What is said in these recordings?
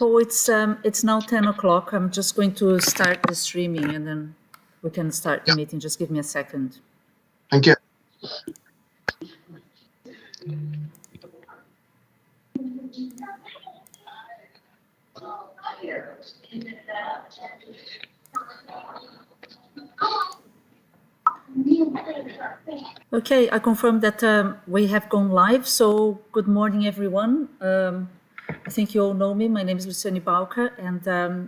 Oh, it's now 10 o'clock. I'm just going to start the streaming and then we can start the meeting. Just give me a second. Thank you. Okay, I confirm that we have gone live. So good morning, everyone. I think you all know me. My name is Luciane Bauker, and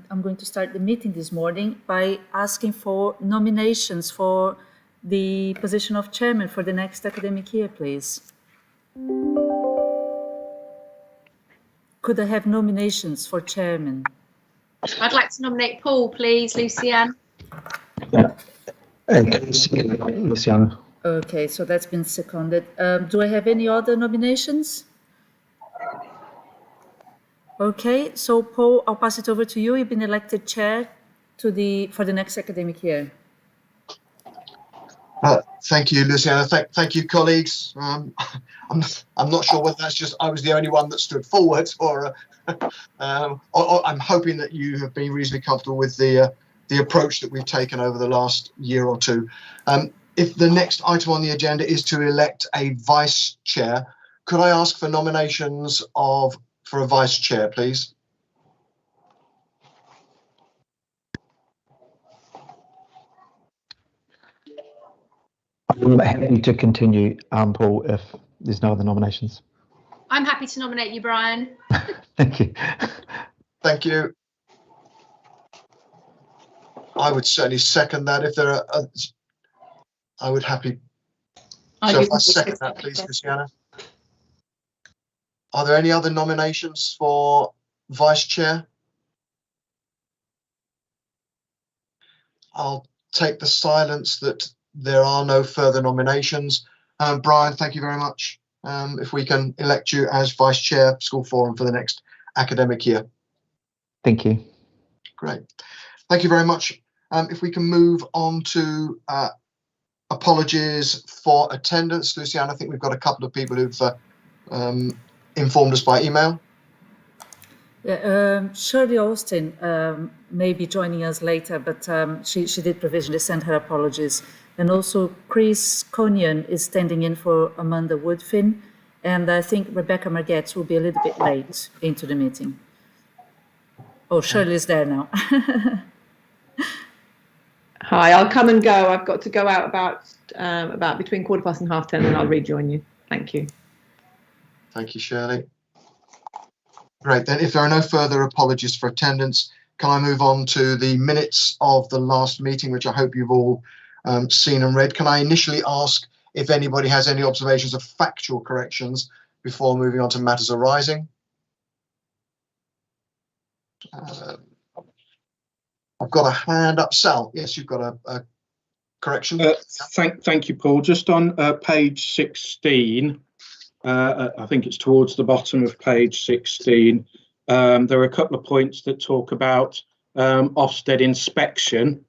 I'm going to start the meeting this morning by asking for nominations for the position of chairman for the next academic year, please. Could I have nominations for chairman? I'd like to nominate Paul, please, Luciane. Yeah. Luciana. Okay, so that's been seconded. Do I have any other nominations? Okay, so Paul, I'll pass it over to you. You've been elected chair for the next academic year. Thank you, Luciana. Thank you, colleagues. I'm not sure whether that's just I was the only one that stood forward, or I'm hoping that you have been reasonably comfortable with the approach that we've taken over the last year or two. If the next item on the agenda is to elect a vice chair, could I ask for nominations for a vice chair, please? I'm happy to continue, Paul, if there's no other nominations. I'm happy to nominate you, Brian. Thank you. Thank you. I would certainly second that. If there are, I would happy. So if I second that, please, Luciana. Are there any other nominations for vice chair? I'll take the silence that there are no further nominations. Brian, thank you very much. If we can elect you as vice chair, School Forum, for the next academic year. Thank you. Great. Thank you very much. If we can move on to apologies for attendance. Luciana, I think we've got a couple of people who've informed us by email. Yeah, Shirley Austin may be joining us later, but she did provisionally send her apologies. And also Chris Conyon is standing in for Amanda Woodfin. And I think Rebecca Margetts will be a little bit late into the meeting. Oh, Shirley is there now. Hi, I'll come and go. I've got to go out about between 10:15 and 10:30, and I'll rejoin you. Thank you. Thank you, Shirley. Great. Then if there are no further apologies for attendance, can I move on to the minutes of the last meeting, which I hope you've all seen and read. Can I initially ask if anybody has any observations of factual corrections before moving on to matters arising? I've got a hand up. Sal, yes, you've got a correction. Thank you, Paul. Just on page 16, I think it's towards the bottom of page 16, there are a couple of points that talk about Ofsted inspection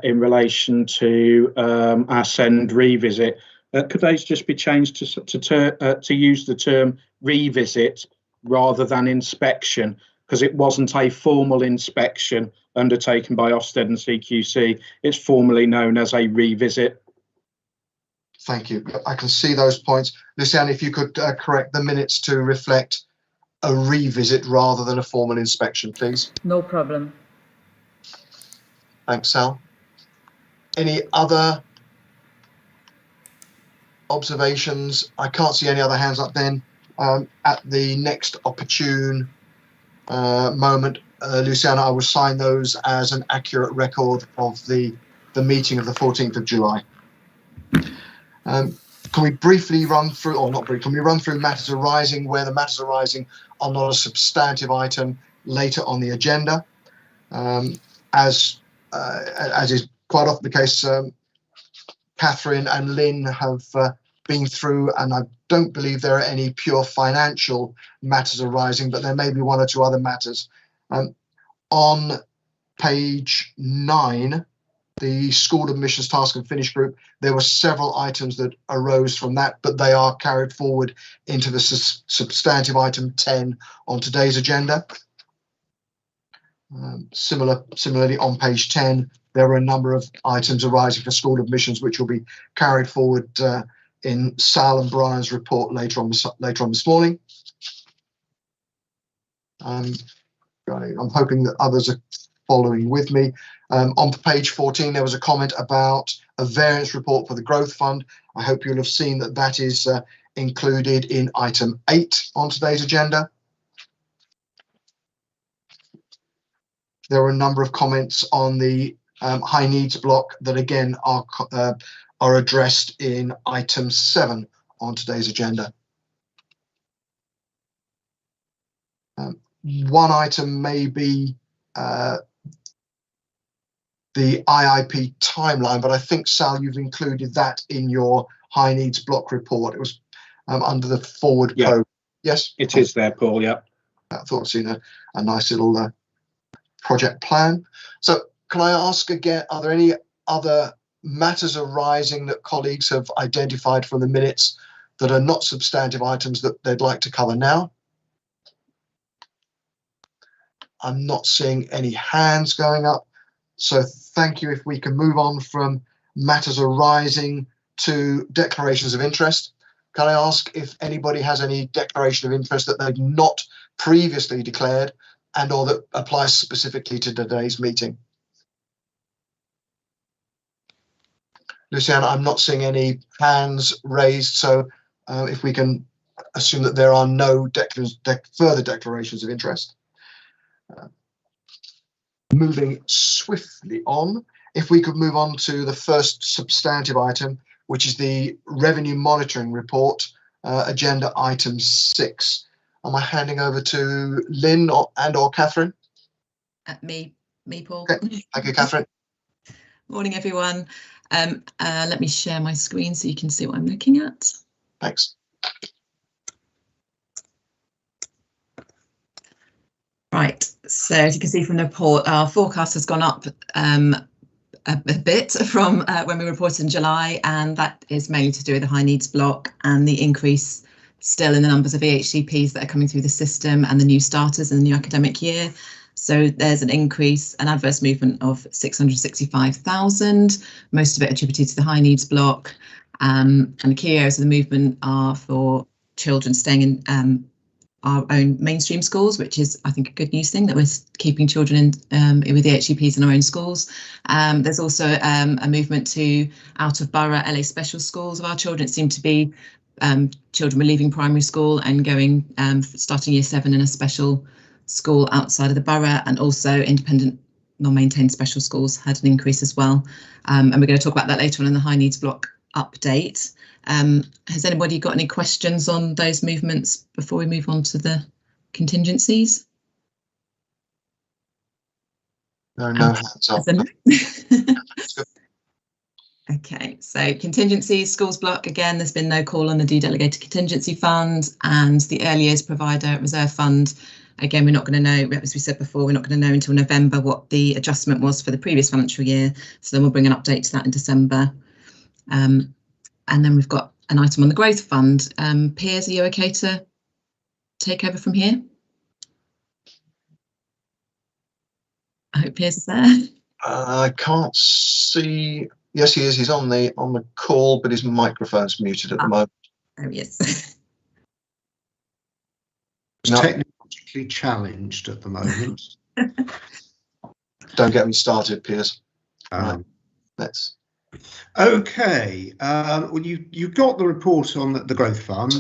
in relation to our send revisit. Could those just be changed to use the term revisit rather than inspection? Because it wasn't a formal inspection undertaken by Ofsted and CQC. It's formally known as a revisit. Thank you. I can see those points. Luciane, if you could correct the minutes to reflect a revisit rather than a formal inspection, please. No problem. Thanks, Sal. Any other observations? I can't see any other hands up then. At the next opportune moment, Luciana, I will sign those as an accurate record of the meeting of the 14th of July. Can we briefly run through, or not briefly, can we run through matters arising where the matters arising are not a substantive item later on the agenda? As is quite often the case, Catherine and Lynn have been through, and I don't believe there are any pure financial matters arising, but there may be one or two other matters. On page 9, the school admissions task and finish group, there were several items that arose from that, but they are carried forward into the substantive item 10 on today's agenda. Similarly, on page 10, there were a number of items arising for school admissions, which will be carried forward in Sal and Brian's report later on this morning. I'm hoping that others are following with me. On page 14, there was a comment about a variance report for the growth fund. I hope you'll have seen that that is included in item 8 on today's agenda. There were a number of comments on the high needs block that again are addressed in item 7 on today's agenda. One item may be the IIP timeline, but I think, Sal, you've included that in your high needs block report. It was under the forward program. Yes? It is there, Paul, yeah. I thought I'd seen a nice little project plan. So can I ask again, are there any other matters arising that colleagues have identified from the minutes that are not substantive items that they'd like to cover now? I'm not seeing any hands going up. So thank you. If we can move on from matters arising to declarations of interest. Can I ask if anybody has any declaration of interest that they've not previously declared and or that applies specifically to today's meeting? Luciana, I'm not seeing any hands raised. So if we can assume that there are no further declarations of interest. Moving swiftly on, if we could move on to the first substantive item, which is the revenue monitoring report, agenda item 6. Am I handing over to Lynn or Catherine? Me, Paul. Okay. Thank you, Catherine. Morning, everyone. Let me share my screen so you can see what I'm looking at. Thanks. Right, so as you can see from the report, our forecast has gone up a bit from when we reported in July, and that is mainly to do with the high needs block and the increase still in the numbers of EHCPs that are coming through the system and the new starters in the new academic year. So there's an increase, an adverse movement of 665,000, most of it attributed to the high needs block. And the key areas of the movement are for children staying in our own mainstream schools, which is, I think, a good news thing that we're keeping children in with the HCPs in our own schools. There's also a movement to out of borough LA special schools of our children. It seemed to be children were leaving primary school and going starting year 7 in a special school outside of the borough, and also independent non-maintained special schools had an increase as well. And we're going to talk about that later on in the high needs block update. Has anybody got any questions on those movements before we move on to the contingencies? No hands up. Okay, so contingencies, schools block, again, there's been no call on the de-delegated contingency fund, and the early years provider reserve fund. Again, we're not going to know, as we said before, we're not going to know until November what the adjustment was for the previous financial year. So then we'll bring an update to that in December. And then we've got an item on the growth fund. Piers, are you okay to take over from here? I hope Piers is there. I can't see. Yes, he is. He's on the call, but his microphone's muted at the moment. Oh, yes. No. Technically challenged at the moment. Don't get me started, Piers. Right. Let's. Okay. Well, you got the report on the growth fund.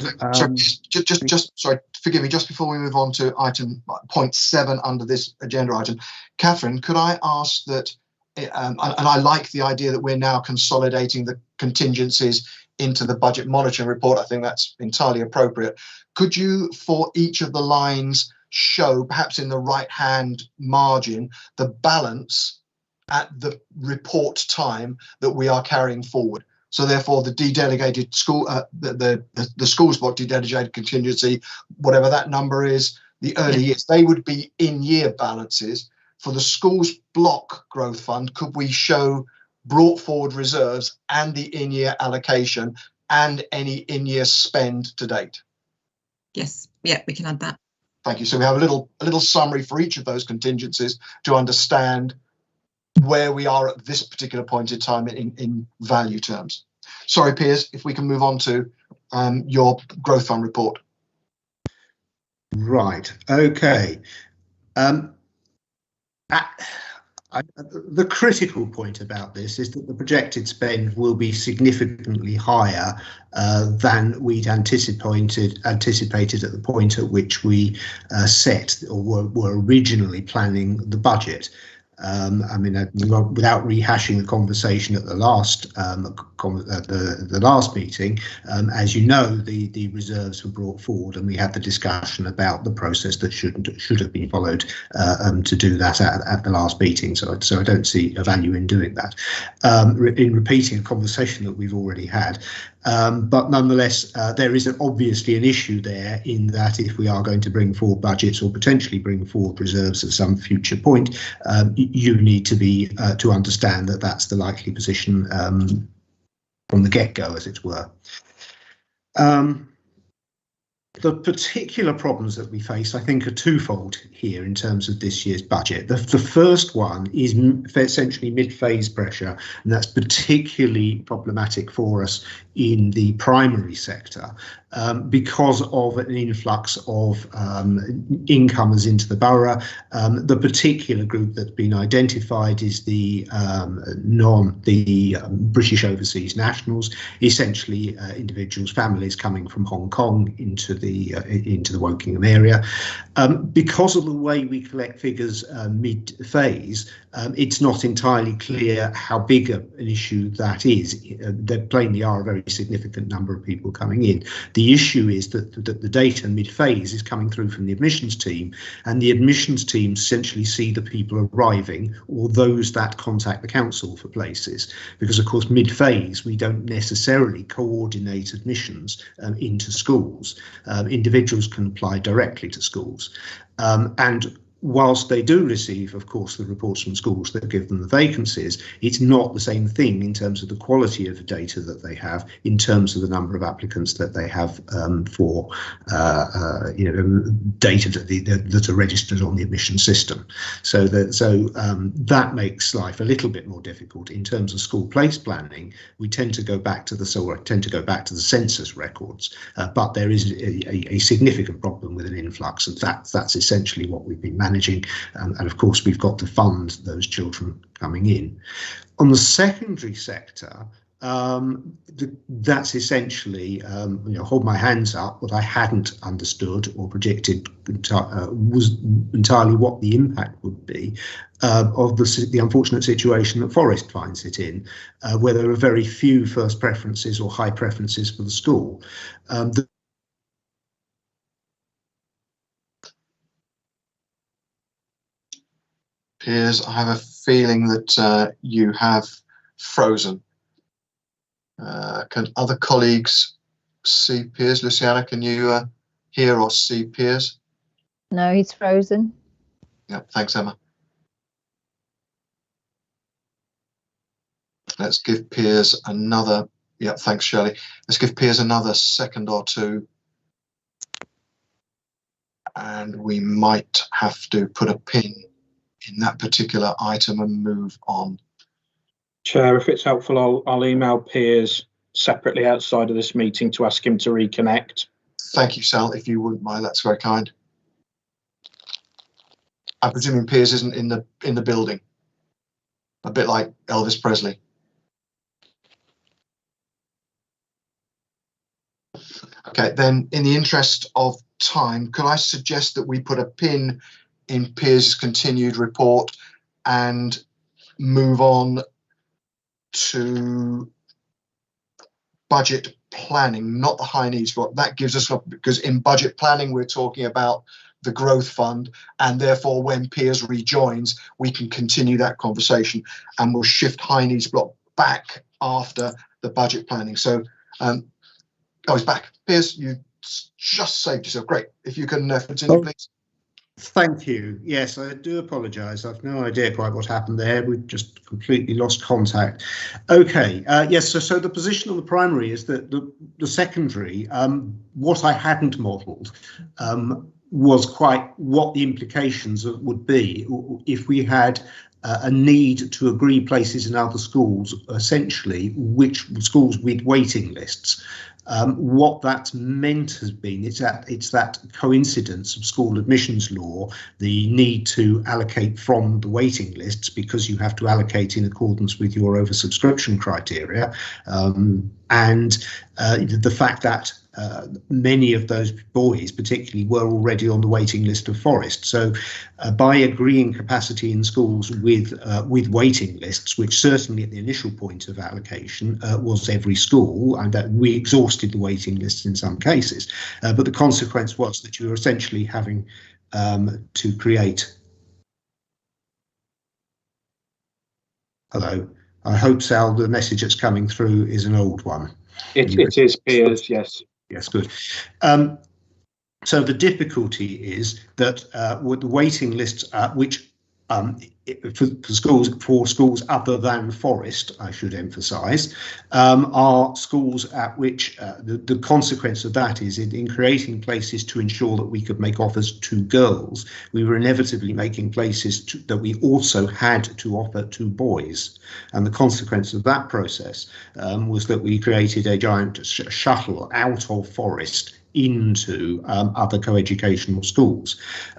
Sorry, forgive me. Just before we move on to item point 7 under this agenda item, Catherine, could I ask that? And I like the idea that we're now consolidating the contingencies into the budget monitoring report. I think that's entirely appropriate. Could you, for each of the lines, show, perhaps in the right-hand margin, the balance at the report time that we are carrying forward? So therefore, the de-delegated school, the schools block de-delegated contingency, whatever that number is, the early years, they would be in-year balances. For the schools block growth fund, could we show brought forward reserves and the in-year allocation and any in-year spend to date? Yes, yeah, we can add that. Thank you. So we have a little summary for each of those contingencies to understand where we are at this particular point in time in value terms. Sorry, Piers, if we can move on to your growth fund report. Right. Okay. The critical point about this is that the projected spend will be significantly higher than we'd anticipated at the point at which we set or were originally planning the budget. I mean, without rehashing the conversation at the last the last meeting, as you know, the reserves were brought forward, and we had the discussion about the process that should have been followed to do that at the last meeting. So I don't see a value in doing that. In repeating a conversation that we've already had. But nonetheless, there is obviously an issue there in that if we are going to bring forward budgets or potentially bring forward reserves at some future point, you need to be to understand that that's the likely position from the get-go, as it were. The particular problems that we face, I think, are twofold here in terms of this year's budget. The first one is essentially mid-phase pressure, and that's particularly problematic for us in the primary sector because of an influx of incomers into the borough. The particular group that's been identified is the British overseas nationals, essentially individuals, families coming from Hong Kong into the Wokingham area. Because of the way we collect figures mid-phase, it's not entirely clear how big an issue that is. There plainly are a very significant number of people coming in. The issue is that the data mid-phase is coming through from the admissions team, and the admissions team essentially see the people arriving or those that contact the council for places, because of course mid-phase we don't necessarily coordinate admissions into schools. Individuals can apply directly to schools, and whilst they do receive, of course, the reports from schools that give them the vacancies, it's not the same thing in terms of the quality of the data that they have, in terms of the number of applicants that they have for data that are registered on the admission system. So that makes life a little bit more difficult in terms of school place planning. We tend to go back to the census records, but there is a significant problem with an influx, and that's essentially what we've been managing. And of course, we've got to fund those children coming in. On the secondary sector, that's essentially, hold my hands up, what I hadn't understood or predicted was entirely what the impact would be of the unfortunate situation that Forest finds it in, where there are very few first preferences or high preferences for the school. Piers, I have a feeling that you have frozen. Can other colleagues see Piers? Luciana, can you hear or see Piers? No, he's frozen. Yeah, thanks, Emma. Let's give Piers another. Yeah, thanks, Shirley. Let's give Piers another second or two. And we might have to put a pin in that particular item and move on. Chair, if it's helpful, I'll email Piers separately outside of this meeting to ask him to reconnect. Thank you, Sal, if you wouldn't mind, that's very kind. I'm presuming Piers isn't in the building. A bit like Elvis Presley. Okay, then in the interest of time, could I suggest that we put a pin in Piers' continued report and move on to budget planning, not the high needs block. That gives us, because in budget planning we're talking about the growth fund, and therefore when Piers rejoins we can continue that conversation, and we'll shift high needs block back after the budget planning. So he's back. Piers, you just saved yourself. Great. If you can continue, please. Thank you. Yes, I do apologise. I've no idea quite what happened there. We've just completely lost contact. Okay. Yes. So the position on the primary is that the secondary, what I hadn't modelled was quite what the implications would be if we had a need to agree places in other schools, essentially, which schools with waiting lists. What that's meant has been it's that coincidence of school admissions law, the need to allocate from the waiting lists because you have to allocate in accordance with your oversubscription criteria, and the fact that many of those boys particularly were already on the waiting list of Forest. So by agreeing capacity in schools with waiting lists, which certainly at the initial point of allocation was every school, and that we exhausted the waiting lists in some cases, but the consequence was that you were essentially having to create. Hello, I hope, Sal, the message that's coming through is an old one. It is, Piers, yes. Yes, good. So the difficulty is that with the waiting lists, which for schools other than Forest, I should emphasise, are schools at which the consequence of that is in creating places to ensure that we could make offers to girls, we were inevitably making places that we also had to offer to boys. And the consequence of that process was that we created a giant shuttle out of Forest into other coeducational schools.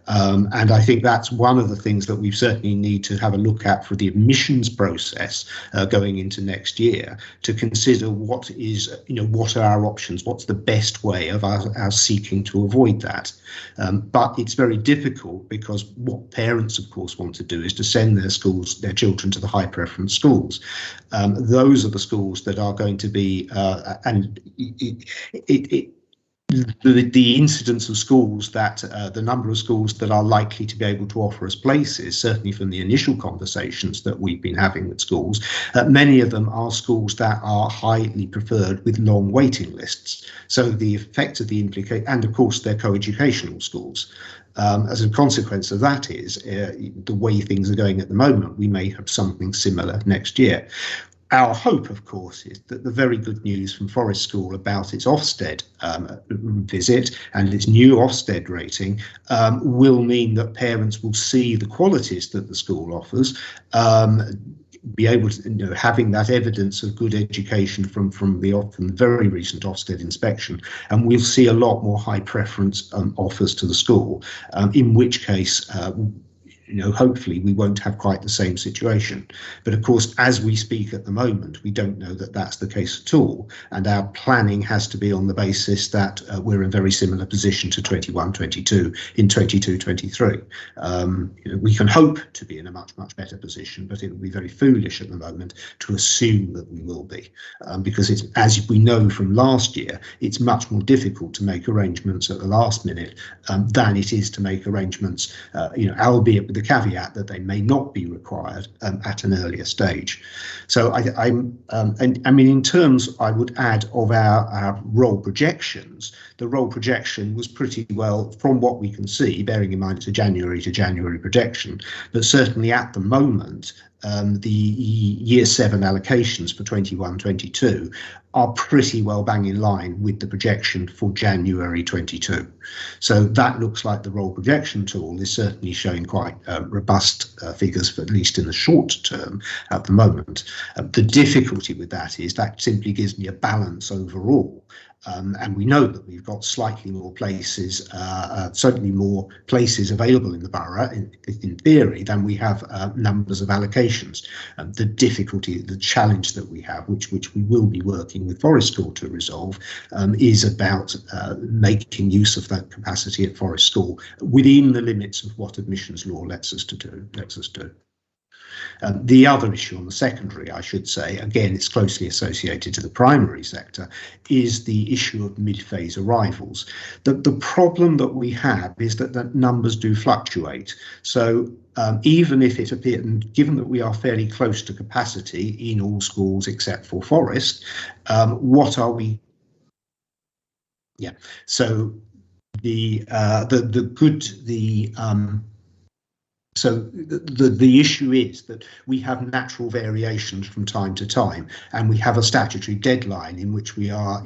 And I think that's one of the things that we certainly need to have a look at for the admissions process going into next year, to consider what are our options, what's the best way of our seeking to avoid that. But it's very difficult because what parents, of course, want to do is to send their children to the high preference schools. Those are the schools that are going to be, the incidence of schools that the number of schools that are likely to be able to offer us places, certainly from the initial conversations that we've been having with schools, many of them are schools that are highly preferred with long waiting lists. So the effect of the implication, and of course they're coeducational schools. As a consequence of that is the way things are going at the moment, we may have something similar next year. Our hope, of course, is that the very good news from Forest School about its Ofsted visit and its new Ofsted rating will mean that parents will see the qualities that the school offers, be able to, having that evidence of good education from the very recent Ofsted inspection, and we'll see a lot more high preference offers to the school, in which case hopefully we won't have quite the same situation. But of course, as we speak at the moment, we don't know that that's the case at all. And our planning has to be on the basis that we're in a very similar position to 21-22 in 22-23. We can hope to be in a much, much better position, but it would be very foolish at the moment to assume that we will be, because it's, as we know from last year, it's much more difficult to make arrangements at the last minute than it is to make arrangements, albeit with the caveat that they may not be required at an earlier stage. So I mean, in terms, I would add, of our role projections, the role projection was pretty well, from what we can see, bearing in mind it's a January to January projection, but certainly at the moment, the year 7 allocations for 21-22 are pretty well bang in line with the projection for January 22. So that looks like the role projection tool is certainly showing quite robust figures, for at least in the short term at the moment. The difficulty with that is that simply gives me a balance overall. And we know that we've got slightly more places, certainly more places available in the borough, in theory, than we have numbers of allocations. The difficulty, the challenge that we have, which we will be working with Forest School to resolve, is about making use of that capacity at Forest School within the limits of what admissions law lets us do. The other issue on the secondary, I should say, again, it's closely associated to the primary sector, is the issue of mid-phase arrivals. The problem that we have is that the numbers do fluctuate. So even if it appears, and given that we are fairly close to capacity in all schools except for Forest, what are we? Yeah, so the issue is that we have natural variations from time to time, and we have a statutory deadline in which we are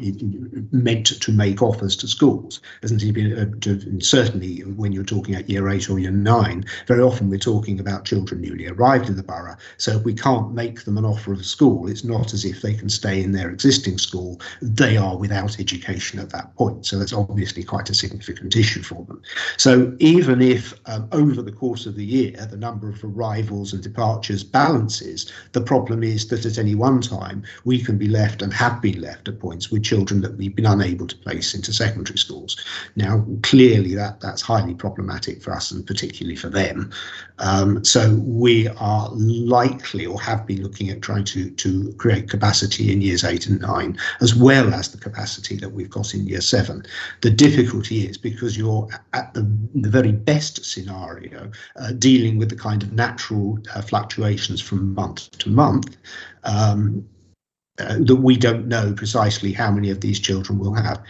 meant to make offers to schools. Certainly when you're talking at year 8 or year 9, very often we're talking about children newly arrived in the borough. So if we can't make them an offer of a school, it's not as if they can stay in their existing school. They are without education at that point. So that's obviously quite a significant issue for them. So even if over the course of the year, the number of arrivals and departures balances, the problem is that at any one time we can be left and have been left at points with children that we've been unable to place into secondary schools. Now, clearly that's highly problematic for us and particularly for them. So we are likely, or have been looking at trying to create capacity in years 8 and 9, as well as the capacity that we've got in year 7. The difficulty is because you're at the very best scenario, dealing with the kind of natural fluctuations from month to month, that we don't know precisely how many of these children we'll have.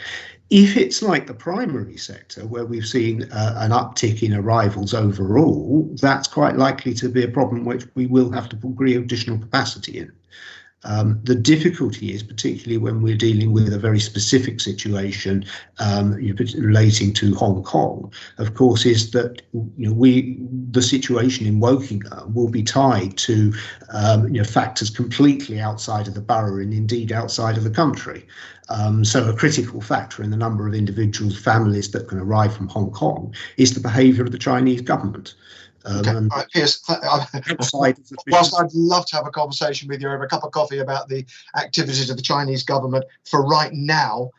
If it's like the primary sector, where we've seen an uptick in arrivals overall, that's quite likely to be a problem which we will have to agree additional capacity in. The difficulty is, particularly when we're dealing with a very specific situation relating to Hong Kong, of course, is that the situation in Wokingham will be tied to factors completely outside of the borough and indeed outside of the country. So a critical factor in the number of individuals, families that can arrive from Hong Kong is the behaviour of the Chinese government. Piers, whilst I'd love to have a conversation with you over a cup of coffee about the activities of the Chinese government, for right now,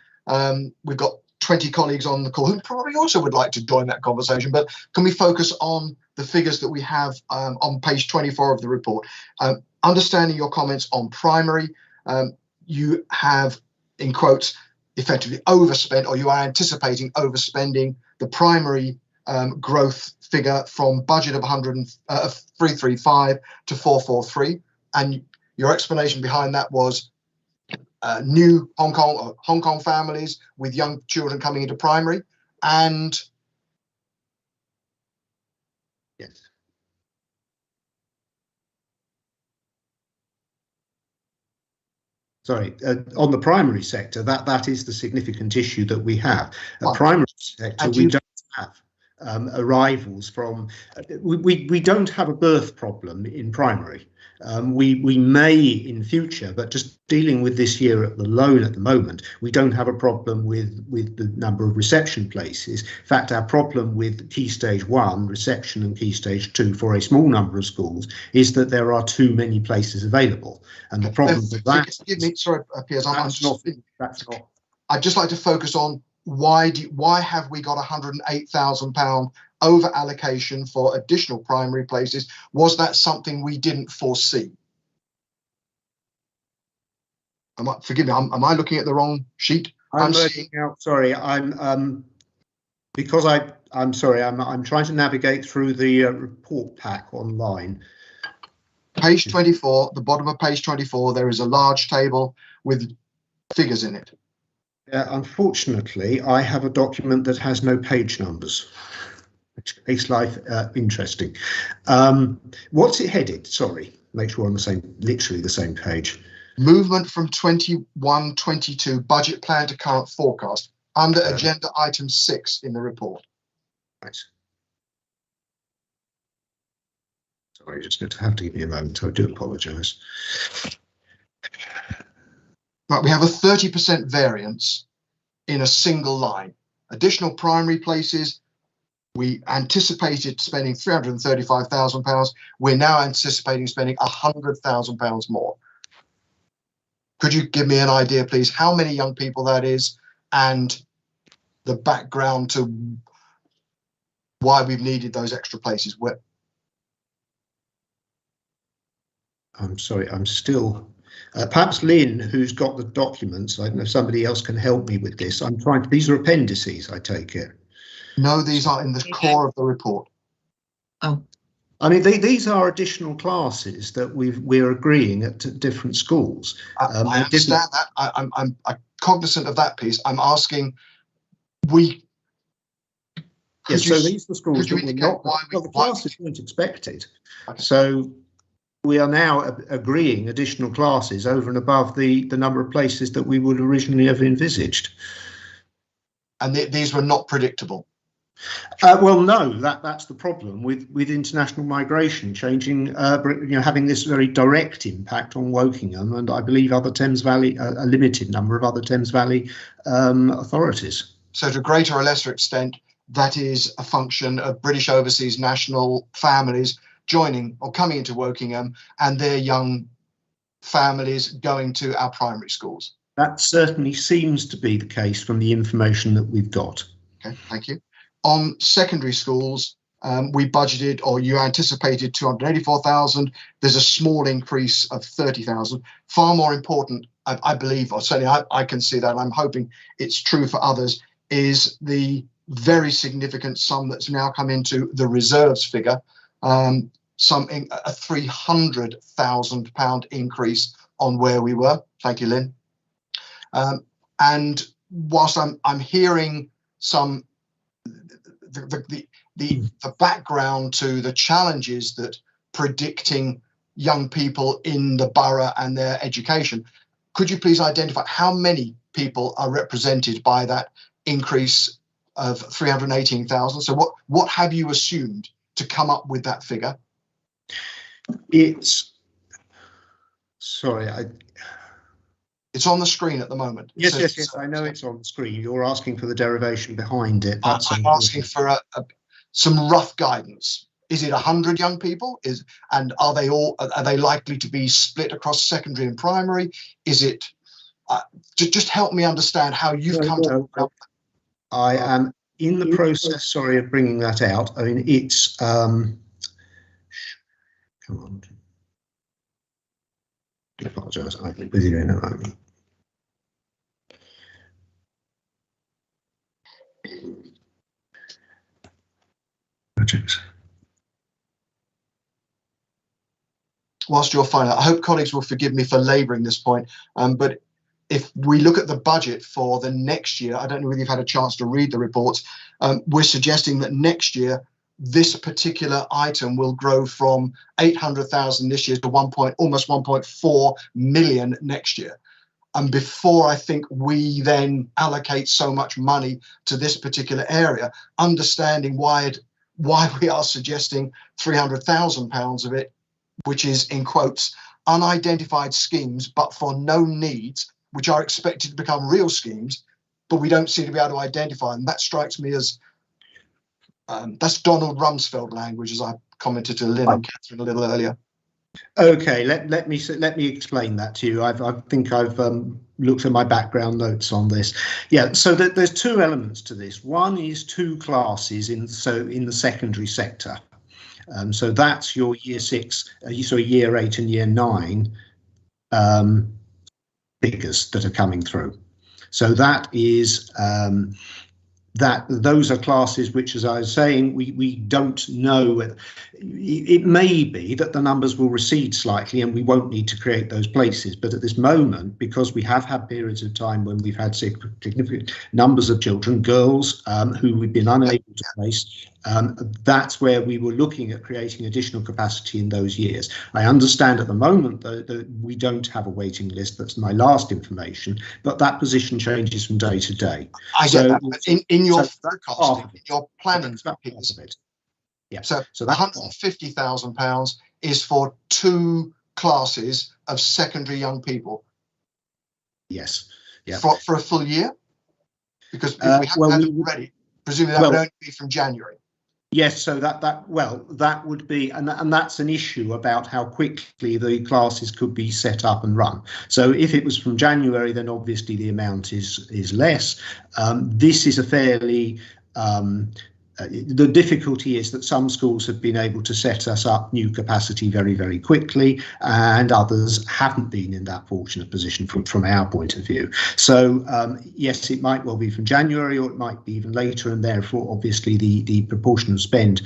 we've got 20 colleagues on the call who probably also would like to join that conversation, but can we focus on the figures that we have on page 24 of the report? Understanding your comments on primary, you have, in quotes, effectively overspent, or you are anticipating overspending the primary growth figure from budget of 335 to 443, and your explanation behind that was new Hong Kong families with young children coming into primary, and yes. Sorry, on the primary sector, that is the significant issue that we have. The primary sector, we don't have arrivals from, we don't have a birth problem in primary. We may in future, but just dealing with this year alone at the moment, we don't have a problem with the number of reception places. In fact, our problem with Key Stage 1, reception, and Key Stage 2 for a small number of schools is that there are too many places available. And the problem with that... Forgive me, sorry, Piers, that's not. I'd just like to focus on why have we got £108,000 over allocation for additional primary places? Was that something we didn't foresee? Forgive me, am I looking at the wrong sheet? I'm working out. Sorry, I'm trying to navigate through the report pack online. Page 24, the bottom of page 24, there is a large table with figures in it. Unfortunately, I have a document that has no page numbers, which makes life interesting. What's it headed? Sorry, make sure I'm literally the same page. Movement from 21-22 budget plan to current forecast under agenda item 6 in the report. Right. Sorry, you're just going to have to give me a moment. I do apologise. Right, we have a 30% variance in a single line. Additional primary places, we anticipated spending £335,000. We're now anticipating spending £100,000 more. Could you give me an idea, please, how many young people that is and the background to why we've needed those extra places? I'm sorry, I'm still... perhaps Lynn, who's got the documents, I don't know if somebody else can help me with this. These are appendices, I take it. No, these are in the core of the report. Oh. I mean, these are additional classes that we're agreeing at different schools. I understand that. I'm cognizant of that piece. I'm asking, we Yes, so these are schools could you that were indicate not, why well, the why classes weren't expected. Okay. So we are now agreeing additional classes over and above the number of places that we would originally have envisaged. And these were not predictable? Well, no, that's the problem with international migration changing, having this very direct impact on Wokingham, and I believe other Thames Valley, a limited number of other Thames Valley authorities. So to a greater or lesser extent, that is a function of British overseas national families joining or coming into Wokingham and their young families going to our primary schools. That certainly seems to be the case from the information that we've got. Okay, thank you. On secondary schools, we budgeted, or you anticipated, 284,000. There's a small increase of 30,000. Far more important, I believe, or certainly I can see that, and I'm hoping it's true for others, is the very significant sum that's now come into the reserves figure, something a £300,000 increase on where we were. Thank you, Lynn. And whilst I'm hearing some the background to the challenges that predicting young people in the borough and their education, could you please identify how many people are represented by that increase of 318,000? So what have you assumed to come up with that figure? It's on the screen at the moment. Yes, I know it's on the screen. You're asking for the derivation behind it. I'm asking for some rough guidance. Is it 100 young people? And are they likely to be split across secondary and primary? Is it just help me understand how you've come to that. I am in the process, sorry, of bringing that out. I mean, it's come on. I apologise. I'll be with you in a moment. Whilst you're finding, I hope colleagues will forgive me for labouring this point, but if we look at the budget for the next year, I don't know whether you've had a chance to read the reports, we're suggesting that next year this particular item will grow from 800,000 this year to almost 1.4 million next year. And before I think we then allocate so much money to this particular area, understanding why we are suggesting £300,000 of it, which is in quotes unidentified schemes, but for no needs, which are expected to become real schemes, but we don't seem to be able to identify them. That strikes me as that's Donald Rumsfeld language, as I commented to Lynn and Catherine a little earlier. Okay, let me explain that to you. I think I've looked at my background notes on this. Yeah, so there's two elements to this. One is two classes in the secondary sector. So that's your year 6, year 8 and year 9 figures that are coming through. So that is those are classes which, as I was saying, we don't know. It may be that the numbers will recede slightly and we won't need to create those places. But at this moment, because we have had periods of time when we've had significant numbers of children, girls, who we've been unable to place, that's where we were looking at creating additional capacity in those years. I understand at the moment that we don't have a waiting list. That's my last information, but that position changes from day to day. I get that. But in your forecasting, your planning, yeah. So £150,000 is for 2 classes of secondary young people. Yes. Yeah. For a full year, because if we haven't had it already, presumably that would only be from January. Yes, so that would be, and that's an issue about how quickly the classes could be set up and run. So if it was from January, then obviously the amount is less. This is a fairly the difficulty is that some schools have been able to set us up new capacity very, very quickly, and others haven't been in that fortunate position from our point of view. So yes, it might well be from January, or it might be even later, and therefore obviously the proportion of spend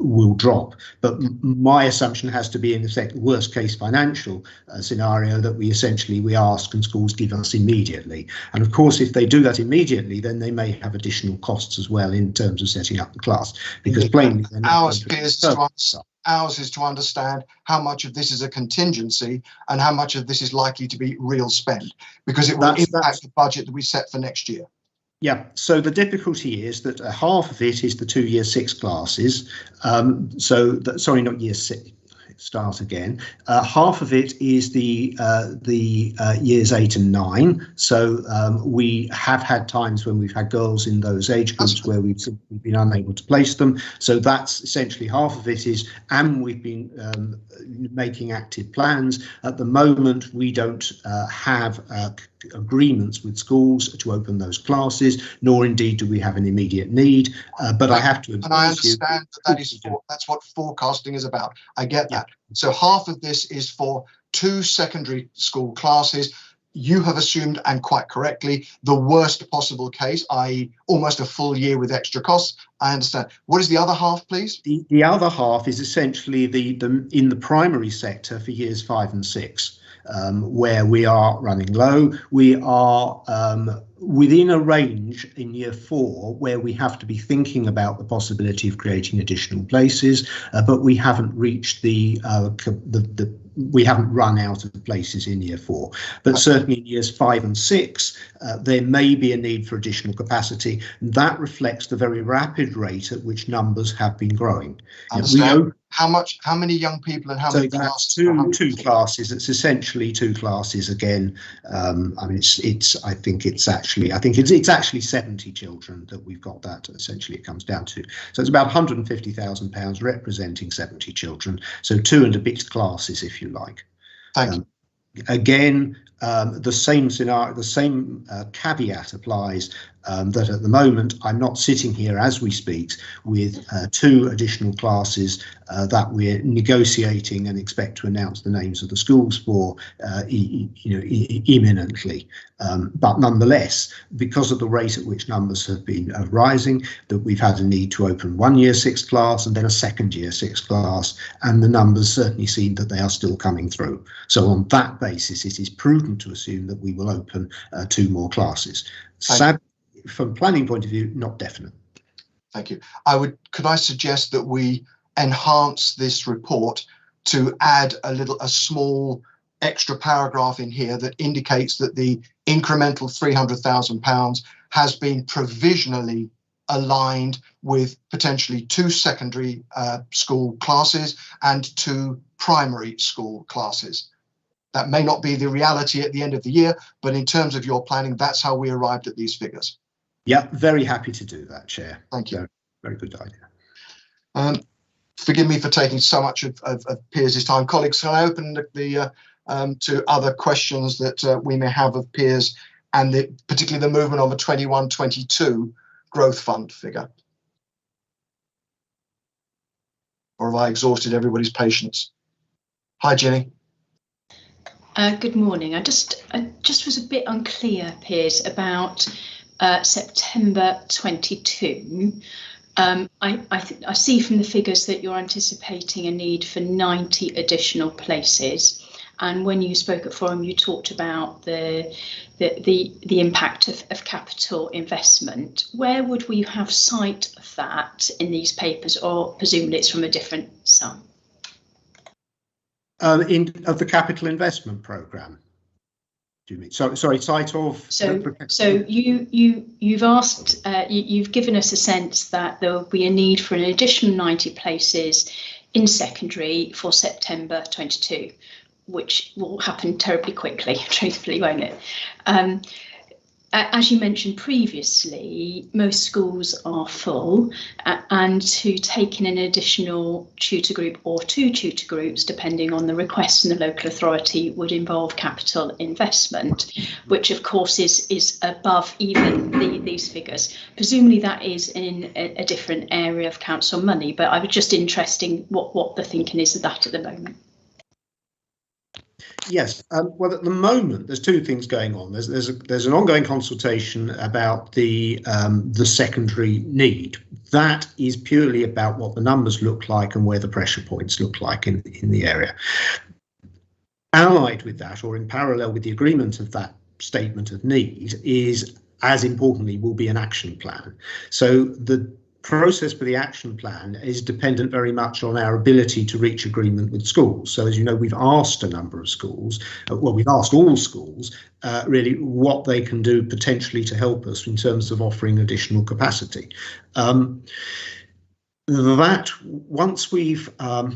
will drop. But my assumption has to be, in effect, the worst case financial scenario, that we ask and schools give us immediately. And of course, if they do that immediately, then they may have additional costs as well in terms of setting up the class, because plainly they're not Ours going to is to understand how much of this is a contingency and how much of this is likely to be real spend, because it will impact the budget that we set for next year. Yeah, so the difficulty is that half of it is the 2 year 6 classes. Sorry, not year 6. Start again. Half of it is the years 8 and 9. So we have had times when we've had girls in those age groups where we've been unable to place them. So that's essentially half of it is, and we've been making active plans. At the moment, we don't have agreements with schools to open those classes, nor indeed do we have an immediate need. But I have to. And I understand that's what forecasting is about. I get that. So half of this is for 2 secondary school classes. You have assumed, and quite correctly, the worst possible case, i.e. almost a full year with extra costs. I understand. What is the other half, please? The other half is essentially the in the primary sector for years 5 and 6. Where we are running low. We are within a range in year 4 where we have to be thinking about the possibility of creating additional places, but we haven't reached we haven't run out of places in year 4. But certainly in years 5 and 6, there may be a need for additional capacity. That reflects the very rapid rate at which numbers have been growing. How many young people and how many classes? Two classes. It's essentially 2 classes again. I mean, I think it's actually 70 children that we've got. That essentially it comes down to. So it's about £150,000 representing 70 children. So 2 and a bit classes, if you like. Thank you. Again, the same scenario, the same caveat applies, that at the moment I'm not sitting here as we speak with 2 additional classes that we're negotiating and expect to announce the names of the schools for imminently. But nonetheless, because of the rate at which numbers have been rising, that we've had a need to open 1 year 6 class and then a 2nd year 6 class, and the numbers certainly seem that they are still coming through. So on that basis, it is prudent to assume that we will open 2 more classes. Sadly, from a planning point of view, not definite. Thank you. Could I suggest that we enhance this report to add a small extra paragraph in here that indicates that the incremental £300,000 has been provisionally aligned with potentially 2 secondary school classes and 2 primary school classes. That may not be the reality at the end of the year, but in terms of your planning, that's how we arrived at these figures. Yeah, very happy to do that, Chair. Thank you. Very, very good idea. Forgive me for taking so much of Piers' time. Colleagues, can I open to other questions that we may have of Piers and particularly the movement on the 21-22 growth fund figure? Or have I exhausted everybody's patience? Hi, Jenny. Good morning. I just was a bit unclear, Piers, about September 22. I see from the figures that you're anticipating a need for 90 additional places, and when you spoke at forum, you talked about the impact of capital investment. Where would we have sight of that in these papers, or presumably it's from a different sum? Of the capital investment programme. Do you mean? Sorry, site of. So you've asked, you've given us a sense that there will be a need for an additional 90 places in secondary for September 22, which will happen terribly quickly, truthfully, won't it? As you mentioned previously, most schools are full, and to take in an additional tutor group or 2 tutor groups, depending on the request from the local authority, would involve capital investment, which of course is above even these figures. Presumably that is in a different area of council money, but I was just interested what the thinking is of that at the moment. Yes, well, at the moment, there's 2 things going on. There's an ongoing consultation about the secondary need. That is purely about what the numbers look like and where the pressure points look like in the area. Allied with that, or in parallel with the agreement of that statement of need, is, as importantly, will be an action plan. So process for the action plan is dependent very much on our ability to reach agreement with schools. So, as you know, we've asked a number of schools, we've asked all schools really what they can do potentially to help us in terms of offering additional capacity. That once we've I'm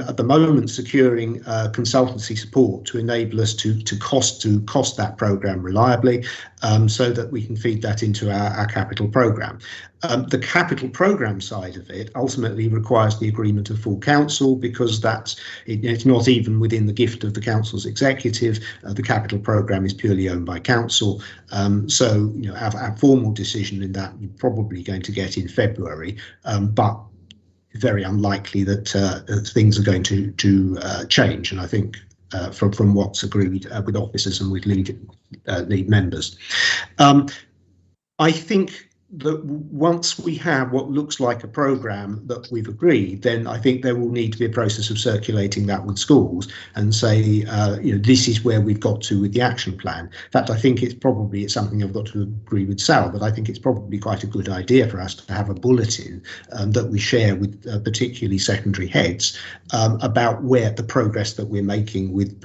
at the moment securing consultancy support to enable us to cost that program reliably, so that we can feed that into our capital program. The capital program side of it ultimately requires the agreement of full council, because it's not even within the gift of the council's executive. The capital program is purely owned by council. So, you know, our formal decision in that you're probably going to get in February, but very unlikely that things are going to change. And I think from what's agreed with officers and with lead members, I think that once we have what looks like a programme that we've agreed, then I think there will need to be a process of circulating that with schools and say, you know, this is where we've got to with the action plan. In fact, I think it's something I've got to agree with Sal, but I think it's probably quite a good idea for us to have a bulletin that we share with particularly secondary heads about where the progress that we're making with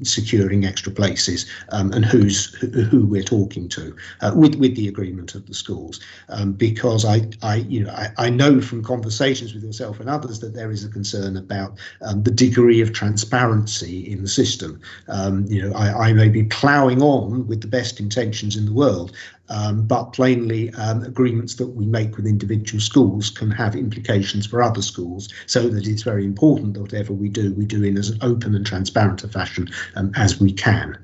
securing extra places, and who we're talking to with the agreement of the schools. Because I know from conversations with yourself and others that there is a concern about the degree of transparency in the system. I may be ploughing on with the best intentions in the world, but plainly agreements that we make with individual schools can have implications for other schools, so that it's very important that whatever we do in as open and transparent a fashion as we can.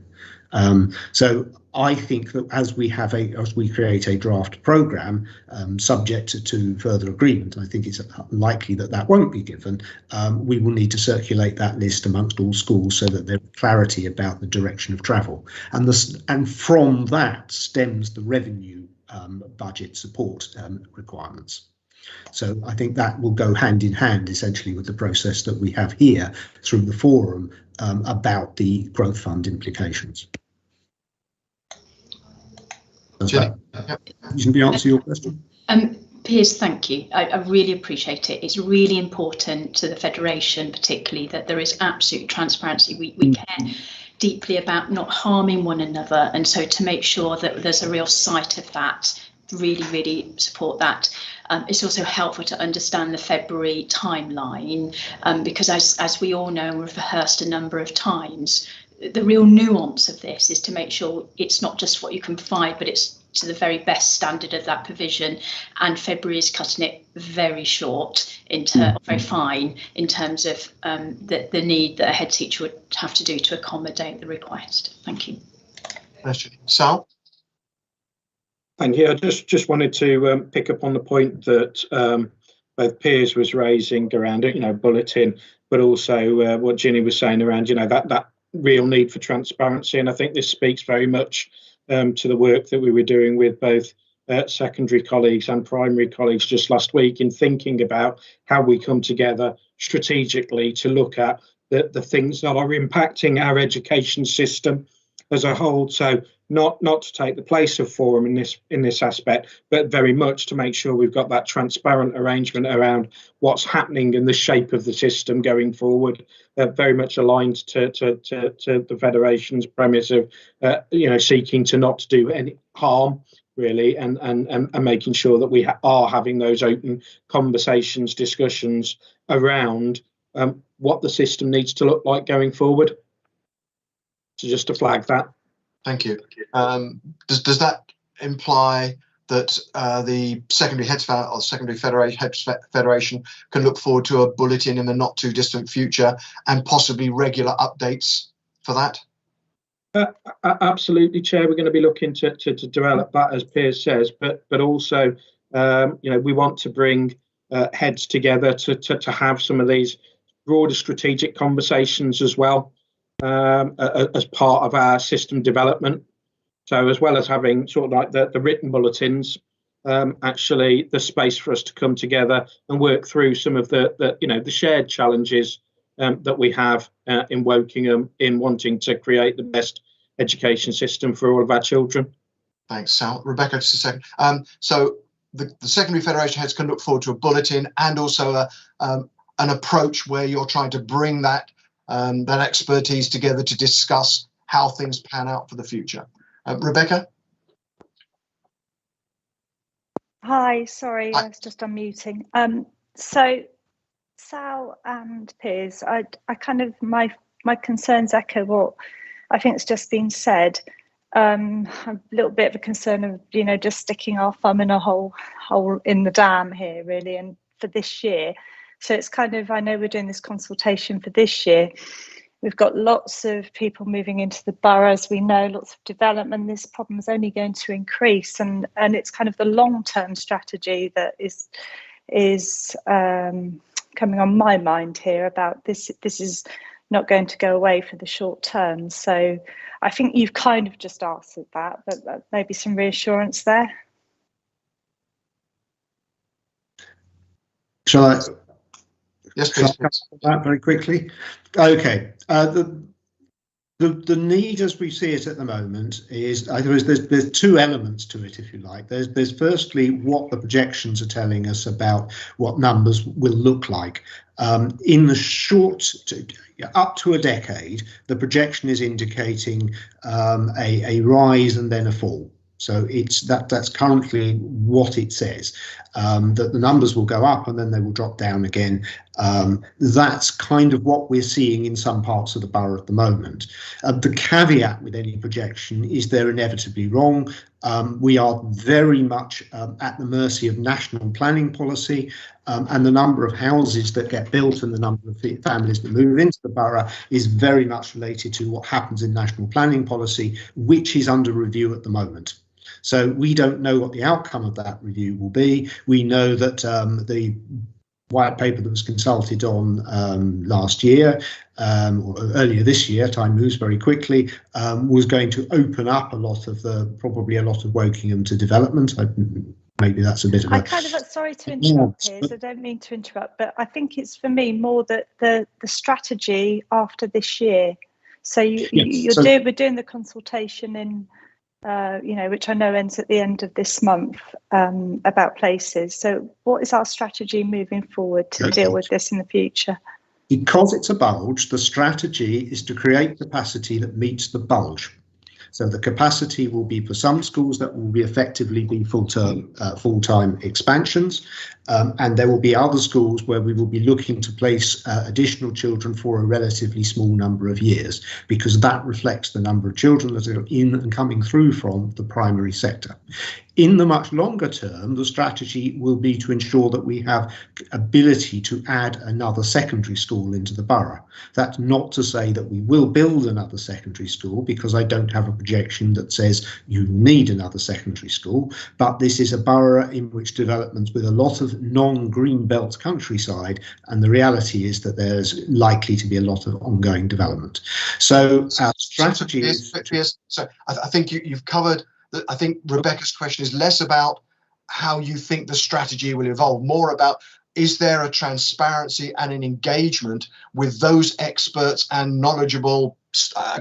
So I think that as we create a draft programme subject to further agreement, I think it's likely that won't be given. We will need to circulate that list amongst all schools so that there's clarity about the direction of travel, and from that stems the revenue budget support requirements. So I think that will go hand in hand essentially with the process that we have here through the forum about the growth fund implications. Does that reasonably answer your question? Piers, thank you. I really appreciate it. It's really important to the Federation, particularly, that there is absolute transparency. We care deeply about not harming one another, and so to make sure that there's a real sight of that, really support that. It's also helpful to understand the February timeline, because as we all know and we've rehearsed a number of times, the real nuance of this is to make sure it's not just what you can provide, but it's to the very best standard of that provision. And February is cutting it very short, very fine in terms of the need that a head teacher would have to do to accommodate the request. Thank you. Question. Sal? Thank you. I just wanted to pick up on the point that both Piers was raising around it, bulletin, but also what Ginny was saying around, that real need for transparency. And I think this speaks very much to the work that we were doing with both secondary colleagues and primary colleagues just last week in thinking about how we come together strategically to look at the things that are impacting our education system as a whole. So not to take the place of forum in this aspect, but very much to make sure we've got that transparent arrangement around what's happening and the shape of the system going forward. Very much aligned to the Federation's premise of seeking to not do any harm, really, and making sure that we are having those open conversations, discussions around what the system needs to look like going forward. So just to flag that. Thank you. Does that imply that the secondary heads or secondary federation can look forward to a bulletin in the not too distant future and possibly regular updates for that? Absolutely, Chair. We're going to be looking to develop that, as Piers says, but also we want to bring heads together to have some of these broader strategic conversations as well. As part of our system development. So as well as having sort of like the written bulletins, actually the space for us to come together and work through some of the shared challenges that we have in Wokingham in wanting to create the best education system for all of our children. Thanks, Sal. Rebecca, just a second. So the secondary federation heads can look forward to a bulletin and also an approach where you're trying to bring that expertise together to discuss how things pan out for the future. Rebecca? Hi, sorry, I was just unmuting. So Sal and Piers, I kind of, my concerns echo what I think has just been said. A little bit of a concern of, you know, just sticking our thumb in a hole in the dam here, really, and for this year. So it's kind of, I know we're doing this consultation for this year. We've got lots of people moving into the borough, as we know, lots of development. This problem is only going to increase, and it's kind of the long-term strategy that is coming on my mind here about this. This is not going to go away for the short term. So I think you've kind of just answered that, but maybe some reassurance there. Shall I? Yes, please. That very quickly. Okay. The need as we see it at the moment is, I suppose there's two elements to it, if you like. There's firstly what the projections are telling us about what numbers will look like. In the short, up to a decade, the projection is indicating a rise and then a fall. So that's currently what it says, that the numbers will go up and then they will drop down again. That's kind of what we're seeing in some parts of the borough at the moment. The caveat with any projection is they're inevitably wrong. We are very much at the mercy of national planning policy, and the number of houses that get built and the number of families that move into the borough is very much related to what happens in national planning policy, which is under review at the moment. So we don't know what the outcome of that review will be. We know that the white paper that was consulted on last year or earlier this year, time moves very quickly, was going to open up probably a lot of Wokingham to development. Maybe that's a bit of sorry to interrupt, Piers, I don't mean to interrupt, but I think it's for me more that the strategy after this year. So we're doing the consultation in which I know ends at the end of this month, about places. So what is our strategy moving forward to deal with this in the future? Because it's a bulge, the strategy is to create capacity that meets the bulge. So the capacity will be, for some schools, that will be effectively be full-time expansions, and there will be other schools where we will be looking to place additional children for a relatively small number of years, because that reflects the number of children that are in and coming through from the primary sector. In the much longer term, the strategy will be to ensure that we have ability to add another secondary school into the borough. That's not to say that we will build another secondary school, because I don't have a projection that says you need another secondary school, but this is a borough in which developments with a lot of non-green belt countryside, and the reality is that there's likely to be a lot of ongoing development. So our strategy is... So I think you've covered... I think Rebecca's question is less about how you think the strategy will evolve, more about, is there a transparency and an engagement with those experts and knowledgeable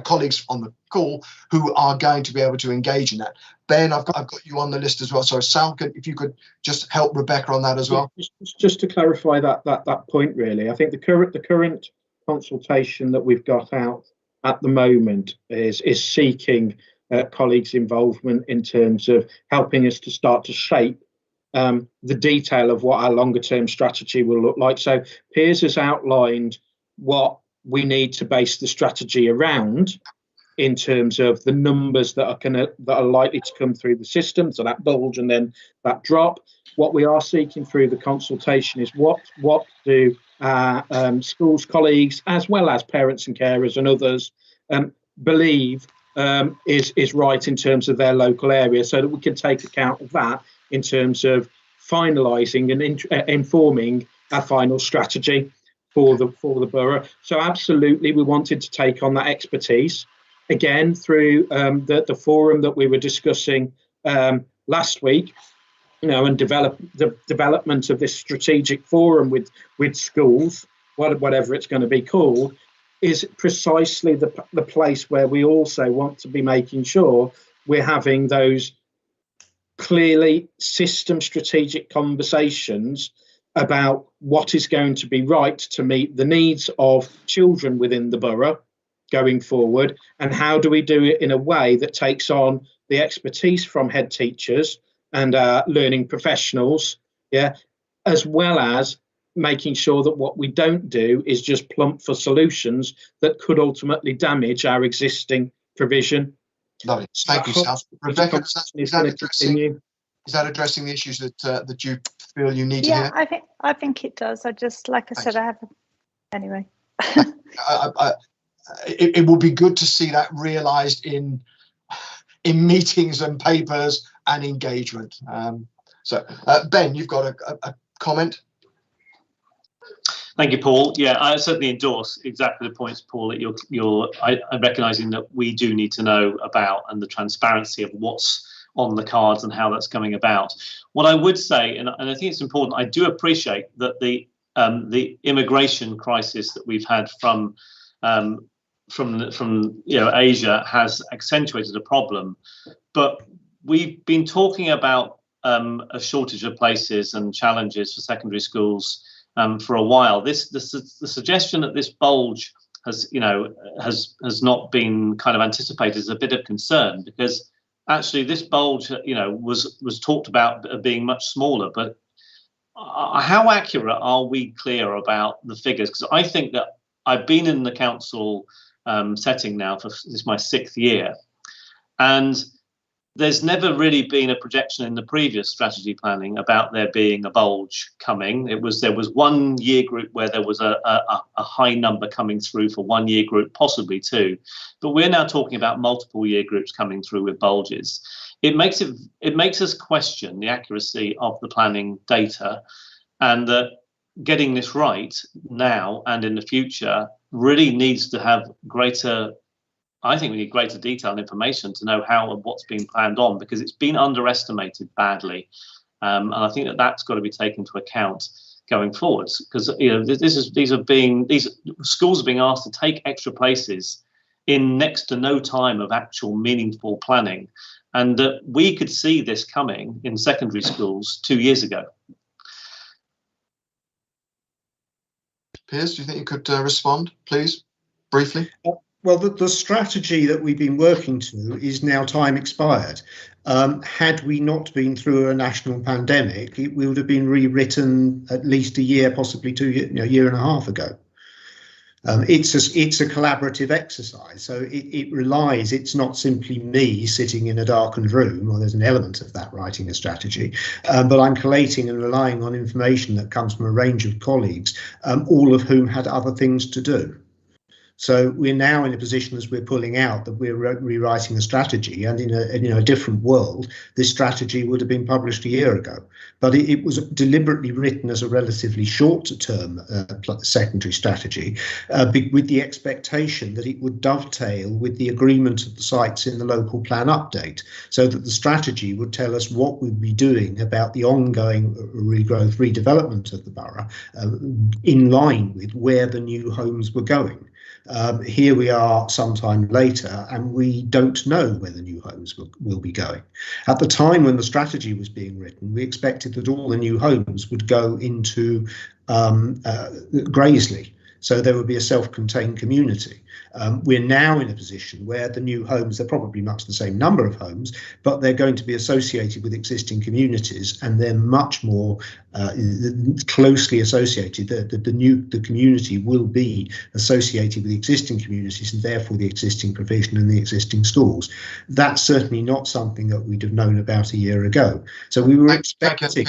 colleagues on the call who are going to be able to engage in that? Ben, I've got you on the list as well. So Sal, if you could just help Rebecca on that as well. Just to clarify that point, really, I think the current consultation that we've got out at the moment is seeking colleagues' involvement in terms of helping us to start to shape the detail of what our longer term strategy will look like. So Piers has outlined what we need to base the strategy around in terms of the numbers that are likely to come through the system, so that bulge and then that drop. What we are seeking through the consultation is what do schools colleagues, as well as parents and carers and others, believe is right in terms of their local area, so that we can take account of that in terms of finalising and informing our final strategy for the borough. So absolutely, we wanted to take on that expertise again through the forum that we were discussing last week, and develop the development of this strategic forum with schools, whatever it's going to be called, is precisely the place where we also want to be making sure we're having those clearly system strategic conversations about what is going to be right to meet the needs of children within the borough going forward, and how do we do it in a way that takes on the expertise from head teachers and learning professionals, as well as making sure that what we don't do is just plump for solutions that could ultimately damage our existing provision. Lovely. Thank you, Sal. Rebecca, is that addressing the issues that you feel you need to hear? Yeah, I think it does. I just, like I said, I haven't. Anyway. It will be good to see that realised in meetings and papers and engagement. So, Ben, you've got a comment. Thank you, Paul. Yeah, I certainly endorse exactly the points, Paul, that I'm recognising that we do need to know about, and the transparency of what's on the cards and how that's coming about. What I would say, and I think it's important, I do appreciate that the immigration crisis that we've had from Asia has accentuated a problem, but we've been talking about a shortage of places and challenges for secondary schools for a while. The suggestion that this bulge has not been kind of anticipated is a bit of concern, because actually this bulge was talked about being much smaller, but how accurate are we clear about the figures? Because I think that I've been in the council setting now this is my 6th year, and there's never really been a projection in the previous strategy planning about there being a bulge coming. There was one year group where there was a high number coming through for one year group, possibly two, but we're now talking about multiple year groups coming through with bulges. It makes us question the accuracy of the planning data, and that getting this right now and in the future really needs to have greater. I think we need greater detail and information to know how and what's being planned on, because it's been underestimated badly, and I think that's got to be taken into account going forwards. Because these schools are being asked to take extra places in next to no time of actual meaningful planning, and that we could see this coming in secondary schools 2 years ago. Piers, do you think you could respond, please, briefly? Well, the strategy that we've been working to is now time expired. Had we not been through a national pandemic, it would have been rewritten at least a year, possibly 2 years, a year and a half ago. It's a collaborative exercise, so it relies. It's not simply me sitting in a darkened room, or there's an element of that writing a strategy, but I'm collating and relying on information that comes from a range of colleagues, all of whom had other things to do. So we're now in a position, as we're pulling out, that we're rewriting a strategy, and in a different world, this strategy would have been published a year ago. But it was deliberately written as a relatively short-term secondary strategy, with the expectation that it would dovetail with the agreement of the sites in the local plan update, so that the strategy would tell us what we'd be doing about the ongoing regrowth, redevelopment of the borough, in line with where the new homes were going. Here we are sometime later, and we don't know where the new homes will be going. At the time when the strategy was being written, we expected that all the new homes would go into Graiseley, so there would be a self-contained community. We're now in a position where the new homes, they're probably much the same number of homes, but they're going to be associated with existing communities, and they're much more closely associated. The community will be associated with existing communities, and therefore the existing provision and the existing schools. That's certainly not something that we'd have known about a year ago. So we were expecting.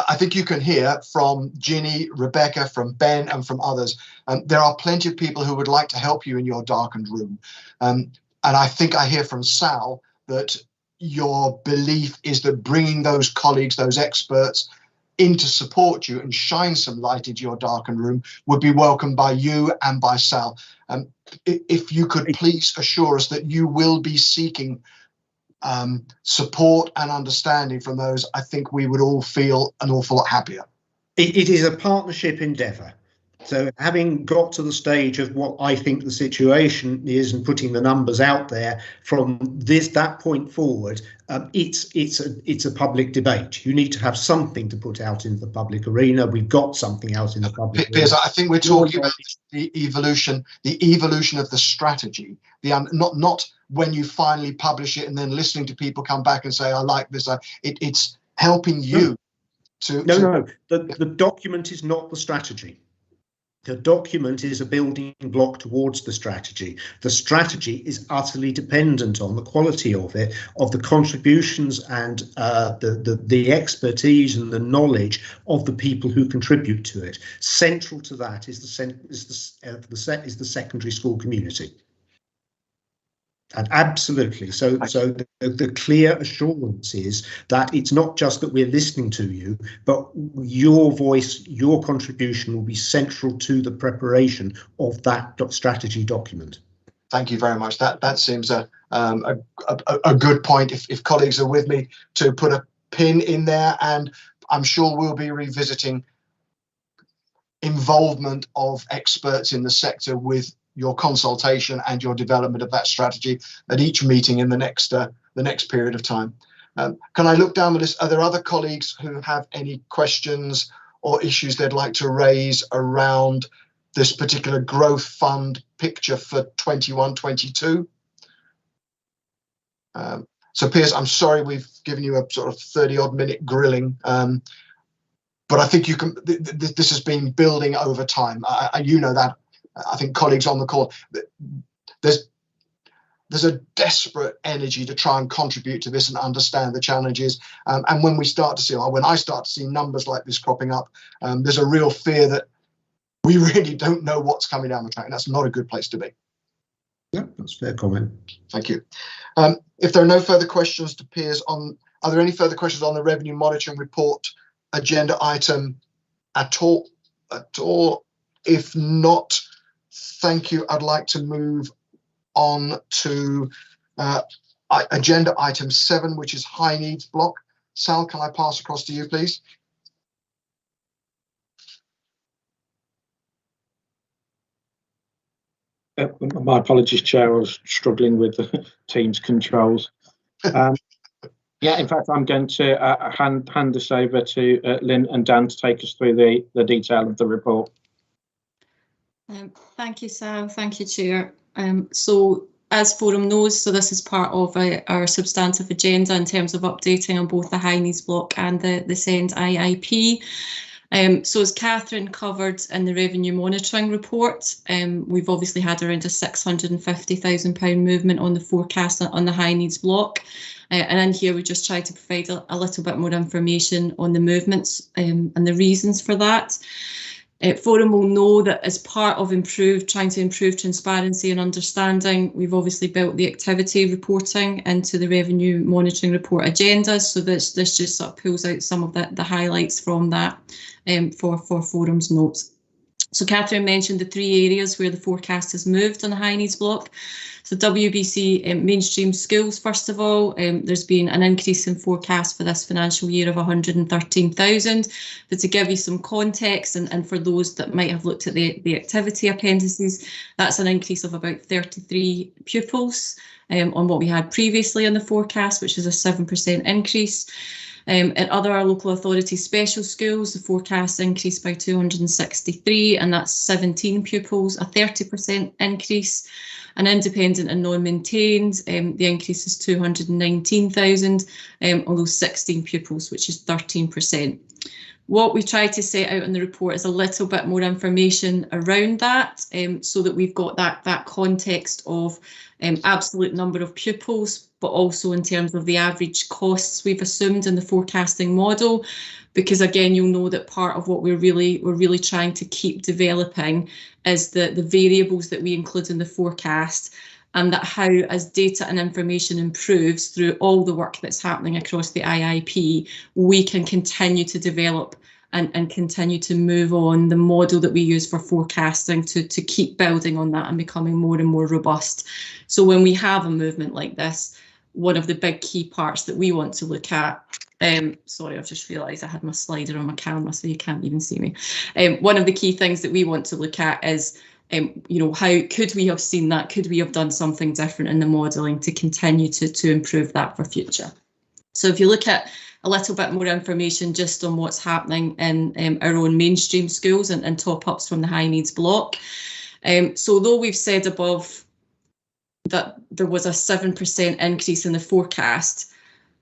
I think you can hear from Ginny, Rebecca, from Ben, and from others. There are plenty of people who would like to help you in your darkened room. And I think I hear from Sal that your belief is that bringing those colleagues, those experts, in to support you and shine some light into your darkened room would be welcomed by you and by Sal. If you could please assure us that you will be seeking support and understanding from those, I think we would all feel an awful lot happier. It is a partnership endeavour. So having got to the stage of what I think the situation is and putting the numbers out there from that point forward, it's a public debate. You need to have something to put out into the public arena. We've got something out in the public arena. Piers, I think we're talking about the evolution of the strategy. Not when you finally publish it and then listening to people come back and say, I like this. It's helping you to. No. The document is not the strategy. The document is a building block towards the strategy. The strategy is utterly dependent on the quality of it, of the contributions and the expertise and the knowledge of the people who contribute to it. Central to that is the secondary school community. And absolutely. So the clear assurance is that it's not just that we're listening to you, but your voice, your contribution will be central to the preparation of that strategy document. Thank you very much. That seems a good point. If colleagues are with me, to put a pin in there, and I'm sure we'll be revisiting involvement of experts in the sector with your consultation and your development of that strategy at each meeting in the next period of time. Can I look down the list? Are there other colleagues who have any questions or issues they'd like to raise around this particular growth fund picture for 21-22? So Piers, I'm sorry we've given you a sort of 30-odd minute grilling, but I think you can. This has been building over time. You know that. I think colleagues on the call, there's a desperate energy to try and contribute to this and understand the challenges. And when I start to see numbers like this cropping up, there's a real fear that we really don't know what's coming down the track. And that's not a good place to be. Yeah, that's a fair comment. Thank you. If there are no further questions to Piers are there any further questions on the revenue monitoring report agenda item at all? If not, thank you. I'd like to move on to agenda item 7, which is high needs block. Sal, can I pass across to you, please? My apologies, Chair. I was struggling with the Teams controls. Yeah, in fact, I'm going to hand this over to Lynn and Dan to take us through the detail of the report. Thank you, Sal. Thank you, Chair. So as Forum knows, so this is part of our substantive agenda in terms of updating on both the high needs block and the SEND IIP. So as Catherine covered in the revenue monitoring report, we've obviously had around a £650,000 movement on the forecast on the high needs block. And in here we just try to provide a little bit more information on the movements and the reasons for that. Forum will know that as part of trying to improve transparency and understanding, we've obviously built the activity reporting into the revenue monitoring report agendas. So this just sort of pulls out some of the highlights from that for Forum's notes. So Catherine mentioned the 3 areas where the forecast has moved on the high needs block. So WBC mainstream schools, first of all, there's been an increase in forecast for this financial year of 113,000. But to give you some context, and for those that might have looked at the activity appendices, that's an increase of about 33 pupils on what we had previously in the forecast, which is a 7% increase. At other local authority special schools, the forecast increased by 263, and that's 17 pupils, a 30% increase. And independent and non-maintained, the increase is 219,000, although 16 pupils, which is 13%. What we try to set out in the report is a little bit more information around that, so that we've got that context of absolute number of pupils, but also in terms of the average costs we've assumed in the forecasting model. Because again, you'll know that part of what we're really trying to keep developing is the variables that we include in the forecast, and that how, as data and information improves through all the work that's happening across the IIP, we can continue to develop and continue to move on the model that we use for forecasting to keep building on that and becoming more and more robust. So when we have a movement like this, one of the big key parts that we want to look at Sorry, I've just realised I had my slider on my camera, so you can't even see me. One of the key things that we want to look at is, how could we have seen that? Could we have done something different in the modelling to continue to improve that for future? So if you look at a little bit more information just on what's happening in our own mainstream schools and top-ups from the high needs block. So although we've said above that there was a 7% increase in the forecast,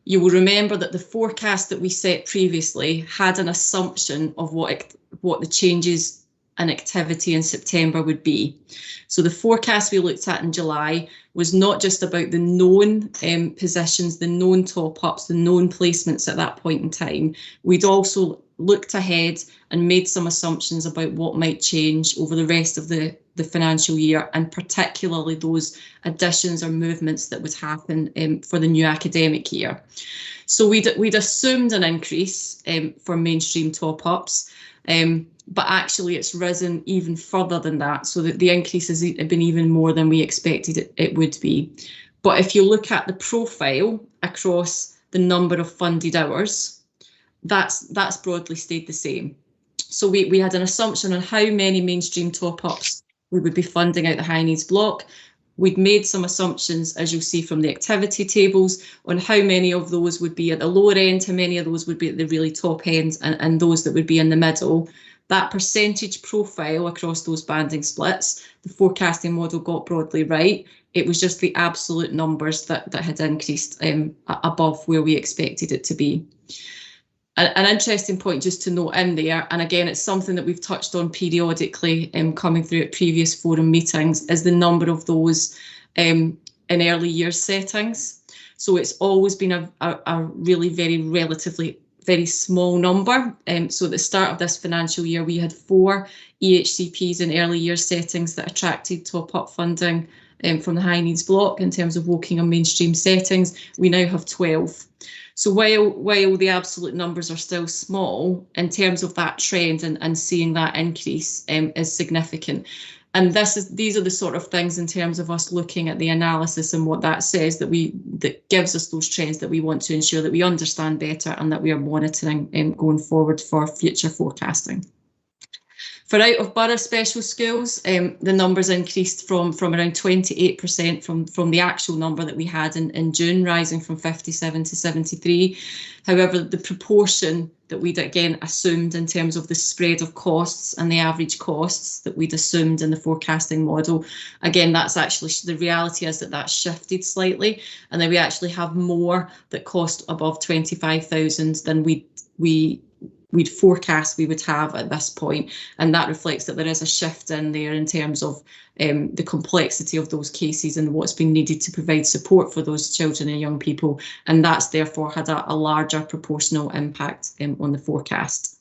you will remember that the forecast that we set previously had an assumption of what the changes in activity in September would be. So the forecast we looked at in July was not just about the known positions, the known top-ups, the known placements at that point in time. We'd also looked ahead and made some assumptions about what might change over the rest of the financial year, and particularly those additions or movements that would happen for the new academic year. So we'd assumed an increase for mainstream top-ups, but actually it's risen even further than that, so that the increase has been even more than we expected it would be. But if you look at the profile across the number of funded hours, that's broadly stayed the same. So we had an assumption on how many mainstream top-ups we would be funding out the high needs block. We'd made some assumptions, as you'll see from the activity tables, on how many of those would be at the lower end, how many of those would be at the really top end, and those that would be in the middle. That percentage profile across those banding splits, the forecasting model got broadly right. It was just the absolute numbers that had increased above where we expected it to be. An interesting point just to note in there, and again, it's something that we've touched on periodically coming through at previous forum meetings, is the number of those in early years settings. So it's always been a really relatively very small number. So at the start of this financial year, we had 4 EHCPs in early years settings that attracted top-up funding from the high needs block in terms of Wokingham mainstream settings. We now have 12. So while the absolute numbers are still small, in terms of that trend and seeing that increase is significant. And these are the sort of things in terms of us looking at the analysis and what that says, that gives us those trends that we want to ensure that we understand better and that we are monitoring going forward for future forecasting. For out of borough special schools, the numbers increased from around 28% from the actual number that we had in June, rising from 57 to 73. However, the proportion that we'd again assumed in terms of the spread of costs and the average costs that we'd assumed in the forecasting model, again, that's actually, the reality is that that's shifted slightly, and then we actually have more that cost above 25,000 than we'd forecast we would have at this point, and that reflects that there is a shift in there in terms of the complexity of those cases and what's been needed to provide support for those children and young people, and that's therefore had a larger proportional impact on the forecast.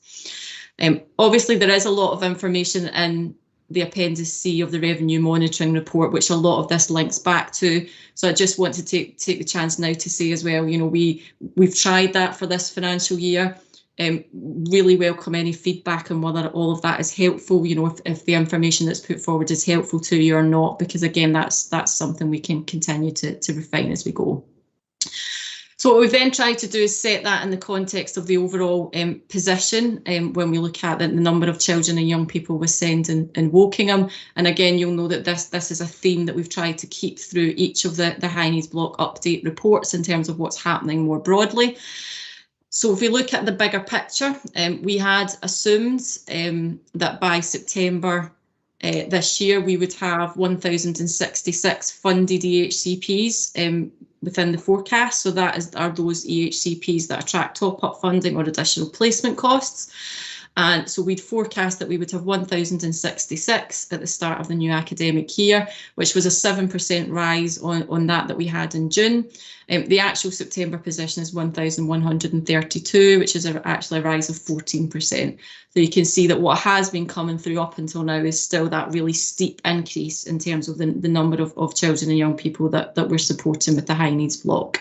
Obviously, there is a lot of information in the Appendix C of the Revenue Monitoring Report, which a lot of this links back to. So I just want to take the chance now to say as well, we've tried that for this financial year. Really welcome any feedback on whether all of that is helpful, if the information that's put forward is helpful to you or not, because again, that's something we can continue to refine as we go. So what we've then tried to do is set that in the context of the overall position when we look at the number of children and young people with SEND in Wokingham. And again, you'll know that this is a theme that we've tried to keep through each of the high needs block update reports in terms of what's happening more broadly. So if we look at the bigger picture, we had assumed that by September this year we would have 1,066 funded EHCPs within the forecast. So that are those EHCPs that attract top-up funding or additional placement costs. And so we'd forecast that we would have 1,066 at the start of the new academic year, which was a 7% rise on that we had in June. The actual September position is 1,132, which is actually a rise of 14%. So you can see that what has been coming through up until now is still that really steep increase in terms of the number of children and young people that we're supporting with the high needs block.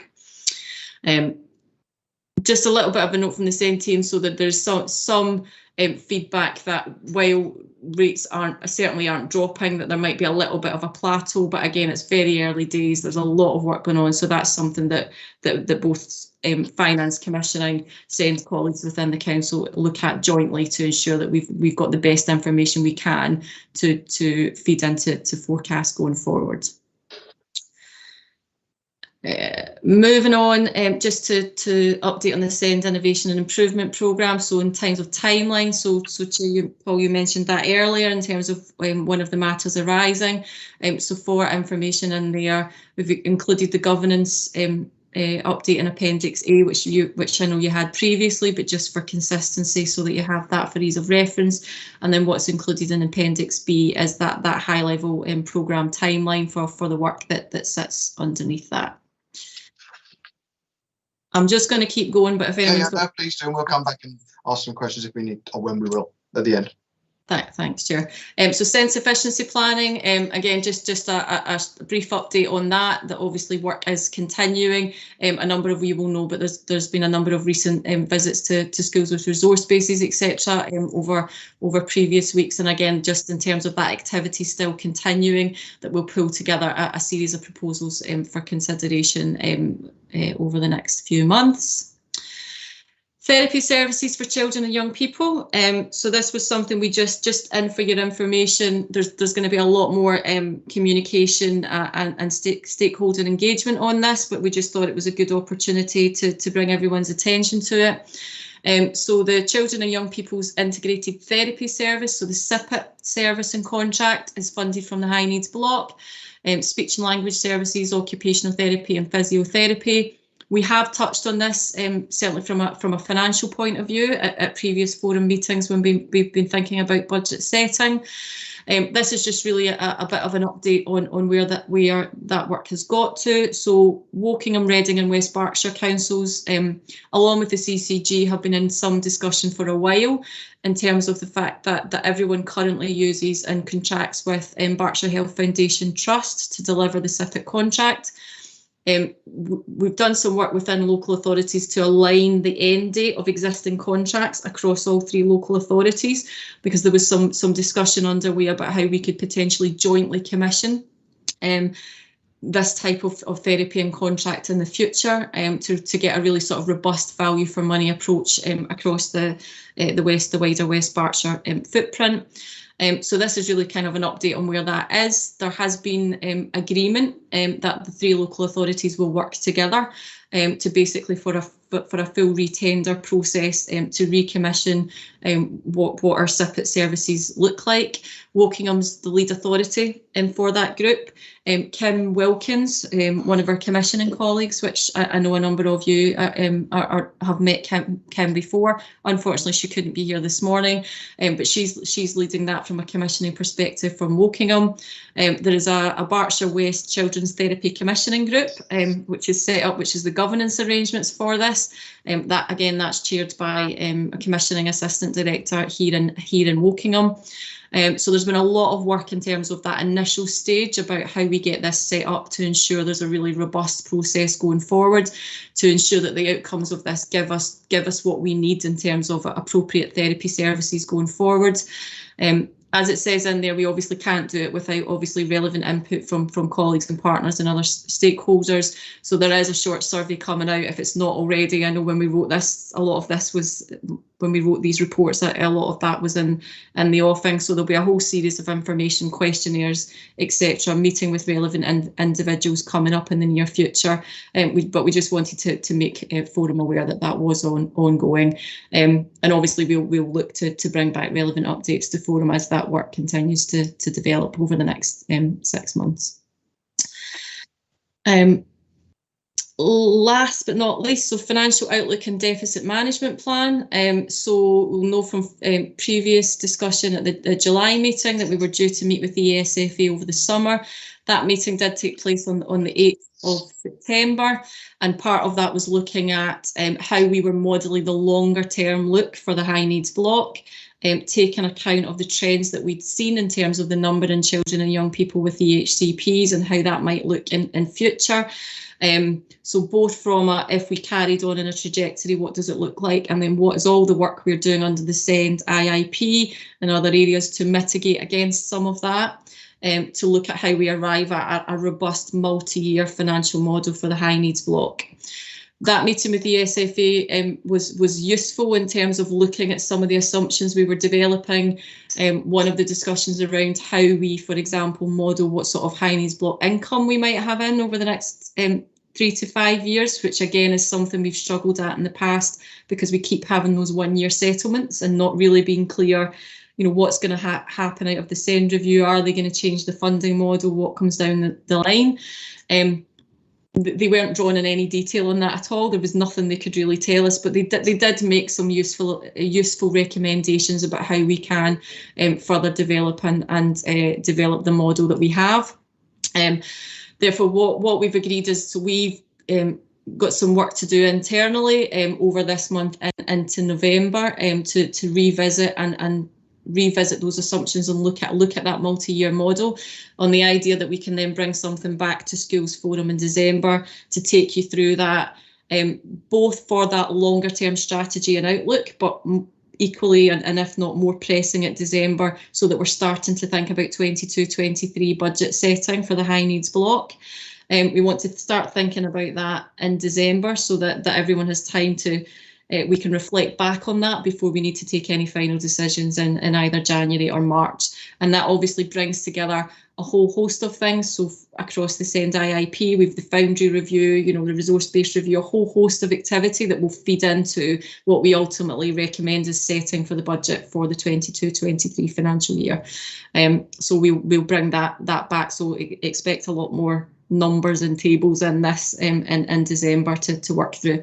just a little bit of a note from the same team, so that there's some feedback that while rates certainly aren't dropping, that there might be a little bit of a plateau, but again, it's very early days. There's a lot of work going on, so that's something that both finance, commissioning, SEND colleagues within the council look at jointly to ensure that we've got the best information we can to feed into forecasts going forward. Moving on, just to update on the SEND Innovation and Improvement Programme. So in terms of timeline, so Chair, Paul, you mentioned that earlier in terms of one of the matters arising. So for information in there, we've included the governance update in Appendix A, which I know you had previously, but just for consistency, so that you have that for ease of reference. And then what's included in Appendix B is that high-level programme timeline for the work that sits underneath that. I'm just going to keep going, but if anyone's no, please do, and we'll come back and ask some questions if we need, or when we will at the end. Thanks, Chair. So SEND sufficiency planning, again, just a brief update on that obviously work is continuing. A number of you will know, but there's been a number of recent visits to schools with resource bases, etc. over previous weeks. And again, just in terms of that activity still continuing, that we'll pull together a series of proposals for consideration over the next few months. Therapy services for children and young people. So this was something we just in for your information. There's going to be a lot more communication and stakeholder engagement on this, but we just thought it was a good opportunity to bring everyone's attention to it. So the Children and Young People's Integrated Therapy Service, so the SIPP service and contract, is funded from the High Needs Block. Speech and language services, occupational therapy and physiotherapy. We have touched on this, certainly from a financial point of view at previous forum meetings when we've been thinking about budget setting. This is just really a bit of an update on where that work has got to. So Wokingham, Reading and West Berkshire councils, along with the CCG, have been in some discussion for a while in terms of the fact that everyone currently uses and contracts with Berkshire Health Foundation Trust to deliver the SIPP contract. We've done some work within local authorities to align the end date of existing contracts across all three local authorities, because there was some discussion underway about how we could potentially jointly commission this type of therapy and contract in the future to get a really sort of robust value for money approach across the wider West Berkshire footprint. So this is really kind of an update on where that is. There has been agreement that the three local authorities will work together to basically for a full retender process to recommission what our SIPP services look like. Wokingham the lead authority for that group. Kim Wilkins, one of our commissioning colleagues, which I know a number of you have met Kim before. Unfortunately, she couldn't be here this morning, but she's leading that from a commissioning perspective from Wokingham. There is a Berkshire West Children's Therapy Commissioning Group, which is set up, which is the governance arrangements for this. That's chaired by a commissioning assistant director here in Wokingham. So there's been a lot of work in terms of that initial stage about how we get this set up to ensure there's a really robust process going forward to ensure that the outcomes of this give us what we need in terms of appropriate therapy services going forward. As it says in there, we obviously can't do it without obviously relevant input from colleagues and partners and other stakeholders. So there is a short survey coming out if it's not already. I know when we wrote this, a lot of this was when we wrote these reports, a lot of that was in the offing. So there'll be a whole series of information, questionnaires, etc., meeting with relevant individuals coming up in the near future. But we just wanted to make Forum aware that was ongoing. And obviously we'll look to bring back relevant updates to Forum as that work continues to develop over the next 6 months. Last but not least, so financial outlook and deficit management plan. So we'll know from previous discussion at the July meeting that we were due to meet with the ESFA over the summer. That meeting did take place on the 8th of September, and part of that was looking at how we were modelling the longer term look for the high needs block, taking account of the trends that we'd seen in terms of the number in children and young people with EHCPs and how that might look in future. So both from if we carried on in a trajectory, what does it look like? And then what is all the work we're doing under the SEND IIP and other areas to mitigate against some of that, to look at how we arrive at a robust multi-year financial model for the high needs block. That meeting with the SFA was useful in terms of looking at some of the assumptions we were developing. One of the discussions around how we, for example, model what sort of high needs block income we might have in over the next 3 to 5 years, which again is something we've struggled at in the past because we keep having those one-year settlements and not really being clear, you know, what's going to happen out of the SEND review. Are they going to change the funding model? What comes down the line? They weren't drawn in any detail on that at all. There was nothing they could really tell us, but they did make some useful recommendations about how we can further develop and develop the model that we have. Therefore, what we've agreed is, so we've got some work to do internally over this month and into November to revisit and revisit those assumptions and look at that multi-year model, on the idea that we can then bring something back to Schools Forum in December to take you through that, both for that longer term strategy and outlook, but equally and if not more pressing at December, so that we're starting to think about 22-23 budget setting for the high needs block. We want to start thinking about that in December so that everyone has time to we can reflect back on that before we need to take any final decisions in either January or March. And that obviously brings together a whole host of things. So across the SEND IIP, we've the Foundry review, you know, the resource-based review, a whole host of activity that will feed into what we ultimately recommend as setting for the budget for the 22-23 financial year. So we'll bring that back. So expect a lot more numbers and tables in this in December to work through.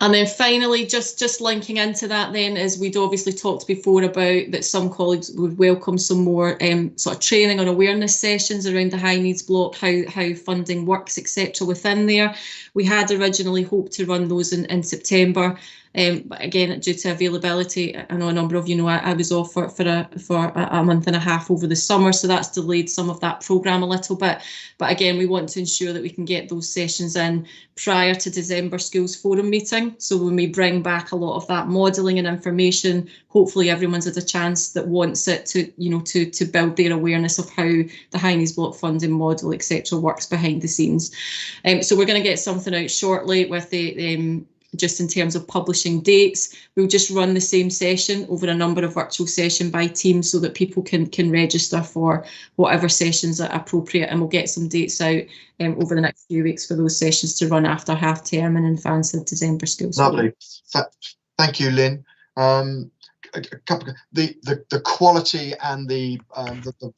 And then finally, just linking into that then, is we'd obviously talked before about that some colleagues would welcome some more sort of training or awareness sessions around the high needs block, how funding works, etc. within there. We had originally hoped to run those in September, but again, due to availability, I know a number of you know I was off for a month and a half over the summer, so that's delayed some of that programme a little bit. But again, we want to ensure that we can get those sessions in prior to December Schools Forum meeting. So when we bring back a lot of that modelling and information, hopefully everyone's had a chance that wants it to, you know, to build their awareness of how the high needs block funding model, etc. works behind the scenes. So we're going to get something out shortly with the just in terms of publishing dates. We'll just run the same session over a number of virtual sessions by team so that people can register for whatever sessions are appropriate, and we'll get some dates out over the next few weeks for those sessions to run after half term and in advance of December schools. Lovely. Thank you, Lynn. The quality and the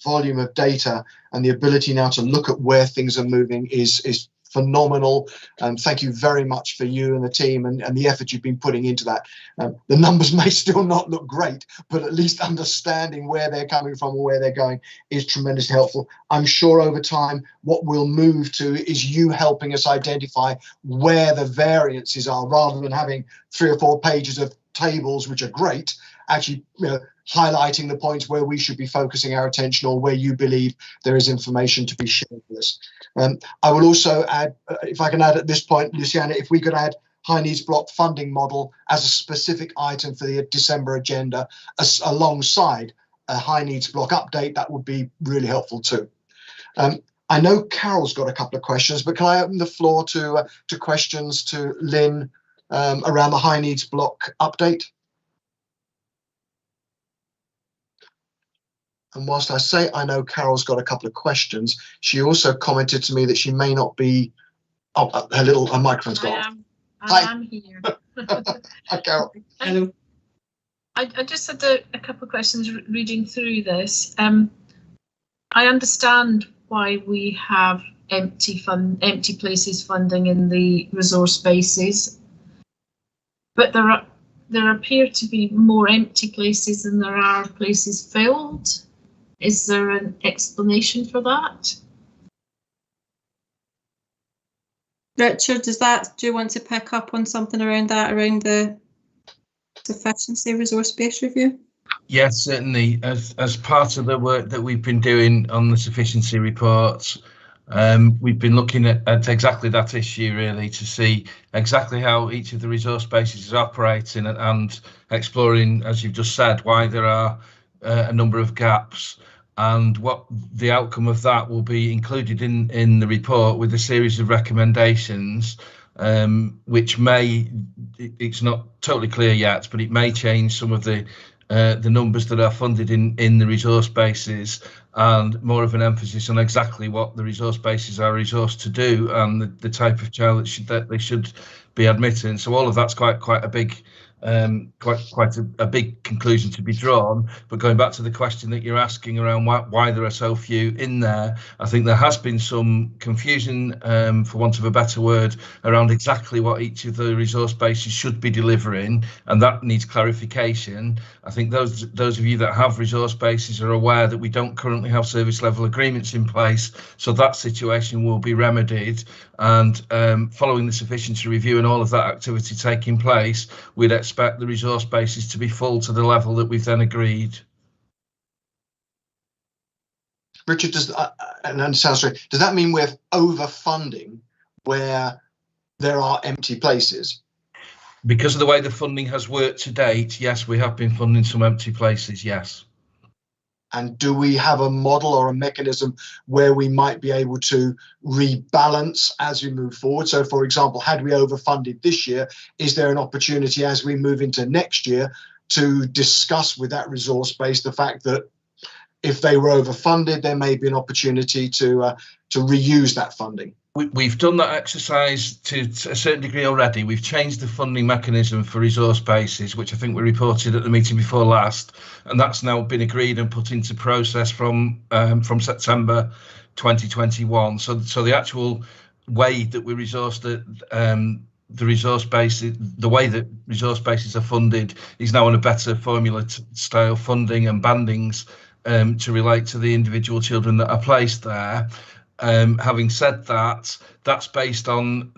volume of data and the ability now to look at where things are moving is phenomenal. Thank you very much for you and the team and the effort you've been putting into that. The numbers may still not look great, but at least understanding where they're coming from or where they're going is tremendously helpful. I'm sure over time what we'll move to is you helping us identify where the variances are, rather than having 3 or 4 pages of tables, which are great, actually, you know, highlighting the points where we should be focusing our attention or where you believe there is information to be shared with us. I will also add, if I can add at this point, Luciana, if we could add high needs block funding model as a specific item for the December agenda alongside a high needs block update, that would be really helpful too. I know Carol's got a couple of questions, but can I open the floor to questions to Lynn around the high needs block update? And whilst I say I know Carol's got a couple of questions, she also commented to me that she may not be. Oh, her microphone's gone. I am here. Hi, Carol. Hello. I just had a couple of questions reading through this. I understand why we have empty places funding in the resource spaces, but there appear to be more empty places than there are places filled. Is there an explanation for that? Richard, do you want to pick up on something around that, around the sufficiency resource-based review? Yes, certainly. As part of the work that we've been doing on the sufficiency reports, We've been looking at exactly that issue, really, to see exactly how each of the resource bases is operating and exploring, as you've just said, why there are a number of gaps, and what the outcome of that will be included in the report with a series of recommendations, which may, it's not totally clear yet, but it may change some of the numbers that are funded in the resource bases, and more of an emphasis on exactly what the resource bases are resourced to do and the type of child that they should be admitting. So all of that's quite a big quite a big conclusion to be drawn. But going back to the question that you're asking around why there are so few in there, I think there has been some confusion, for want of a better word, around exactly what each of the resource bases should be delivering, and that needs clarification. I think those of you that have resource bases are aware that we don't currently have service level agreements in place, so that situation will be remedied, and following the sufficiency review and all of that activity taking place, we'd expect the resource bases to be full to the level that we've then agreed. Richard, does that mean we're overfunding where there are empty places? Because of the way the funding has worked to date, yes, we have been funding some empty places, yes. And do we have a model or a mechanism where we might be able to rebalance as we move forward? So, for example, had we overfunded this year, is there an opportunity as we move into next year to discuss with that resource base the fact that if they were overfunded, there may be an opportunity to reuse that funding? We've done that exercise to a certain degree already. We've changed the funding mechanism for resource bases, which I think we reported at the meeting before last, and that's now been agreed and put into process from September 2021. So the actual way that we resource the resource bases, the way that resource bases are funded, is now on a better formula style funding and bandings to relate to the individual children that are placed there. Having said that, that's based on,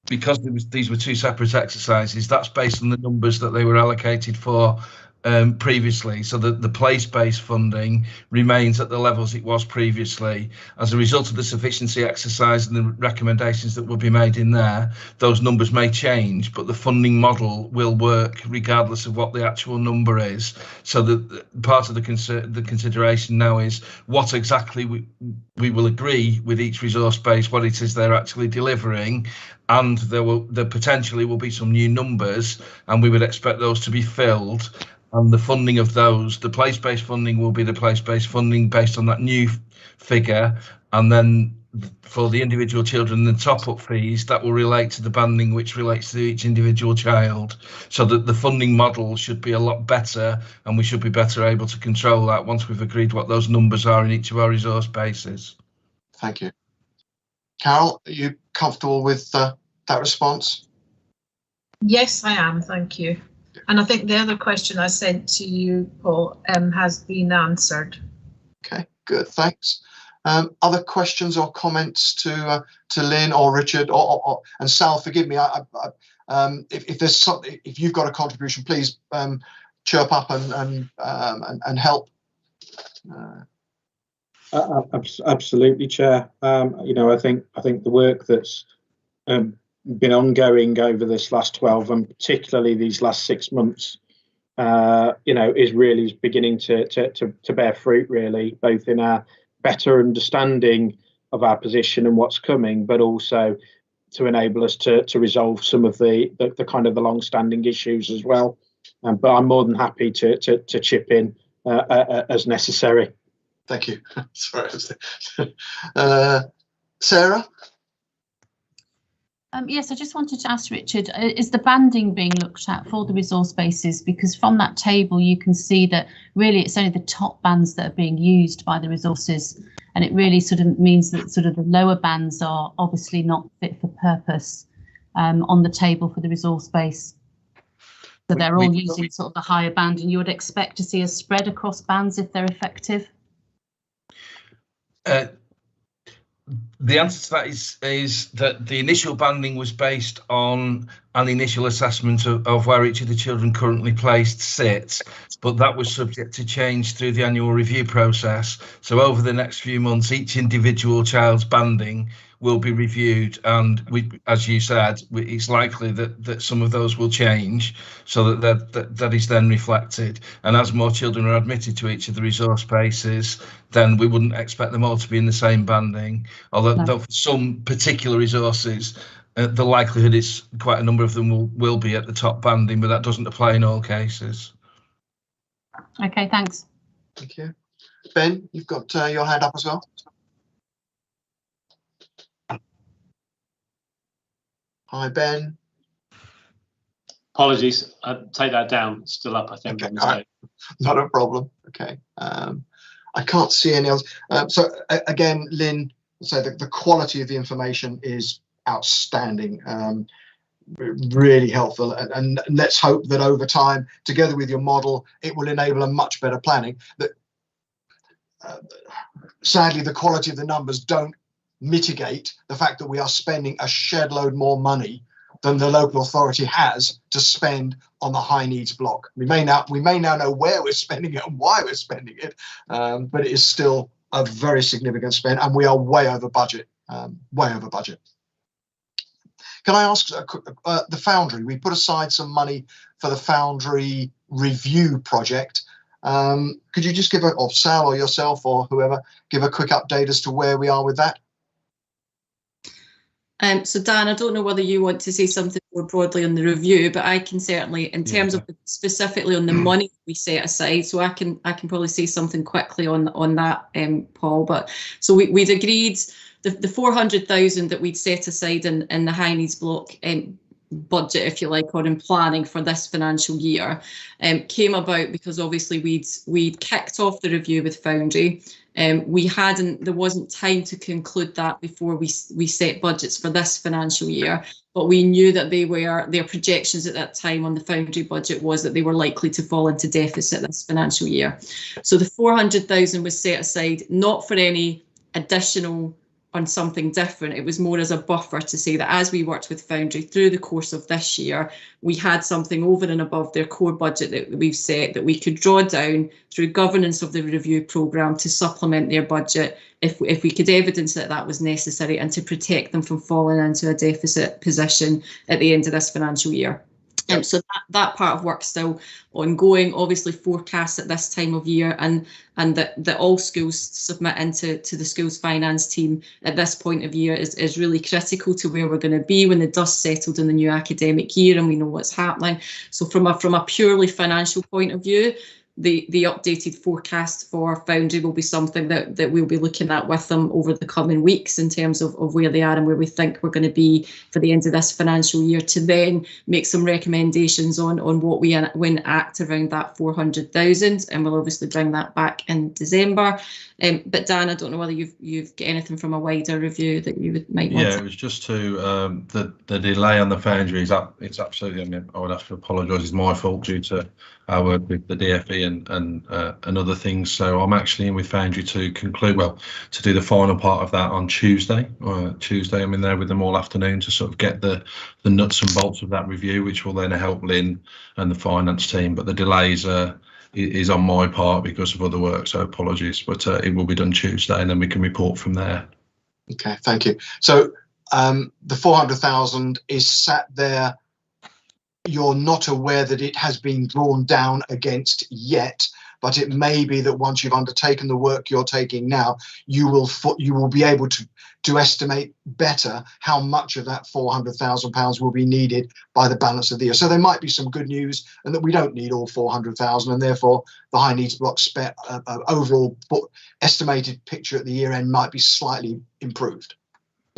because these were two separate exercises, that's based on the numbers that they were allocated for previously, so that the place-based funding remains at the levels it was previously. As a result of the sufficiency exercise and the recommendations that will be made in there, those numbers may change, but the funding model will work regardless of what the actual number is. So that part of the consideration now is what exactly we will agree with each resource base, what it is they're actually delivering, and there potentially will be some new numbers, and we would expect those to be filled. And the funding of those, the place-based funding will be the place-based funding based on that new figure, and then for the individual children, the top-up fees, that will relate to the banding which relates to each individual child, so that the funding model should be a lot better, and we should be better able to control that once we've agreed what those numbers are in each of our resource bases. Thank you. Carol, are you comfortable with that response? Yes, I am, thank you. And I think the other question I sent to you, Paul, has been answered. Okay, good, thanks. Other questions or comments to Lynn or Richard and Sal? Forgive me. If there's something, if you've got a contribution, please chirp up and help. Absolutely, Chair. I think the work that's been ongoing over this last 12 and particularly these last 6 months, is really beginning to bear fruit, really, both in our better understanding of our position and what's coming, but also to enable us to resolve some of the kind of the long-standing issues as well. But I'm more than happy to chip in as necessary. Thank you. Sorry. Sarah? Yes, I just wanted to ask Richard, is the banding being looked at for the resource bases? Because from that table you can see that really it's only the top bands that are being used by the resources, and it really sort of means that sort of the lower bands are obviously not fit for purpose on the table for the resource base. So they're all using sort of the higher band, and you would expect to see a spread across bands if they're effective? The answer to that is that the initial banding was based on an initial assessment of where each of the children currently placed sits, but that was subject to change through the annual review process. So over the next few months, each individual child's banding will be reviewed, and as you said, it's likely that some of those will change, so that is then reflected. And as more children are admitted to each of the resource bases, then we wouldn't expect them all to be in the same banding. Although for some particular resources, the likelihood is quite a number of them will be at the top banding, but that doesn't apply in all cases. Okay, thanks. Thank you. Ben, you've got your hand up as well. Hi, Ben. Apologies, I'll take that down. It's still up, I think. Okay, right. Not a problem. Okay. I can't see any else. So again, Lynn, so the quality of the information is outstanding. Really helpful, and let's hope that over time, together with your model, it will enable a much better planning. That sadly, the quality of the numbers don't mitigate the fact that we are spending a shed load more money than the local authority has to spend on the high needs block. We may now know where we're spending it and why we're spending it, but it is still a very significant spend, and we are way over budget. Way over budget. Can I ask the Foundry? We put aside some money for the Foundry review project. Could you just give or Sal or yourself or whoever, give a quick update as to where we are with that? So Dan, I don't know whether you want to say something more broadly on the review, but I can certainly, in terms of specifically on the money we set aside, so I can probably say something quickly on that, Paul. But so we'd agreed the 400,000 that we'd set aside in the high needs block budget, if you like, or in planning for this financial year, came about because obviously we'd kicked off the review with Foundry. There wasn't time to conclude that before we set budgets for this financial year, but we knew that their projections at that time on the Foundry budget was that they were likely to fall into deficit this financial year. So the 400,000 was set aside not for any additional on something different. It was more as a buffer to say that as we worked with Foundry through the course of this year, we had something over and above their core budget that we've set that we could draw down through governance of the review programme to supplement their budget if we could evidence that that was necessary, and to protect them from falling into a deficit position at the end of this financial year. So that part of work still ongoing, obviously forecasts at this time of year, and that all schools submit into the schools finance team at this point of year is really critical to where we're going to be when the dust settled in the new academic year and we know what's happening. So from a purely financial point of view, the updated forecast for Foundry will be something that we'll be looking at with them over the coming weeks in terms of where they are and where we think we're going to be for the end of this financial year, to then make some recommendations on what we win act around that 400,000, and we'll obviously bring that back in December. But Dan, I don't know whether you've got anything from a wider review that you might want. Yeah, it was just to the delay on the Foundry is it's absolutely. I mean, I would have to apologise. It's my fault due to our work with the DFE and other things. So I'm actually in with Foundry to conclude, to do the final part of that on Tuesday. I'm in there with them all afternoon to sort of get the nuts and bolts of that review, which will then help Lynn and the finance team. But the delays is on my part because of other work, so apologies. But it will be done Tuesday, and then we can report from there. Okay, thank you. So the 400,000 is sat there. You're not aware that it has been drawn down against yet, but it may be that once you've undertaken the work you're taking now, you will be able to estimate better how much of that £400,000 will be needed by the balance of the year. So there might be some good news, and that we don't need all 400,000, and therefore the high needs block overall estimated picture at the year end might be slightly improved.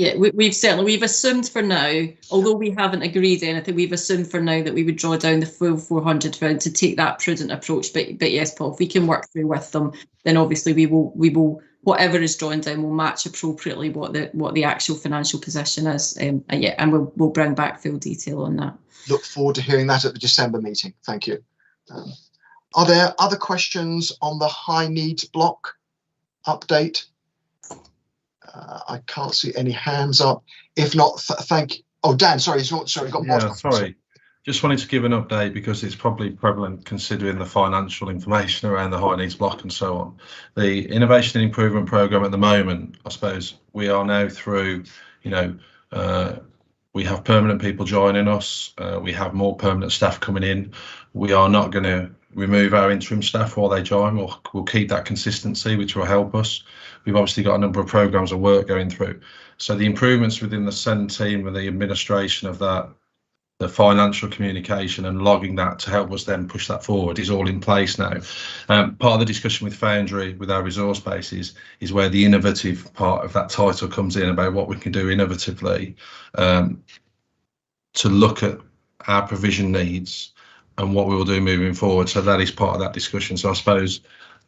Yeah, we've assumed for now, although we haven't agreed anything, we've assumed for now that we would draw down the full 400,000 to take that prudent approach. But yes, Paul, if we can work through with them, then obviously we will whatever is drawn down will match appropriately what the actual financial position is. And we'll bring back full detail on that. Look forward to hearing that at the December meeting. Thank you. Are there other questions on the high needs block update? I can't see any hands up. If not, thank. Oh, Dan, sorry, sorry, got Yeah, sorry. Just wanted to give an update because it's probably prevalent considering the financial information around the high needs block and so on. The Innovation and Improvement Programme at the moment, I suppose we are now through, you know, we have permanent people joining us. We have more permanent staff coming in. We are not going to remove our interim staff while they join. We'll keep that consistency, which will help us. We've obviously got a number of programmes of work going through. So the improvements within the SEND team and the administration of that, the financial communication and logging that to help us then push that forward is all in place now. Part of the discussion with Foundry, with our resource bases, is where the innovative part of that title comes in about what we can do innovatively to look at our provision needs and what we will do moving forward. So that is part of that discussion. So I suppose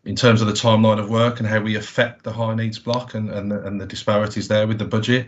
in terms of the timeline of work and how we affect the high needs block and the disparities there with the budget,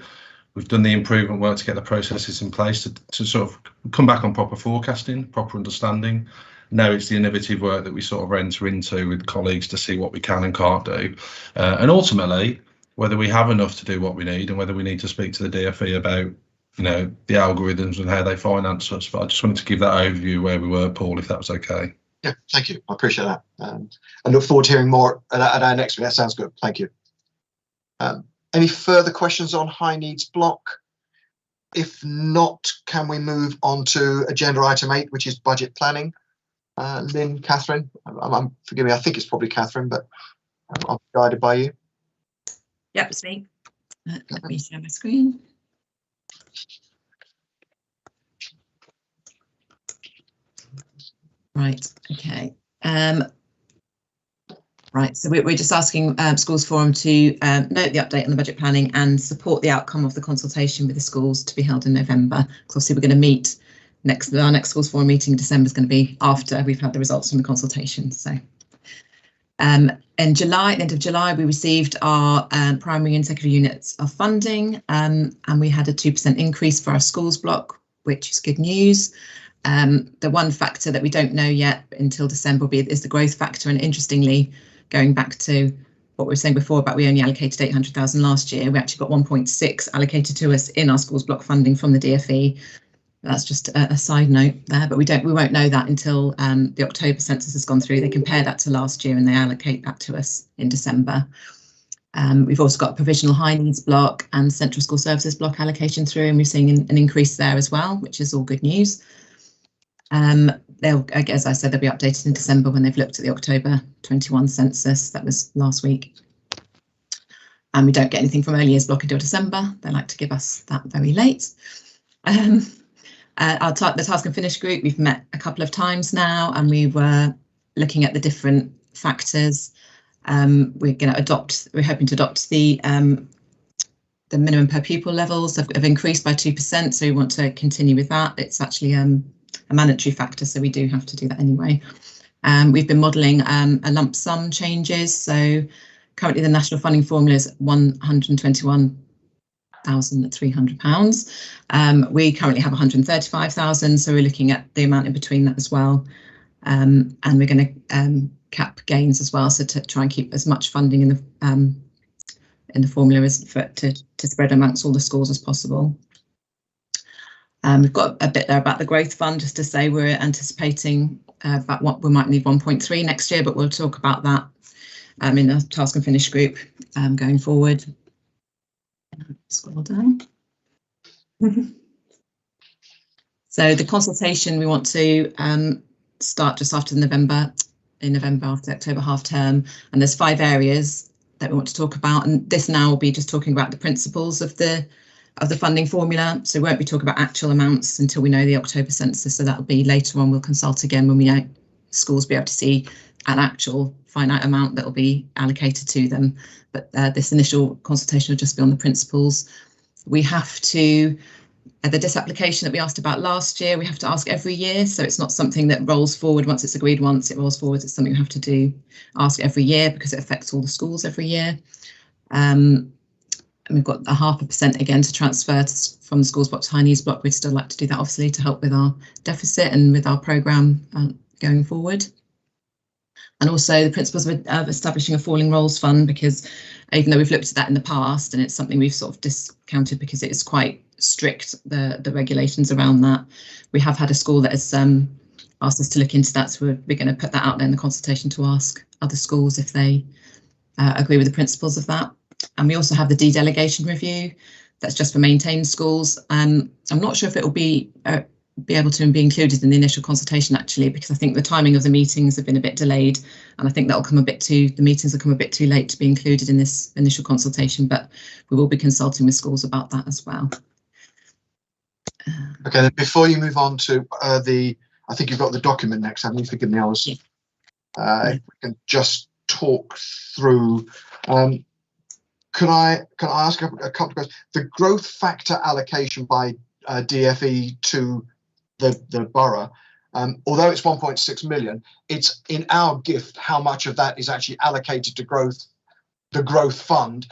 we've done the improvement work to get the processes in place to sort of come back on proper forecasting, proper understanding. Now it's the innovative work that we sort of enter into with colleagues to see what we can and can't do. And ultimately, whether we have enough to do what we need and whether we need to speak to the DFE about, you know, the algorithms and how they finance us. But I just wanted to give that overview where we were, Paul, if that was okay. Yeah, thank you. I appreciate that. I look forward to hearing more at our next meeting. That sounds good. Thank you. Any further questions on high needs block? If not, can we move on to agenda item 8, which is budget planning? Lynn, Catherine, forgive me, I think it's probably Catherine, but I'm guided by you. Yep, it's me. Let me share my screen. Right, okay. Right, so we're just asking Schools Forum to note the update on the budget planning and support the outcome of the consultation with the schools to be held in November. Because obviously we're going to meet our next Schools Forum meeting in December is going to be after we've had the results from the consultation. So in July, at the end of July, we received our primary and secondary units of funding and we had a 2% increase for our schools block, which is good news. The one factor that we don't know yet until December is the growth factor, and interestingly, going back to what we were saying before about we only allocated 800,000 last year, we actually got 1.6 allocated to us in our schools block funding from the DFE. That's just a side note there, but we won't know that until the October census has gone through. They compare that to last year and they allocate that to us in December. We've also got a provisional high needs block and central school services block allocation through, and we're seeing an increase there as well, which is all good news. As I said, they'll be updated in December when they've looked at the October 21 census. That was last week. And we don't get anything from early years block until December. They like to give us that very late. The task and finish group, we've met a couple of times now, and we were looking at the different factors. We're hoping to adopt the minimum per pupil levels have increased by 2%, so we want to continue with that. It's actually a mandatory factor, so we do have to do that anyway. We've been modelling a lump sum changes, so currently the national funding formula is £121,300. We currently have 135,000, so we're looking at the amount in between that as well, and we're going to cap gains as well, so to try and keep as much funding in the formula as to spread amongst all the schools as possible. We've got a bit there about the growth fund, just to say we're anticipating about what we might need 1.3 next year, but we'll talk about that in the task and finish group going forward. Scroll down. So the consultation we want to start just after November after the October half term, and there's 5 areas that we want to talk about, and this now will be just talking about the principles of the funding formula, so we won't be talking about actual amounts until we know the October census, so that'll be later on. We'll consult again when we know schools be able to see an actual finite amount that will be allocated to them, but this initial consultation will just be on the principles. We have to, the disapplication that we asked about last year, we have to ask every year, so it's not something that rolls forward once it's agreed, once it rolls forward, it's something we have to ask every year because it affects all the schools every year. And we've got a 0.5% again to transfer from the schools block to high needs block. We'd still like to do that, obviously, to help with our deficit and with our programme going forward. and also the principles of establishing a falling roles fund, because even though we've looked at that in the past and it's something we've sort of discounted because it is quite strict, the regulations around that, we have had a school that has asked us to look into that, so we're going to put that out there in the consultation to ask other schools if they agree with the principles of that. And we also have the de-delegation review. That's just for maintained schools. I'm not sure if it will be able to be included in the initial consultation, actually, because I think the timing of the meetings have been a bit delayed, and I think that'll come the meetings will come a bit too late to be included in this initial consultation, but we will be consulting with schools about that as well. Okay, then before you move on to I think you've got the document next, haven't you? Forgive me, if we can just talk through. Can I ask a couple of questions? The growth factor allocation by DFE to the borough, although it's 1.6 million, it's in our gift how much of that is actually allocated to the growth fund,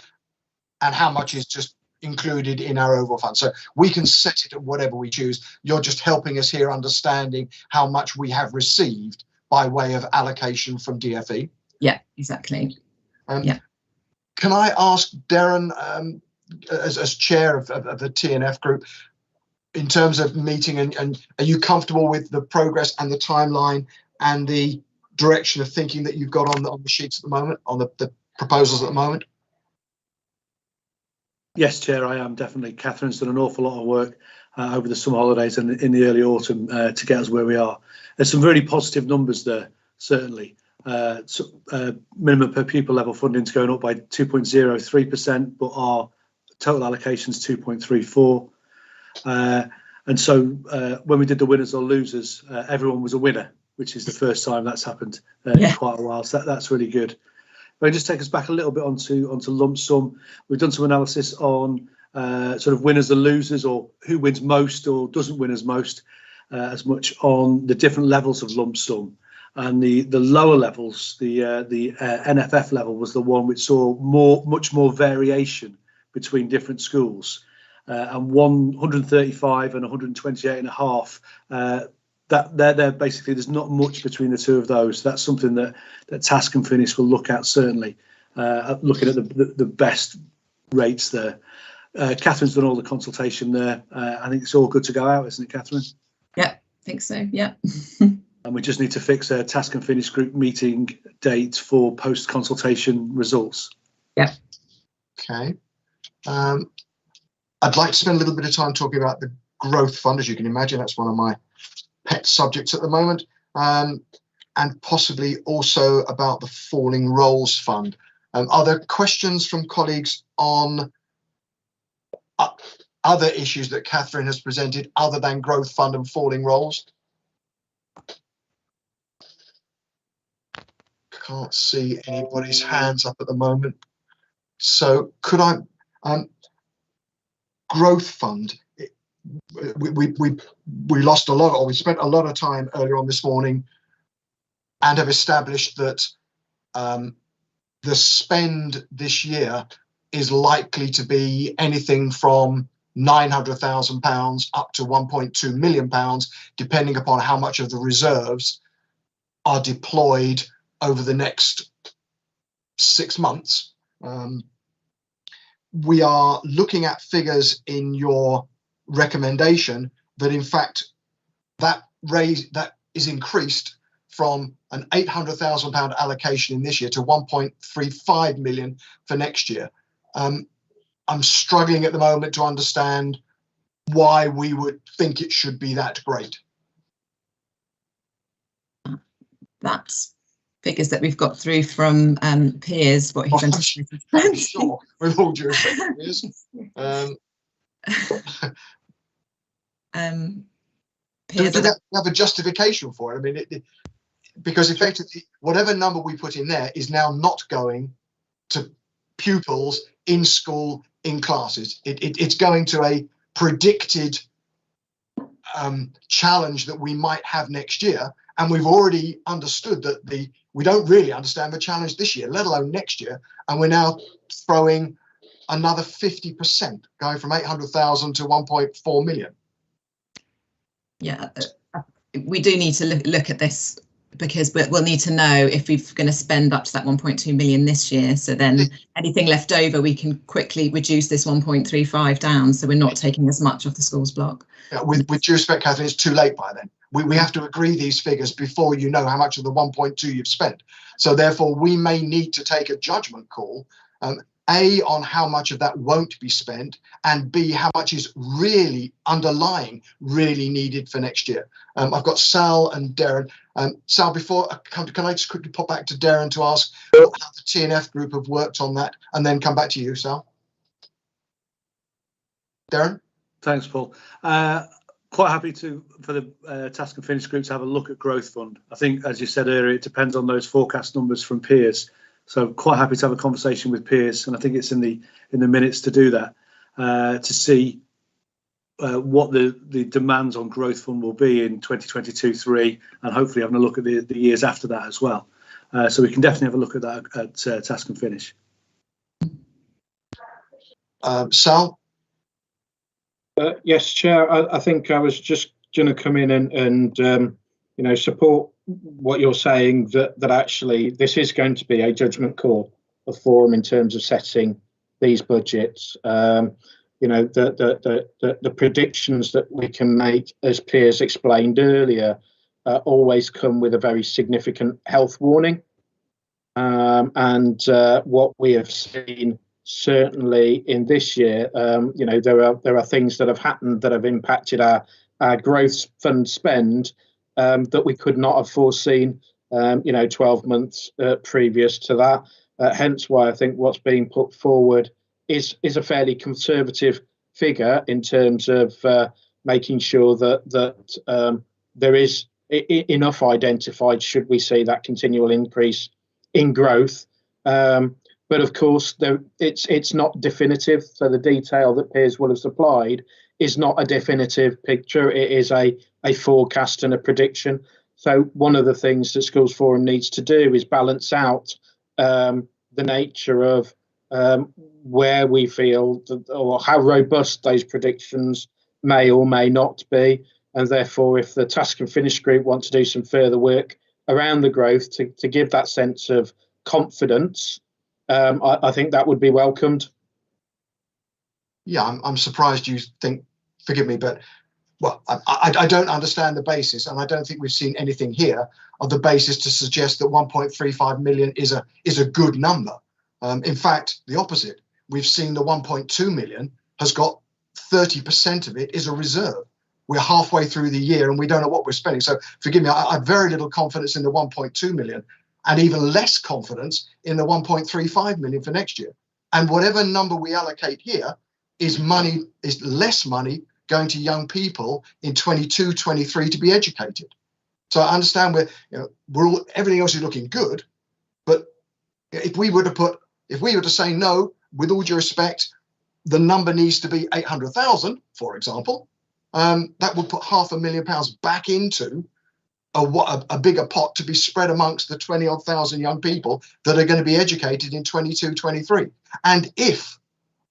and how much is just included in our overall fund. So we can set it at whatever we choose. You're just helping us here understanding how much we have received by way of allocation from DFE. Yeah, exactly. Can I ask Darren, as chair of the TNF group, in terms of meeting, and are you comfortable with the progress and the timeline and the direction of thinking that you've got on the sheets at the moment, on the proposals at the moment? Yes, Chair, I am definitely. Catherine's done an awful lot of work over the summer holidays and in the early autumn to get us where we are. There's some really positive numbers there, certainly. Minimum per pupil level funding's going up by 2.03%, but our total allocation is 2.34%. And so when we did the winners or losers, everyone was a winner, which is the first time that's happened in quite a while. So that's really good. If I just take us back a little bit onto lump sum, we've done some analysis on sort of winners and losers, or who wins most or doesn't win as much on the different levels of lump sum. And the lower levels, the NFF level, was the one which saw much more variation between different schools, and 135 and 128.5. That they're basically, there's not much between the two of those. That's something that Task and Finish will look at, certainly, looking at the best rates there. Catherine's done all the consultation there. I think it's all good to go out, isn't it, Catherine? Yeah, I think so. Yeah. And we just need to fix a Task and Finish group meeting date for post-consultation results. Yeah. Okay. I'd like to spend a little bit of time talking about the growth fund. As you can imagine, that's one of my pet subjects at the moment, and possibly also about the falling roles fund. Are there questions from colleagues on other issues that Catherine has presented other than growth fund and falling roles? Can't see anybody's hands up at the moment. So could I, growth fund, we lost a lot, or we spent a lot of time earlier on this morning and have established that the spend this year is likely to be anything from £900,000 up to £1.2 million, depending upon how much of the reserves are deployed over the next 6 months. We are looking at figures in your recommendation that, in fact, that is increased from an £800,000 allocation in this year to 1.35 million for next year. I'm struggling at the moment to understand why we would think it should be that great. That's figures that we've got through from Piers, what he's anticipated. I'm sure, with all due respect, Piers. Piers, do we have a justification for it? I mean, because effectively, whatever number we put in there is now not going to pupils in school, in classes. It's going to a predicted challenge that we might have next year. And we've already understood that we don't really understand the challenge this year, let alone next year. And we're now throwing another 50%, going from 800,000 to 1.4 million. Yeah, we do need to look at this because we'll need to know if we're going to spend up to that 1.2 million this year. So then anything left over, we can quickly reduce this 1.35 down. So we're not taking as much off the schools block. Yeah, with due respect, Catherine, it's too late by then. We have to agree these figures before you know how much of the 1.2 you've spent. So therefore, we may need to take a judgment call, A, on how much of that won't be spent, and B, how much is really underlying, really needed for next year. I've got Sal and Darren. Sal, before I come to, can I just quickly pop back to Darren to ask how the TNF group have worked on that, and then come back to you, Sal. Darren? Thanks, Paul. Quite happy for the Task and Finish group to have a look at Growth Fund. I think, as you said earlier, it depends on those forecast numbers from peers. So quite happy to have a conversation with peers, and I think it's in the minutes to do that, to see what the demands on Growth Fund will be in 2022-3, and hopefully having a look at the years after that as well. So we can definitely have a look at that at Task and Finish. Sal? Yes, Chair. I think I was just going to come in and support what you're saying, that actually this is going to be a judgment call of Forum in terms of setting these budgets. The predictions that we can make, as peers explained earlier, always come with a very significant health warning. And what we have seen certainly in this year, there are things that have happened that have impacted our growth fund spend that we could not have foreseen, 12 months previous to that. Hence why I think what's being put forward is a fairly conservative figure in terms of making sure that there is enough identified should we see that continual increase in growth. But of course, it's not definitive. So the detail that peers will have supplied is not a definitive picture. It is a forecast and a prediction. So one of the things that Schools Forum needs to do is balance out the nature of where we feel or how robust those predictions may or may not be. And therefore, if the Task and Finish group want to do some further work around the growth to give that sense of confidence, I think that would be welcomed. Yeah, I'm surprised you think, forgive me, but well, I don't understand the basis, and I don't think we've seen anything here of the basis to suggest that 1.35 million is a good number. In fact, the opposite. We've seen the 1.2 million has got 30% of it is a reserve. We're halfway through the year and we don't know what we're spending. So forgive me, I have very little confidence in the 1.2 million. And even less confidence in the 1.35 million for next year. And whatever number we allocate here is less money going to young people in 22, 23 to be educated. So I understand everything else is looking good, but if we were to say no, with all due respect, the number needs to be 800,000, for example, that would put £500,000 back into a bigger pot to be spread amongst the 20-odd thousand young people that are going to be educated in 22, 23. And if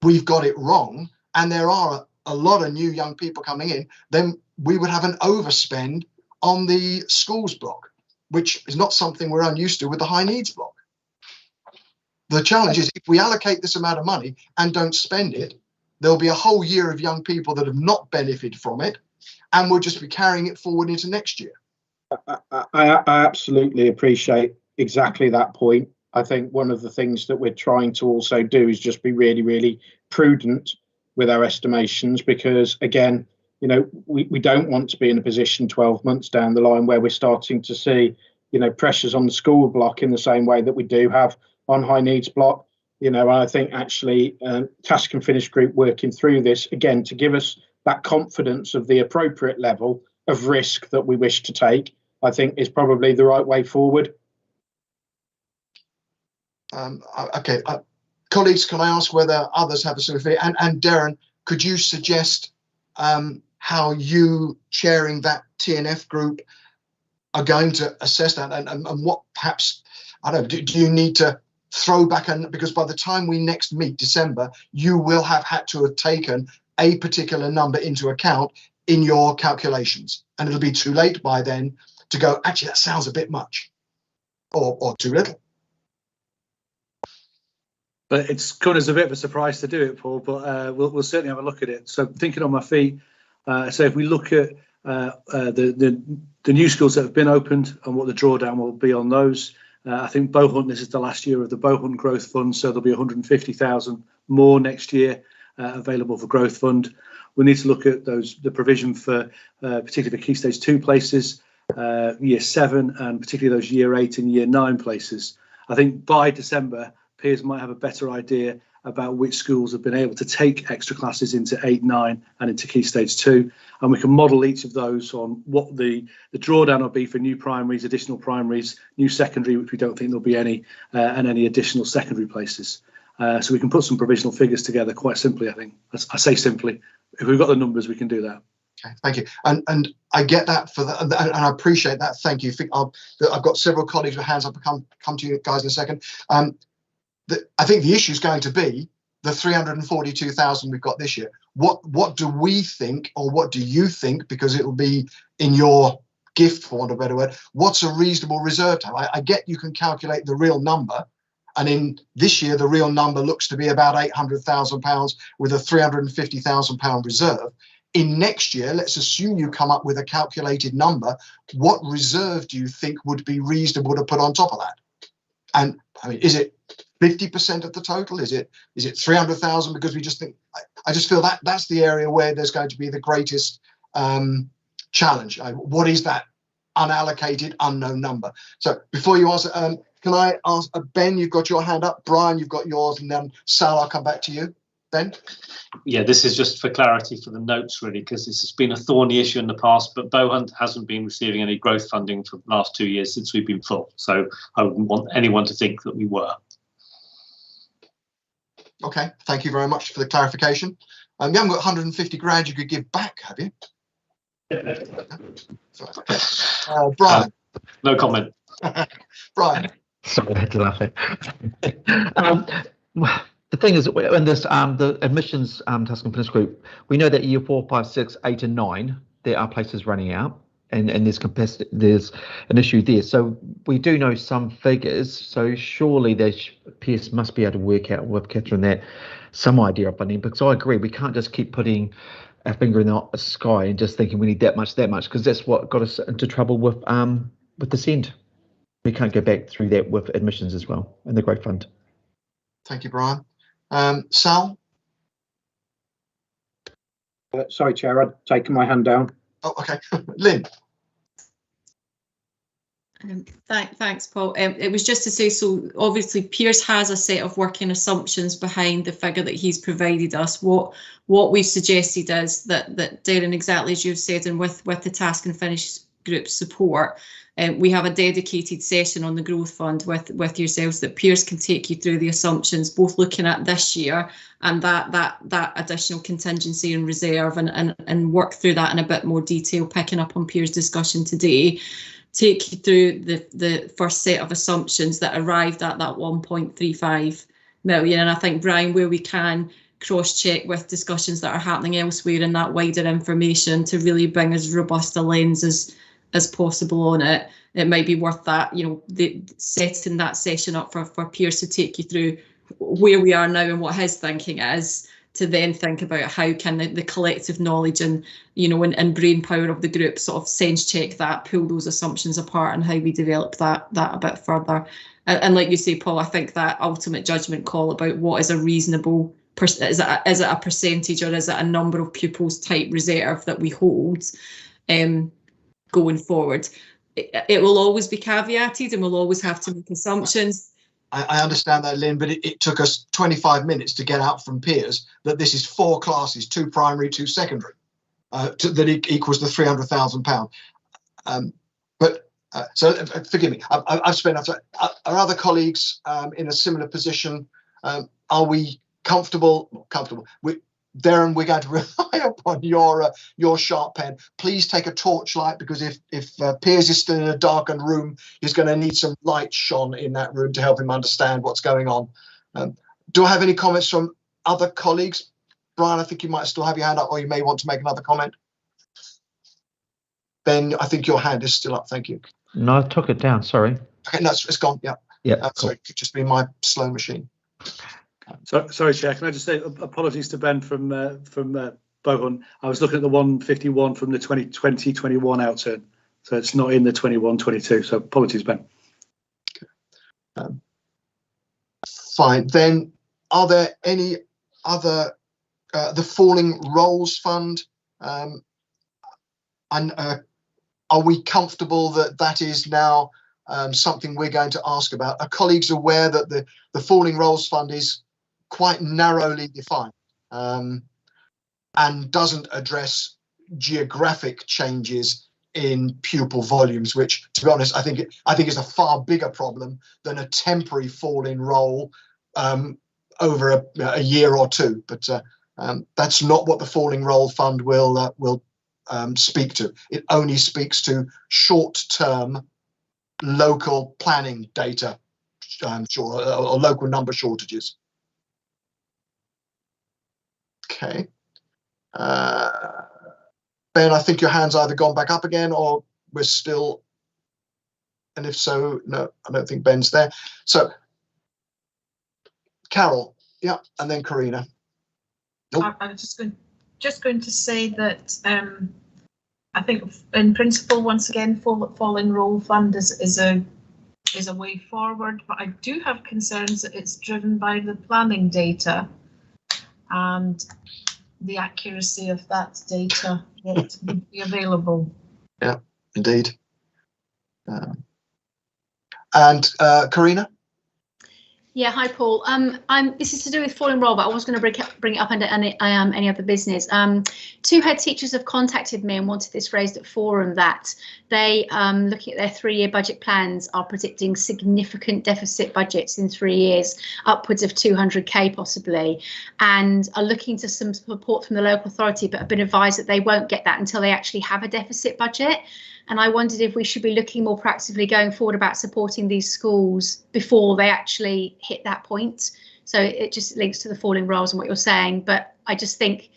we've got it wrong, and there are a lot of new young people coming in, then we would have an overspend on the schools block, which is not something we're unused to with the high needs block. The challenge is if we allocate this amount of money and don't spend it, there'll be a whole year of young people that have not benefited from it, and we'll just be carrying it forward into next year. I absolutely appreciate exactly that point. I think one of the things that we're trying to also do is just be really, really prudent with our estimations, because again, we don't want to be in a position 12 months down the line where we're starting to see, pressures on the school block in the same way that we do have on high needs block. I think actually Task and Finish group working through this again to give us that confidence of the appropriate level of risk that we wish to take, I think is probably the right way forward. Okay, colleagues, can I ask whether others have a sort of and Darren, could you suggest how you chairing that TNF group are going to assess that, and what perhaps, I don't know, do you need to throw back, because by the time we next meet, December, you will have had to have taken a particular number into account in your calculations, and it'll be too late by then to go, actually, that sounds a bit much or too little. But it's come as a bit of a surprise to do it, Paul, but we'll certainly have a look at it. So thinking on my feet, so if we look at the new schools that have been opened and what the drawdown will be on those, I think Bowhunt, this is the last year of the Bowhunt Growth Fund, so there'll be 150,000 more next year available for Growth Fund. We need to look at the provision for particularly the Key Stage 2 places, Year 7, and particularly those Year 8 and Year 9 places. I think by December, peers might have a better idea about which schools have been able to take extra classes into 8, 9 and into Key Stage 2. And we can model each of those on what the drawdown will be for new primaries, additional primaries, new secondary, which we don't think there'll be any, and any additional secondary places. So we can put some provisional figures together quite simply, I think. I say simply. If we've got the numbers, we can do that. Okay, thank you. And I get that and I appreciate that. Thank you. I've got several colleagues with hands up. I'll come to you guys in a second. I think the issue is going to be the 342,000 we've got this year. What do we think, or what do you think, because it will be in your gift, for want of a better word, what's a reasonable reserve time? I get you can calculate the real number, and in this year the real number looks to be about £800,000 with a £350,000 reserve. In next year, let's assume you come up with a calculated number. What reserve do you think would be reasonable to put on top of that? And I mean, is it 50% of the total? Is it 300,000? Because we just think, I just feel that that's the area where there's going to be the greatest challenge. What is that unallocated unknown number? So before you answer, can I ask Ben? You've got your hand up. Brian, you've got yours, and then Sal, I'll come back to you. Ben? Yeah, this is just for clarity for the notes, really, because this has been a thorny issue in the past, but Bowhunt hasn't been receiving any growth funding for the last 2 years since we've been full. So I wouldn't want anyone to think that we were. Okay, thank you very much for the clarification. You haven't got 150 grand you could give back, have you? Brian? No comment. Brian? Sorry, I had to laugh at. The thing is, in this the admissions task and finish group, we know that year 4, 5, 6, 8, and 9 there are places running out, and there's an issue there. So we do know some figures. So surely Pierce must be able to work out with Catherine that some idea of funding. Because I agree, we can't just keep putting our finger in the sky and just thinking we need that much, because that's what got us into trouble with the SEND. We can't go back through that with admissions as well and the Growth Fund. Thank you, Brian. Sal? Sorry, Chair, I'd taken my hand down. Oh, okay. Lynn? Thanks, Paul. It was just to say, so obviously Pierce has a set of working assumptions behind the figure that he's provided us. What we've suggested is that Darren, exactly as you've said, and with the task and finish group support, we have a dedicated session on the Growth Fund with yourselves that Pierce can take you through the assumptions, both looking at this year and that additional contingency and reserve, and work through that in a bit more detail, picking up on Pierce's discussion today. Take you through the first set of assumptions that arrived at that 1.35 million. And I think, Brian, where we can cross-check with discussions that are happening elsewhere in that wider information to really bring as robust a lens as possible on it, it might be worth that, setting that session up for Pierce to take you through where we are now and what his thinking is, to then think about how can the collective knowledge and brain power of the group sort of sense check that, pull those assumptions apart, and how we develop that a bit further. And like you say, Paul, I think that ultimate judgment call about what is a reasonable, is it a percentage or is it a number of pupils type reserve that we hold going forward. It will always be caveated and we'll always have to make assumptions. I understand that, Lynn, but it took us 25 minutes to get out from Piers that this is 4 classes, 2 primary, 2 secondary, that equals the £300,000. So forgive me, I've spent. Are other colleagues in a similar position? Are we comfortable? Darren, we're going to rely upon your sharp pen. Please take a torchlight, because if Piers is still in a darkened room, he's going to need some light shone in that room to help him understand what's going on. Do I have any comments from other colleagues? Brian, I think you might still have your hand up, or you may want to make another comment. Ben, I think your hand is still up. Thank you. No, I took it down. Sorry. Okay, no, it's gone. Yeah. Yeah. Cool. Sorry, it could just be my slow machine. Sorry, Chair. Can I just say apologies to Ben from Bowen. I was looking at the 151 from the 2020-21 outturn, so it's not in the 21-22. So apologies, Ben. Fine. Then, are there any other? The Falling Roles Fund. And are we comfortable that that is now something we're going to ask about? Are colleagues aware that the Falling Roles Fund is quite narrowly defined and doesn't address geographic changes in pupil volumes, which, to be honest, I think is a far bigger problem than a temporary fall in roll over a year or two. But that's not what the Falling Roll Fund will speak to. It only speaks to short-term local planning data, or local number shortages. Okay. Ben, I think your hand's either gone back up again or we're still, and if so, no, I don't think Ben's there. So, Carol, yeah, and then Karina. Nope. I'm just going to say that I think in principle, once again, Falling Roll Fund is a way forward, but I do have concerns that it's driven by the planning data and the accuracy of that data that would be available. Yeah, indeed. And Karina? Yeah, hi Paul. This is to do with Falling Roll, but I was going to bring it up under any other business. Two head teachers have contacted me and wanted this raised at forum that they, looking at their 3-year budget plans, are predicting significant deficit budgets in 3 years, upwards of 200k possibly, and are looking to some support from the local authority, but have been advised that they won't get that until they actually have a deficit budget. And I wondered if we should be looking more proactively going forward about supporting these schools before they actually hit that point. So it just links to the falling rolls and what you're saying. But I just think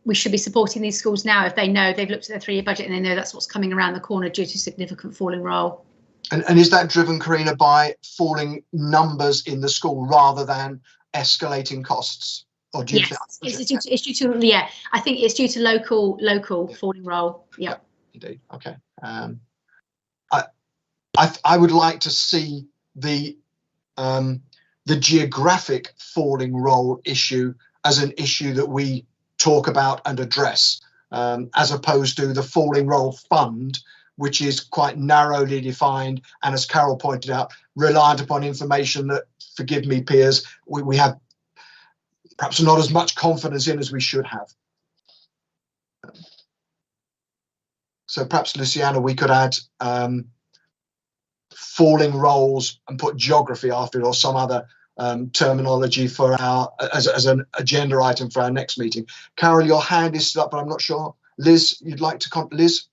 we should be supporting these schools now if they know they've looked at their 3-year budget and they know that's what's coming around the corner due to significant falling roll. And is that driven, Karina, by falling numbers in the school rather than escalating costs? Or do you Yes, it's due to, yeah, I think it's due to local falling roll. Yeah. Indeed. Okay. I would like to see the geographic falling roll issue as an issue that we talk about and address, as opposed to the Falling Roll Fund, which is quite narrowly defined and, as Carol pointed out, reliant upon information that, forgive me, peers, we have perhaps not as much confidence in as we should have. So perhaps, Luciana, we could add falling rolls and put geography after it, or some other terminology for as an agenda item for our next meeting. Carol, your hand is still up, but I'm not sure. Liz, you'd like to Liz?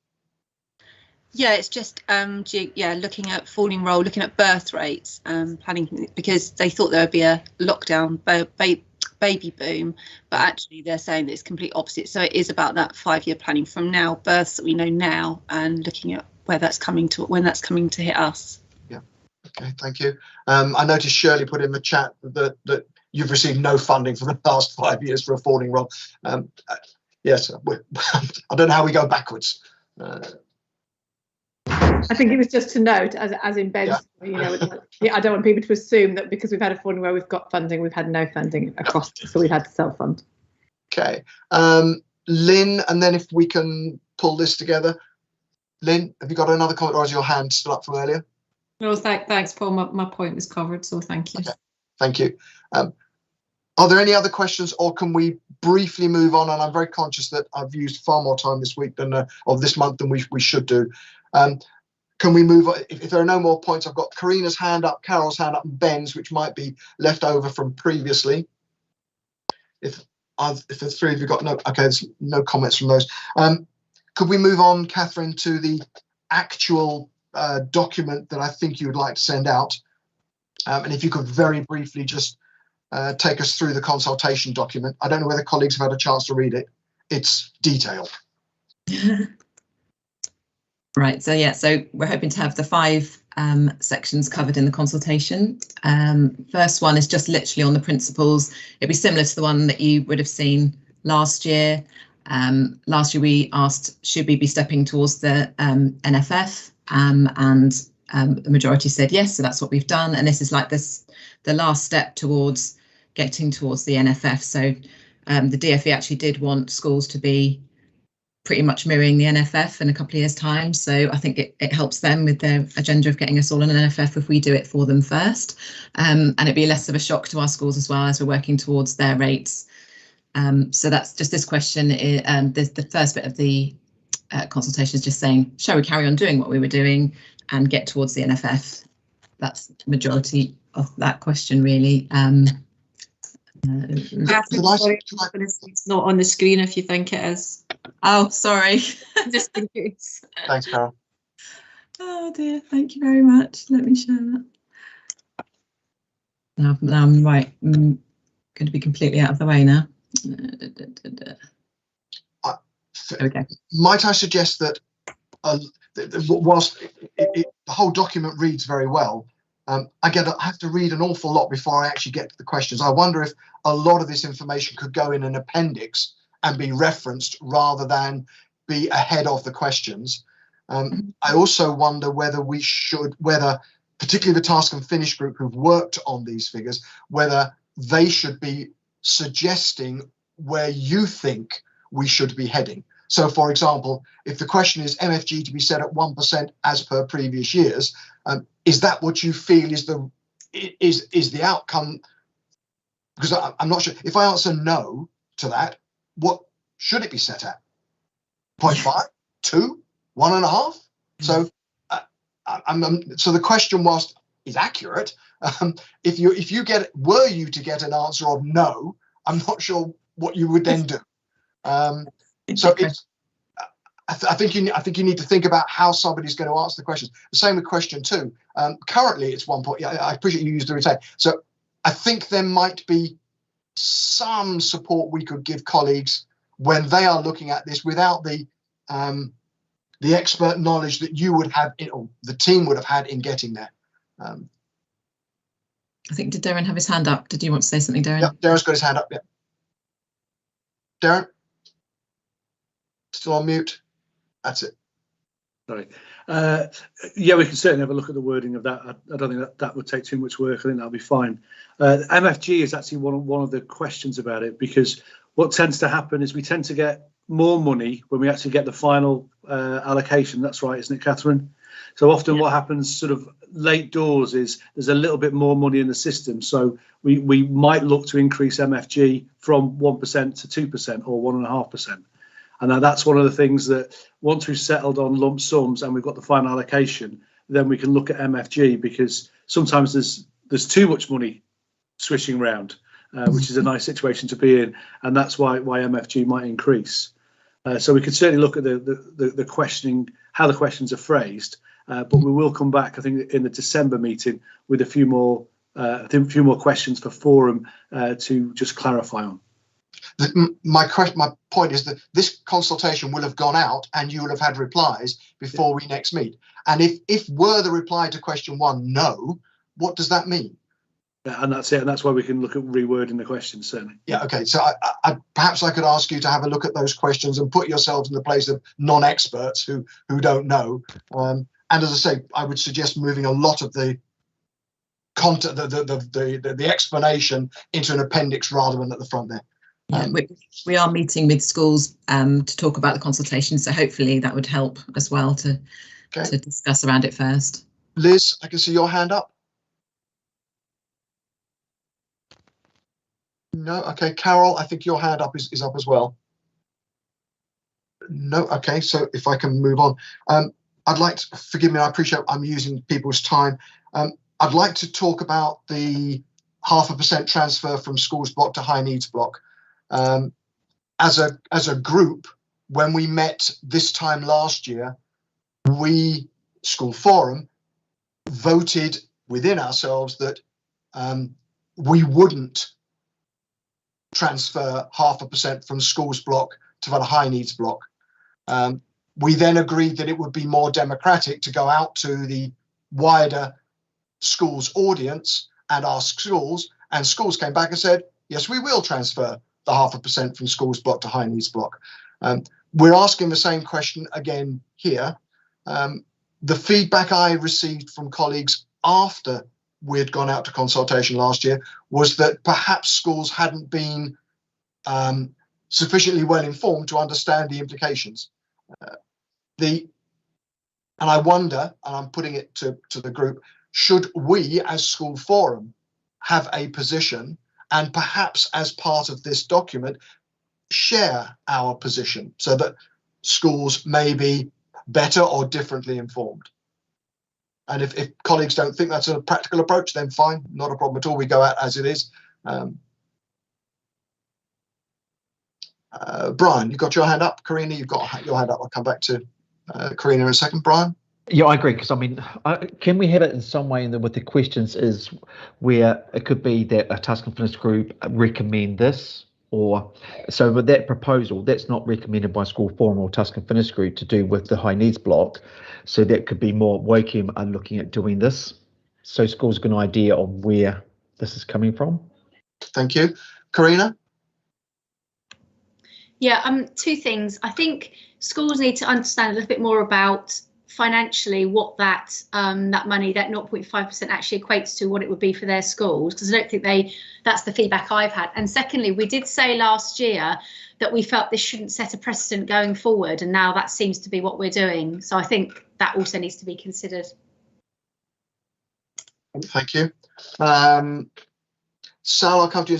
Yeah, it's just looking at falling roll, looking at birth rates, planning, because they thought there would be a lockdown baby boom, but actually they're saying that it's complete opposite. So it is about that 5-year planning from now, births that we know now, and looking at when that's coming to hit us. Yeah. Okay. Thank you. I noticed Shirley put in the chat that you've received no funding for the last 5 years for a falling roll. Yes. I don't know how we go backwards. I think it was just to note, as in Ben's, I don't want people to assume that because we've had a falling roll, we've got funding, we've had no funding across, so we've had to self-fund. Okay. Lynn, and then if we can pull this together. Lynn, have you got another comment, or is your hand still up from earlier? No, thanks, Paul. My point was covered, so thank you. Okay. Thank you. Are there any other questions, or can we briefly move on? And I'm very conscious that I've used far more time this week than of this month than we should do. Can we move on? If there are no more points, I've got Karina's hand up, Carol's hand up, and Ben's, which might be left over from previously. If the three of you got no, okay, there's no comments from those. Could we move on, Catherine, to the actual document that I think you would like to send out? And if you could very briefly just take us through the consultation document. I don't know whether colleagues have had a chance to read it. It's detailed. Right, so yeah, so we're hoping to have the 5 sections covered in the consultation. First one is just literally on the principles. It'd be similar to the one that you would have seen last year. Last year we asked, should we be stepping towards the NFF? And the majority said yes, so that's what we've done. And this is like the last step towards getting towards the NFF. So the DfE actually did want schools to be pretty much mirroring the NFF in a couple of years' time. So I think it helps them with their agenda of getting us all on an NFF if we do it for them first. And it'd be less of a shock to our schools as well as we're working towards their rates. So that's just this question. The first bit of the consultation is just saying, shall we carry on doing what we were doing and get towards the NFF? That's the majority of that question, really. It's not on the screen if you think it is. Oh, sorry. Just in case. Thanks, Carol. Oh dear, thank you very much. Let me share that. Now I'm right. I'm going to be completely out of the way now. Okay. Might I suggest that whilst the whole document reads very well, I have to read an awful lot before I actually get to the questions. I wonder if a lot of this information could go in an appendix and be referenced rather than be ahead of the questions. I also wonder whether particularly the task and finish group who've worked on these figures, whether they should be suggesting where you think we should be heading. So, for example, if the question is MFG to be set at 1% as per previous years, is that what you feel is the outcome? Because I'm not sure. If I answer no to that, what should it be set at? 0.5, 2, 1.5? So, so the question is accurate. If you were to get an answer of no, I'm not sure what you would then do. So I think you need to think about how somebody's going to answer the questions. The same with question 2. Currently, it's 1 point. Yeah, I appreciate you used the retain. So I think there might be some support we could give colleagues when they are looking at this without the expert knowledge that you would have, or the team would have had in getting there. I think, did Darren have his hand up? Did you want to say something, Darren? Yeah, Darren's got his hand up. Yeah. Darren? Still on mute? That's it. Sorry. Yeah, we can certainly have a look at the wording of that. I don't think that would take too much work. I think that'll be fine. MFG is actually one of the questions about it, because what tends to happen is we tend to get more money when we actually get the final allocation. That's right, isn't it, Catherine? So often what happens sort of late doors is there's a little bit more money in the system. So we might look to increase MFG from 1% to 2% or 1.5%. And that's one of the things that once we've settled on lump sums and we've got the final allocation, then we can look at MFG, because sometimes there's too much money swishing around, which is a nice situation to be in. And that's why MFG might increase. So we could certainly look at the questioning, how the questions are phrased, but we will come back, I think, in the December meeting with a few more questions for forum to just clarify on. My point is that this consultation will have gone out and you will have had replies before we next meet. And if were the reply to question 1 no, what does that mean? Yeah, and that's it. And that's why we can look at rewording the questions, certainly. Yeah, okay. So perhaps I could ask you to have a look at those questions and put yourselves in the place of non-experts who don't know. And as I say, I would suggest moving a lot of the content, the explanation into an appendix rather than at the front there. Yeah, we are meeting with schools to talk about the consultation, so hopefully that would help as well to discuss around it first. Liz, I can see your hand up. No, okay. Carol, I think your hand up is up as well. No, okay. So if I can move on, I'd like to, forgive me, I appreciate I'm using people's time. I'd like to talk about the 0.5% transfer from schools block to high needs block. As a group, when we met this time last year, we, School Forum, voted within ourselves that we wouldn't transfer 0.5% from schools block to the high needs block. We then agreed that it would be more democratic to go out to the wider schools audience and ask schools, and schools came back and said, yes, we will transfer the 0.5% from schools block to high needs block. We're asking the same question again here. The feedback I received from colleagues after we'd gone out to consultation last year was that perhaps schools hadn't been sufficiently well informed to understand the implications. And I wonder, and I'm putting it to the group, should we as school forum have a position and perhaps as part of this document share our position so that schools may be better or differently informed? And if colleagues don't think that's a practical approach, then fine, not a problem at all. We go out as it is. Brian, you've got your hand up. Karina, you've got your hand up. I'll come back to Karina in a second. Brian? Yeah, I agree, because I mean, can we have it in some way with the questions is where it could be that a task and finish group recommend this, or so with that proposal, that's not recommended by school forum or task and finish group to do with the high needs block. So that could be more WOCAM are looking at doing this. So schools get an idea of where this is coming from. Thank you. Karina? Yeah, two things. I think schools need to understand a little bit more about financially what that money, that 0.5% actually equates to, what it would be for their schools, because I don't think that's the feedback I've had. And secondly, we did say last year that we felt this shouldn't set a precedent going forward, and now that seems to be what we're doing. So I think that also needs to be considered. Thank you. Sal, I'll come to you.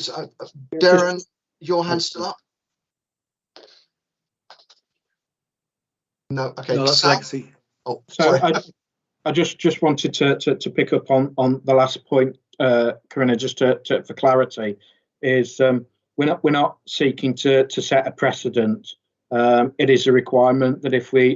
Darren, your hand's still up? No, okay. No, that's Lexi. Oh, so sorry. I just wanted to pick up on the last point, Corinna, just for clarity, is we're not seeking to set a precedent. It is a requirement that if we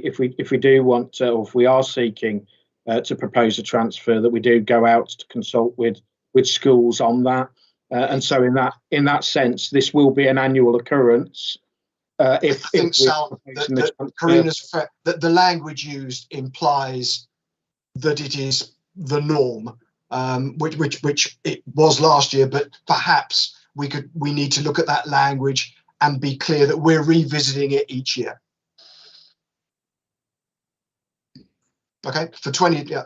do want to, or if we are seeking to propose a transfer, that we do go out to consult with schools on that. And so in that sense, this will be an annual occurrence. I think, Sal, Karina's that the language used implies that it is the norm, which it was last year, but perhaps we need to look at that language and be clear that we're revisiting it each year. Okay, for 20, yeah.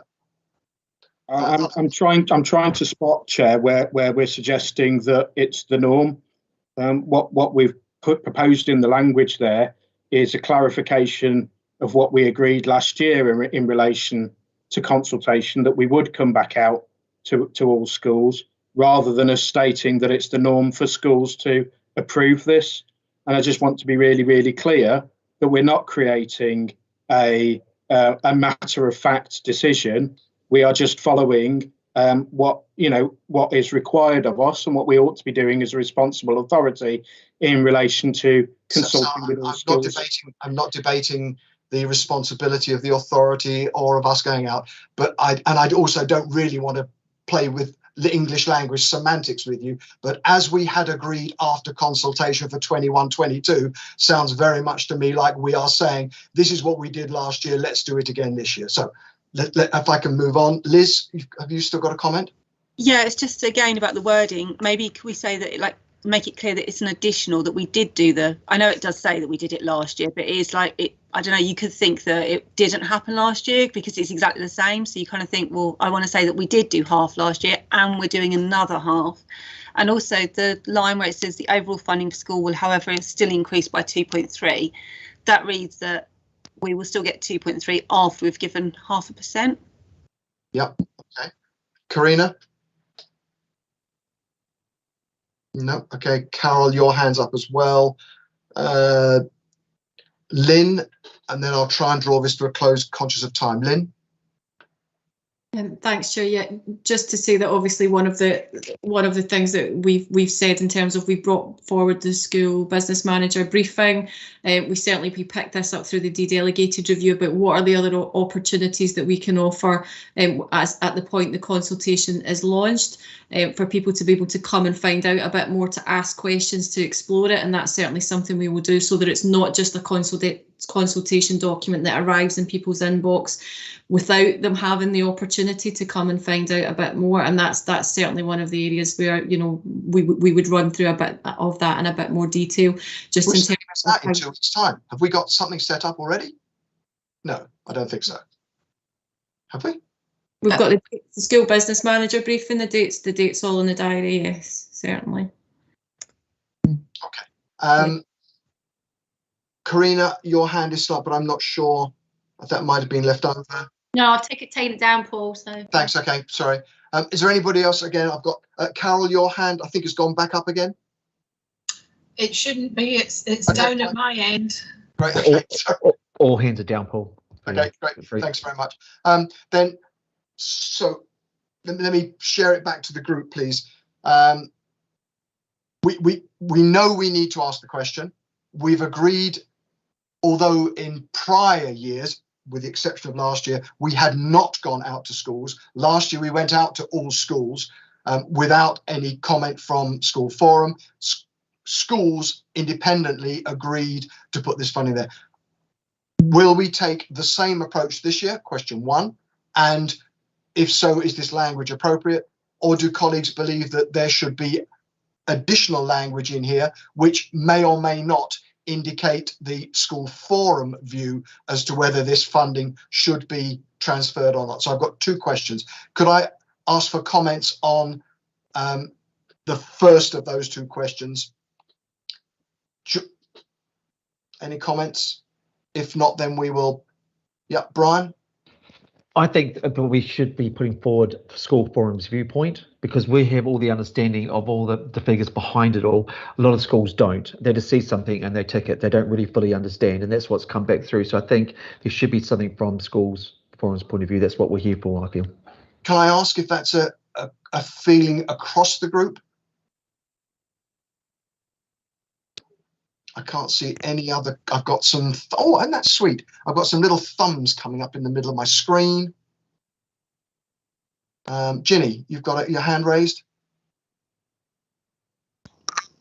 I'm trying to spot, Chair, where we're suggesting that it's the norm. What we've proposed in the language there is a clarification of what we agreed last year in relation to consultation, that we would come back out to all schools, rather than us stating that it's the norm for schools to approve this. And I just want to be really, really clear that we're not creating a matter of fact decision. We are just following what is required of us and what we ought to be doing as a responsible authority in relation to consulting with all schools. I'm not debating the responsibility of the authority or of us going out, but I also don't really want to play with the English language semantics with you. But as we had agreed after consultation for 21-22, sounds very much to me like we are saying this is what we did last year. Let's do it again this year. So if I can move on, Liz, have you still got a comment? Yeah, it's just again about the wording. Maybe could we say that, make it clear that it's an additional, that we did do I know it does say that we did it last year, but it is I don't know, you could think that it didn't happen last year because it's exactly the same. So you kind of think, well, I want to say that we did do half last year and we're doing another half. And also the line where it says the overall funding for school will, however, still increase by 2.3. That reads that we will still get 2.3 after we've given 0.5%. Yep. Okay. Karina? No. Okay. Carol, your hand's up as well. Lynn, and then I'll try and draw this to a close, conscious of time. Lynn? Thanks, Chair. Yeah, just to say that obviously one of the things that we've said in terms of we brought forward the school business manager briefing. We picked this up through the de-delegated review about what are the other opportunities that we can offer as at the point the consultation is launched, for people to be able to come and find out a bit more, to ask questions, to explore it, and that's certainly something we will do, so that it's not just a consultation document that arrives in people's inbox without them having the opportunity to come and find out a bit more. And that's certainly one of the areas where, you know, we would run through a bit of that in a bit more detail. Just in terms of that in 2 weeks' time. Have we got something set up already? No, I don't think so. Have we? We've got the school business manager briefing, the dates all in the diary, yes, certainly. Okay. Karina, your hand is up, but I'm not sure if that might have been left over. No, I've taken it down, Paul. So thanks. Okay, sorry. Is there anybody else? Again, I've got Carol. Your hand, I think, has gone back up again. It shouldn't be. It's down at my end. Great. Okay. All hands are down, Paul. Okay, great. Thanks very much. Then, so let me share it back to the group, please. We know we need to ask the question. We've agreed, although in prior years, with the exception of last year, we had not gone out to schools. Last year, we went out to all schools without any comment from School Forum. Schools independently agreed to put this funding there. Will we take the same approach this year? Question one. And if so, is this language appropriate? Or do colleagues believe that there should be additional language in here, which may or may not indicate the School Forum view as to whether this funding should be transferred or not? So I've got two questions. Could I ask for comments on the first of those two questions? Any comments? If not, then we will. Yeah, Brian? I think that we should be putting forward School Forum's viewpoint, because we have all the understanding of all the figures behind it all. A lot of schools don't. They just see something and they tick it. They don't really fully understand, and that's what's come back through. So I think there should be something from Schools Forum's point of view. That's what we're here for, I feel. Can I ask if that's a feeling across the group? I can't see any other. I've got some. Oh, and that's sweet. I've got some little thumbs coming up in the middle of my screen. Ginny, you've got your hand raised.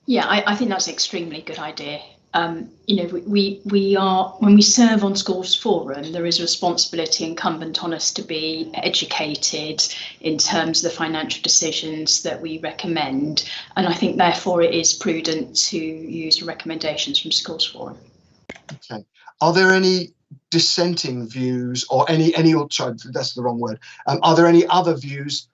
Yeah, I think that's an extremely good idea. You know, we are, when we serve on Schools Forum, there is a responsibility incumbent on us to be educated in terms of the financial decisions that we recommend, and I think therefore it is prudent to use the recommendations from Schools Forum. Okay. Are there any dissenting views, or any? Sorry, that's the wrong word. Are there any other views,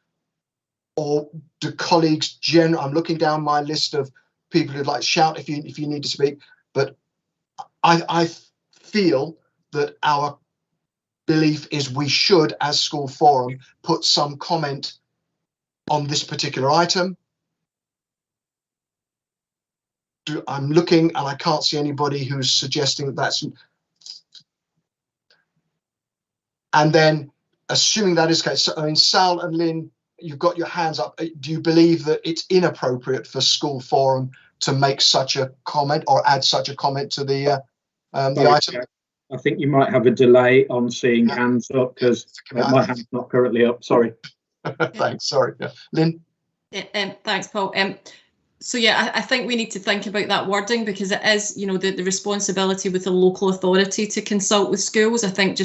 or do colleagues I'm looking down my list of people who'd like to shout if you need to speak. But I feel that our belief is we should, as School Forum, put some comment on this particular item. I'm looking and I can't see anybody who's suggesting that that's. And then, assuming that is the case, so, I mean, Sal and Lynn, you've got your hands up. Do you believe that it's inappropriate for School Forum to make such a comment or add such a comment to the item? I think you might have a delay on seeing hands up, because my hand's not currently up. Sorry. Thanks. Sorry. Yeah. Lynn? Thanks, Paul. So yeah, I think we need to think about that wording, because it is, you know, the responsibility with the local authority to consult with schools. I think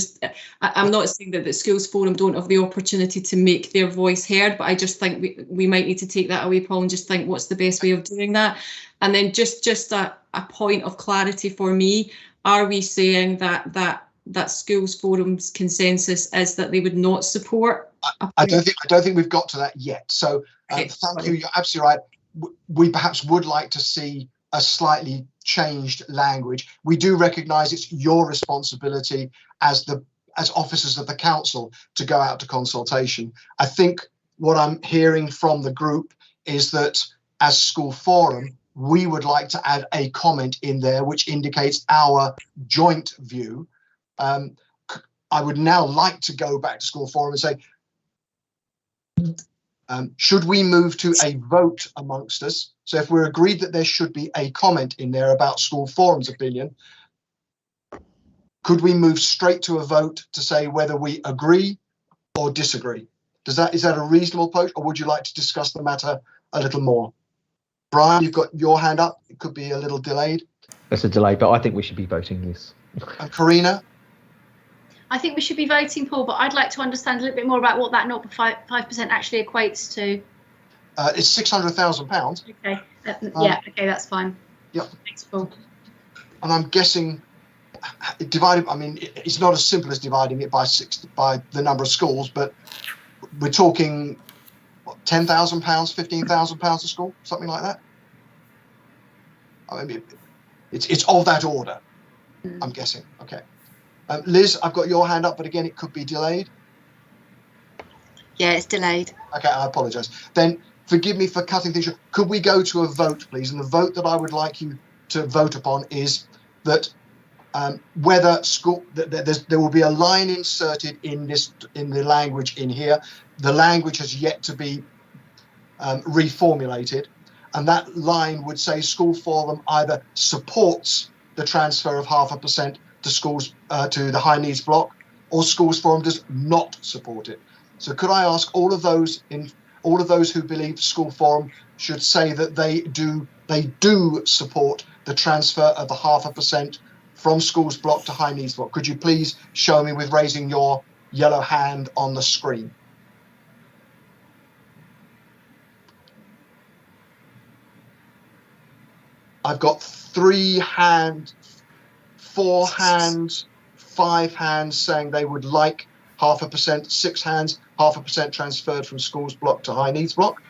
I'm not saying that the Schools Forum don't have the opportunity to make their voice heard, but I just think we might need to take that away, Paul, and just think what's the best way of doing that. And then just a point of clarity for me, are we saying that Schools Forum's consensus is that they would not support? I don't think we've got to that yet. So thank you. You're absolutely right. We perhaps would like to see a slightly changed language. We do recognise it's your responsibility as officers of the council to go out to consultation. I think what I'm hearing from the group is that as School Forum, we would like to add a comment in there which indicates our joint view. I would now like to go back to School Forum and say, should we move to a vote amongst us? So if we're agreed that there should be a comment in there about School Forum's opinion, could we move straight to a vote to say whether we agree or disagree? Is that a reasonable approach, or would you like to discuss the matter a little more? Brian, you've got your hand up. It could be a little delayed. It's a delay, but I think we should be voting this. And Karina? I think we should be voting, Paul, but I'd like to understand a little bit more about what that 0.5% actually equates to. It's £600,000. Okay. Yeah. Okay, that's fine. Yep. Thanks, Paul. And I'm guessing divided. I mean, it's not as simple as dividing it by the number of schools, but we're talking what, £10,000, £15,000 a school, something like that. I mean, it's of that order. I'm guessing. Okay. Liz, I've got your hand up, but again, it could be delayed. Yeah, it's delayed. Okay, I apologise. Then forgive me for cutting things short. Could we go to a vote, please? And the vote that I would like you to vote upon is that whether school there will be a line inserted in the language in here. The language has yet to be reformulated, and that line would say School Forum either supports the transfer of 0.5% to schools to the high needs block, or Schools Forum does not support it. So could I ask all of those who believe School Forum should say that they do support the transfer of the 0.5% from schools block to high needs block? Could you please show me with raising your yellow hand on the screen? I've got 3 hands, 4 hands, 5 hands saying they would like 0.5%, 6 hands, 0.5% transferred from schools block to high needs block.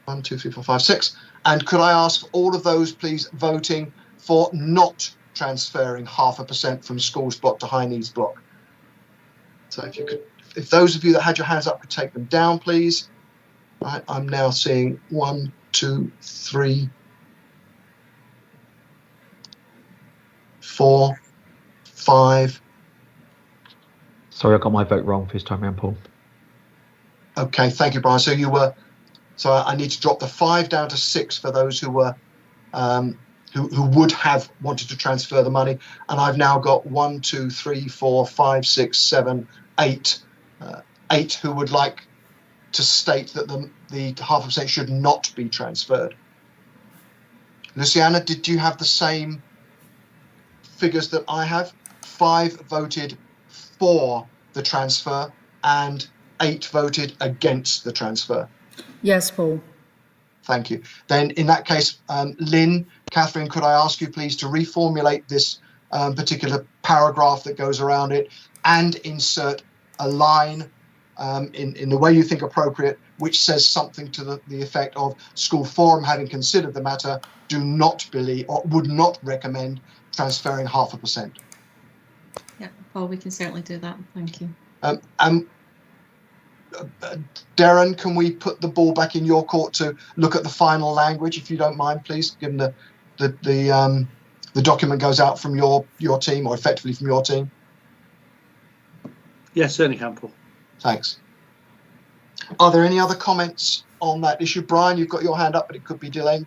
1, 2, 3, 4, 5, 6. And could I ask all of those, please, voting for not transferring 0.5% from schools block to high needs block? So if you could, if those of you that had your hands up could take them down, please. Right, I'm now seeing 1, 2, 3, 4, 5. Sorry, I got my vote wrong this time around, Paul. Okay, thank you, Brian. So I need to drop the 5 down to 6 for those who were who would have wanted to transfer the money, and I've now got 1, 2, 3, 4, 5, 6, 7, 8, 8 who would like to state that the 0.5% should not be transferred. Luciana, did you have the same figures that I have? 5 voted for the transfer and 8 voted against the transfer. Yes, Paul. Thank you. Then in that case, Lynn, Catherine, could I ask you please to reformulate this particular paragraph that goes around it and insert a line in the way you think appropriate, which says something to the effect of School Forum, having considered the matter, do not believe or would not recommend transferring 0.5%. Yeah, Paul, we can certainly do that. Thank you. Darren, can we put the ball back in your court to look at the final language, if you don't mind, please, given the document goes out from your team, or effectively from your team? Yes, certainly can, Paul. Thanks. Are there any other comments on that issue? Brian, you've got your hand up, but it could be delayed.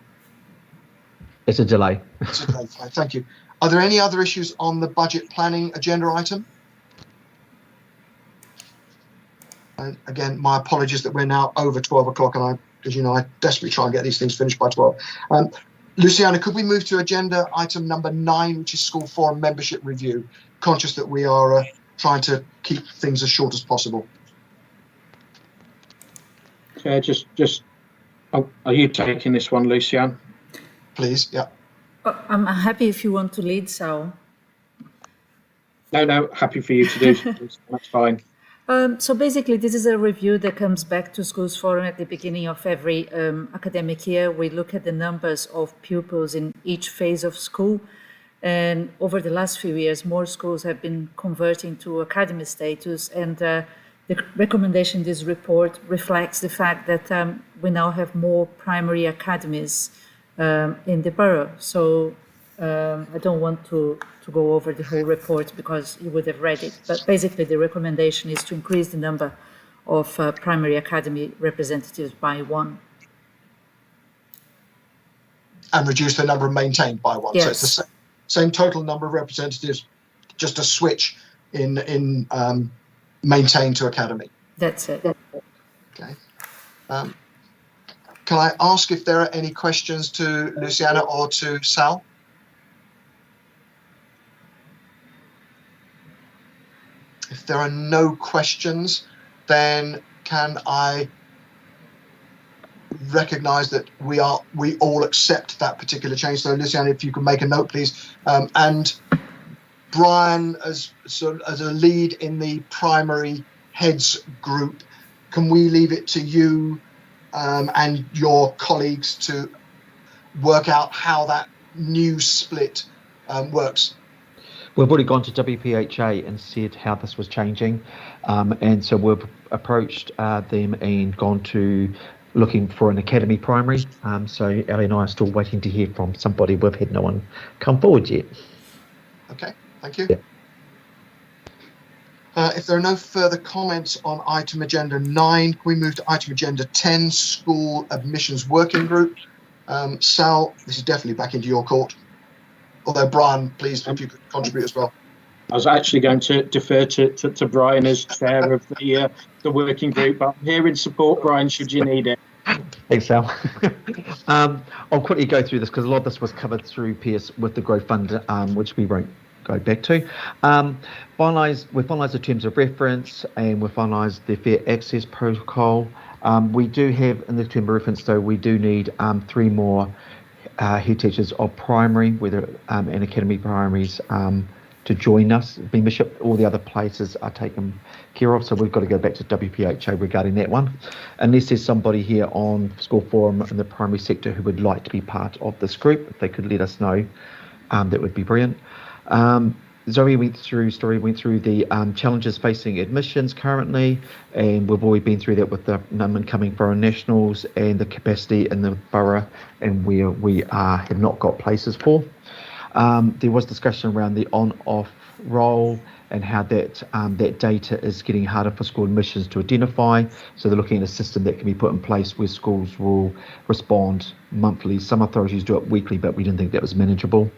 It's a delay. It's a delay. Fine. Thank you. Are there any other issues on the budget planning agenda item? And again, my apologies that we're now over 12 o'clock, and as you know, I desperately try and get these things finished by 12. Luciana, could we move to agenda item number 9, which is School Forum membership review? Conscious that we are trying to keep things as short as possible. Okay, are you taking this one, Luciane? Please, yeah. I'm happy if you want to lead, Sal. No, happy for you to do so. That's fine. So basically, this is a review that comes back to Schools Forum at the beginning of every academic year. We look at the numbers of pupils in each phase of school. And over the last few years, more schools have been converting to academy status. And the recommendation in this report reflects the fact that we now have more primary academies in the borough. So I don't want to go over the whole report because you would have read it. But basically, the recommendation is to increase the number of primary academy representatives by 1. And reduce the number maintained by 1. Yes. So it's the same total number of representatives, just a switch in maintained to academy. That's it. Okay. Can I ask if there are any questions to Luciana or to Sal? If there are no questions, then can I recognise that we all accept that particular change? So, Luciana, if you can make a note, please. And Brian, as a lead in the primary heads group, can we leave it to you and your colleagues to work out how that new split works? We've already gone to WPHA and said how this was changing, and so we've approached them and gone to looking for an academy primary. So Ellie and I are still waiting to hear from somebody. We've had no one come forward yet. Okay, thank you. Yeah. If there are no further comments on item agenda 9, can we move to item agenda 10, School Admissions Working Group? Sal, this is definitely back into your court. Although, Brian, please, if you could contribute as well. I was actually going to defer to Brian as chair of the working group, but I'm here in support, Brian, should you need it. Thanks, Sal. I'll quickly go through this because a lot of this was covered through Pierce with the Growth Fund, which we won't go back to. We've finalised the terms of reference and we've finalised the fair access protocol. We do have in the term of reference, though, we do need 3 more head teachers of primary, whether and academy primaries, to join us. Being Bishop, all the other places are taken care of, so we've got to go back to WPHA regarding that one. Unless there's somebody here on School Forum in the primary sector who would like to be part of this group, if they could let us know, that would be brilliant. Zoe went through the challenges facing admissions currently, and we've already been through that with the incoming foreign nationals and the capacity in the borough and where we have not got places for. There was discussion around the on-off role and how that data is getting harder for school admissions to identify. So they're looking at a system that can be put in place where schools will respond monthly. Some authorities do it weekly, but we didn't think that was manageable.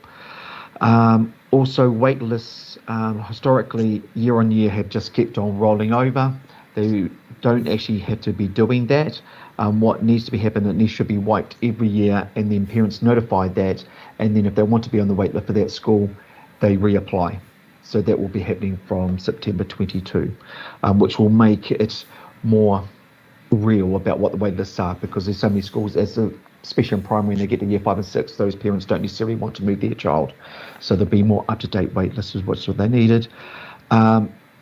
Also, wait lists historically year on year have just kept on rolling over. They don't actually have to be doing that. What needs to be happening, it should be wiped every year, and then parents notified that, and then if they want to be on the wait list for that school, they reapply. So that will be happening from September 22, which will make it more real about what the wait lists are, because there's so many schools, especially in primary, when they get to year 5 and 6, those parents don't necessarily want to move their child. So there'll be more up-to-date wait lists is what they needed.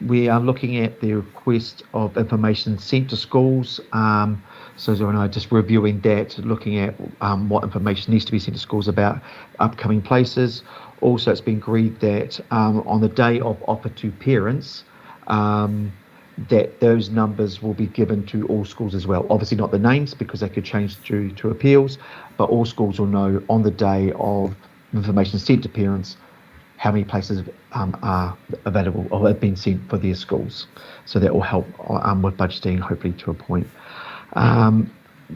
We are looking at the request of information sent to schools. So Zoe and I are just reviewing that, looking at what information needs to be sent to schools about upcoming places. Also, it's been agreed that on the day of offer to parents, that those numbers will be given to all schools as well. Obviously not the names because they could change due to appeals, but all schools will know on the day of information sent to parents how many places are available or have been sent for their schools. So that will help with budgeting, hopefully to a point.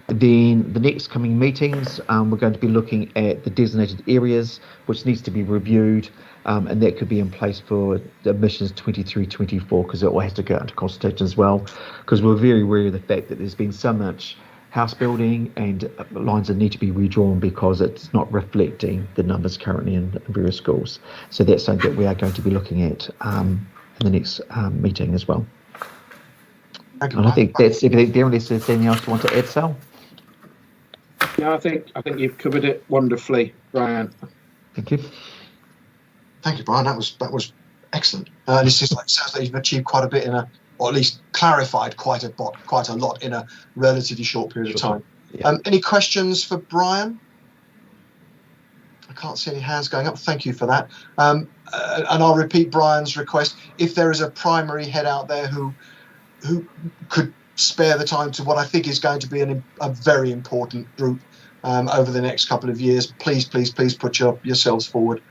Then the next coming meetings, we're going to be looking at the designated areas, which needs to be reviewed, and that could be in place for the admissions 23-24, because it all has to go into consultation as well, because we're very aware of the fact that there's been so much house building and lines that need to be redrawn because it's not reflecting the numbers currently in various schools. So that's something that we are going to be looking at in the next meeting as well. And I think that's everything there, unless there's anything else you want to add, Sal? Yeah, I think you've covered it wonderfully, Brian. Thank you. Thank you, Brian. That was excellent. This is like sounds like you've achieved quite a bit or at least clarified quite a lot in a relatively short period of time. Yeah. Any questions for Brian? I can't see any hands going up. Thank you for that. And I'll repeat Brian's request. If there is a primary head out there who could spare the time to what I think is going to be a very important group over the next couple of years, please put yourselves forward.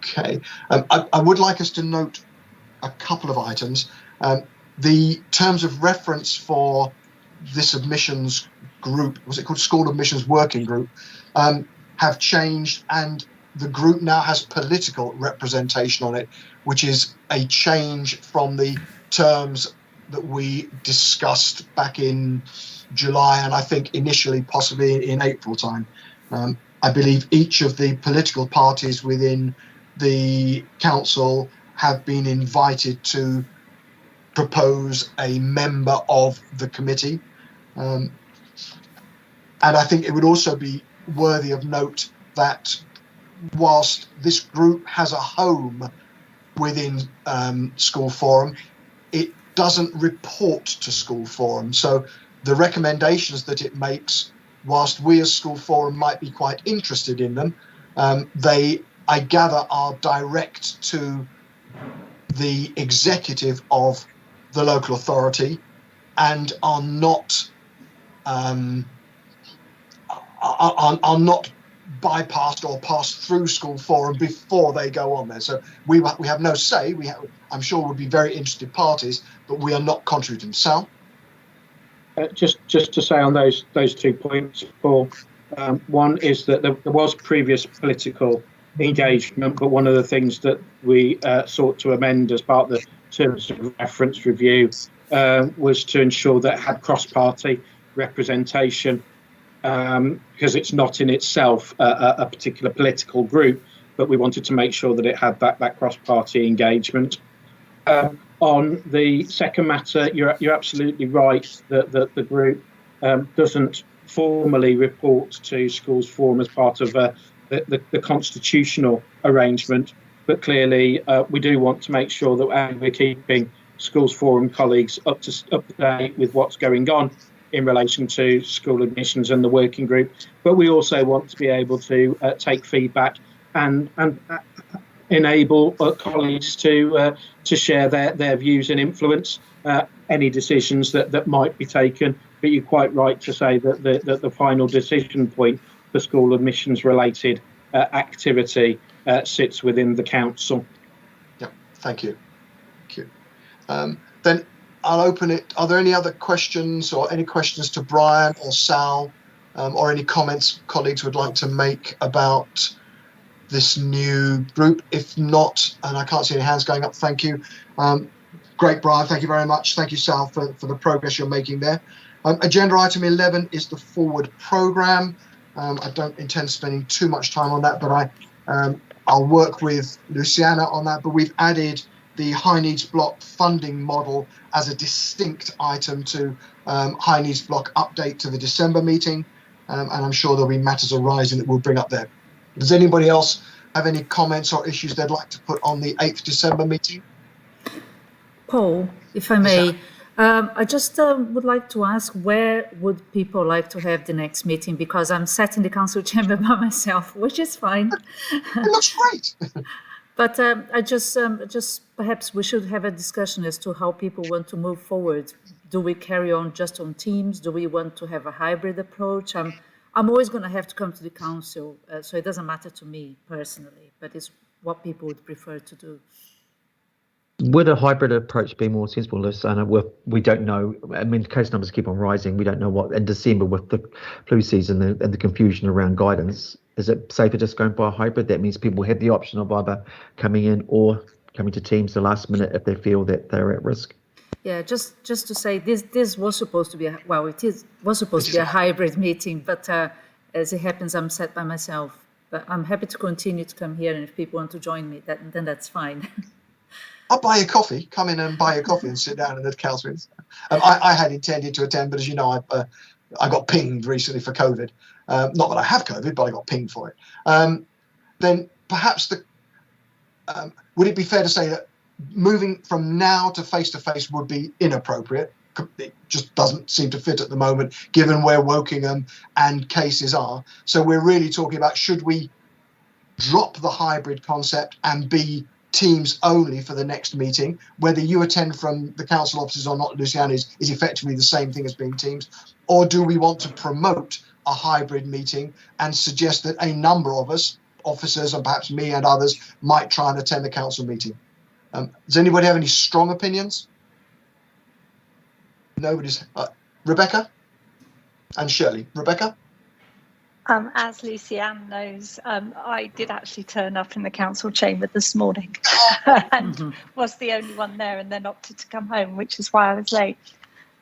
Okay. I would like us to note a couple of items. The terms of reference for this admissions group, was it called School Admissions Working Group, have changed, and the group now has political representation on it, which is a change from the terms that we discussed back in July, and I think initially possibly in April time. I believe each of the political parties within the council have been invited to propose a member of the committee. And I think it would also be worthy of note that whilst this group has a home within School Forum, it doesn't report to School Forum. So the recommendations that it makes, whilst we as School Forum might be quite interested in them, they, I gather, are direct to the executive of the local authority and are not bypassed or passed through School Forum before they go on there. So we have no say. I'm sure would be very interested parties, but we are not contributing. Sal? Just to say on those 2 points, Paul. One is that there was previous political engagement, but one of the things that we sought to amend as part of the terms of reference review was to ensure that it had cross-party representation, because it's not in itself a particular political group, but we wanted to make sure that it had that cross-party engagement. On the second matter, you're absolutely right that the group doesn't formally report to Schools Forum as part of the constitutional arrangement, but clearly we do want to make sure that we're keeping Schools Forum colleagues up to date with what's going on in relation to school admissions and the working group, but we also want to be able to take feedback and enable colleagues to share their views and influence any decisions that might be taken. But you're quite right to say that the final decision point for school admissions related activity sits within the council. Yeah, thank you. Thank you. Then I'll open it. Are there any other questions or any questions to Brian or Sal, or any comments colleagues would like to make about this new group? If not, and I can't see any hands going up, thank you. Great, Brian, thank you very much. Thank you, Sal, for the progress you're making there. Agenda item 11 is the forward programme. I don't intend spending too much time on that, but I'll work with Luciana on that. But we've added the high needs block funding model as a distinct item to high needs block update to the December meeting, and I'm sure there'll be matters arising that we'll bring up there. Does anybody else have any comments or issues they'd like to put on the 8th December meeting? Paul, if I may, I just would like to ask, where would people like to have the next meeting? Because I'm sat in the council chamber by myself, which is fine. It looks great. But I just perhaps we should have a discussion as to how people want to move forward. Do we carry on just on Teams? Do we want to have a hybrid approach? I'm always going to have to come to the council, so it doesn't matter to me personally, but it's what people would prefer to do. Would a hybrid approach be more sensible, Liz? And we don't know. I mean, case numbers keep on rising. We don't know what in December with the flu season and the confusion around guidance. Is it safer just going by a hybrid? That means people have the option of either coming in or coming to Teams the last minute if they feel that they're at risk. Yeah, just to say, this was supposed to be was supposed to be a hybrid meeting, but as it happens, I'm sat by myself. But I'm happy to continue to come here, and if people want to join me, then that's fine. I'll buy you coffee. Come in and buy you coffee and sit down in the council. I had intended to attend, but as you know, I got pinged recently for COVID. Not that I have COVID, but I got pinged for it. Then perhaps would it be fair to say that moving from now to face would be inappropriate? It just doesn't seem to fit at the moment, given where Wokingham and cases are. So we're really talking about, should we drop the hybrid concept and be Teams only for the next meeting? Whether you attend from the council offices or not, Luciana, is effectively the same thing as being Teams. Or do we want to promote a hybrid meeting and suggest that a number of us, officers and perhaps me and others, might try and attend the council meeting? Does anybody have any strong opinions? Nobody's. Rebecca and Shirley. Rebecca? As Lucianne knows, I did actually turn up in the council chamber this morning and was the only one there, and then opted to come home, which is why I was late.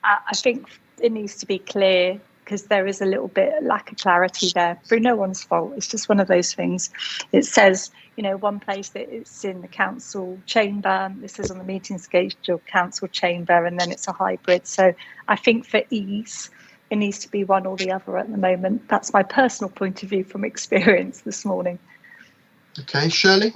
I think it needs to be clear because there is a little bit lack of clarity there through no one's fault. It's just one of those things. It says, you know, one place that it's in the council chamber, this says on the meeting schedule council chamber, and then it's a hybrid. So I think for ease, it needs to be one or the other at the moment. That's my personal point of view from experience this morning. Okay, Shirley?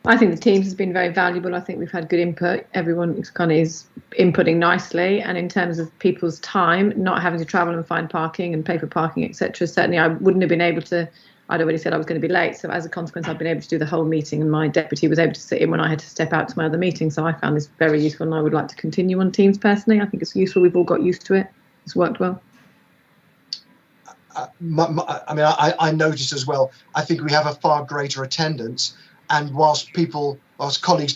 I think the Teams has been very valuable. I think we've had good input. Everyone kind of is inputting nicely. And in terms of people's time, not having to travel and find parking and pay for parking, etc. Certainly I wouldn't have been able to, I'd already said I was going to be late. So as a consequence, I've been able to do the whole meeting, and my deputy was able to sit in when I had to step out to my other meeting. So I found this very useful, and I would like to continue on Teams personally. I think it's useful. We've all got used to it. It's worked well. I noticed as well, I think we have a far greater attendance, and whilst colleagues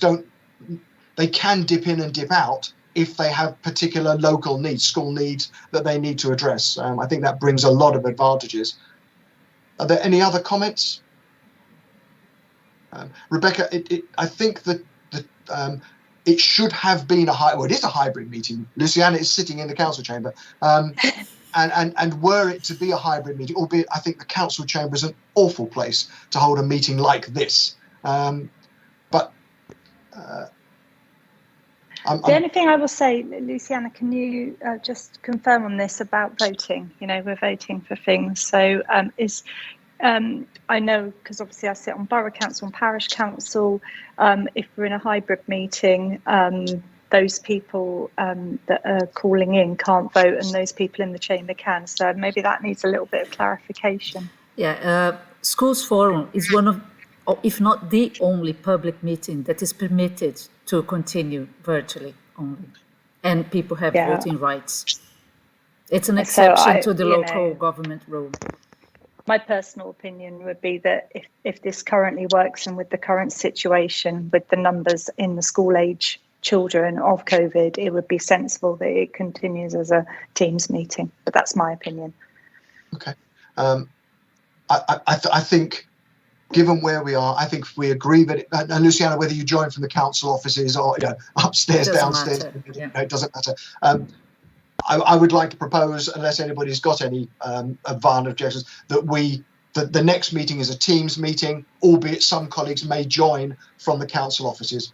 they can dip in and dip out if they have particular local needs, school needs that they need to address. I think that brings a lot of advantages. Are there any other comments? Rebecca, I think that it should have been it is a hybrid meeting. Luciana is sitting in the council chamber. And were it to be a hybrid meeting, albeit I think the council chamber is an awful place to hold a meeting like this. The only thing I will say, Luciana, can you just confirm on this about voting? You know, we're voting for things. So I know, because obviously I sit on borough council and parish council, if we're in a hybrid meeting, those people that are calling in can't vote, and those people in the chamber can. So maybe that needs a little bit of clarification. Yeah, Schools Forum is one of, if not the only public meeting that is permitted to continue virtually only, and people have voting rights. It's an exception to the local government rule. My personal opinion would be that if this currently works, and with the current situation, with the numbers in the school age children of COVID, it would be sensible that it continues as a Teams meeting. But that's my opinion. Okay. I think, given where we are, I think if we agree that, and Luciana, whether you join from the council offices or upstairs, downstairs, it doesn't matter. I would like to propose, unless anybody's got any advanced objections, that the next meeting is a Teams meeting, albeit some colleagues may join from the council offices,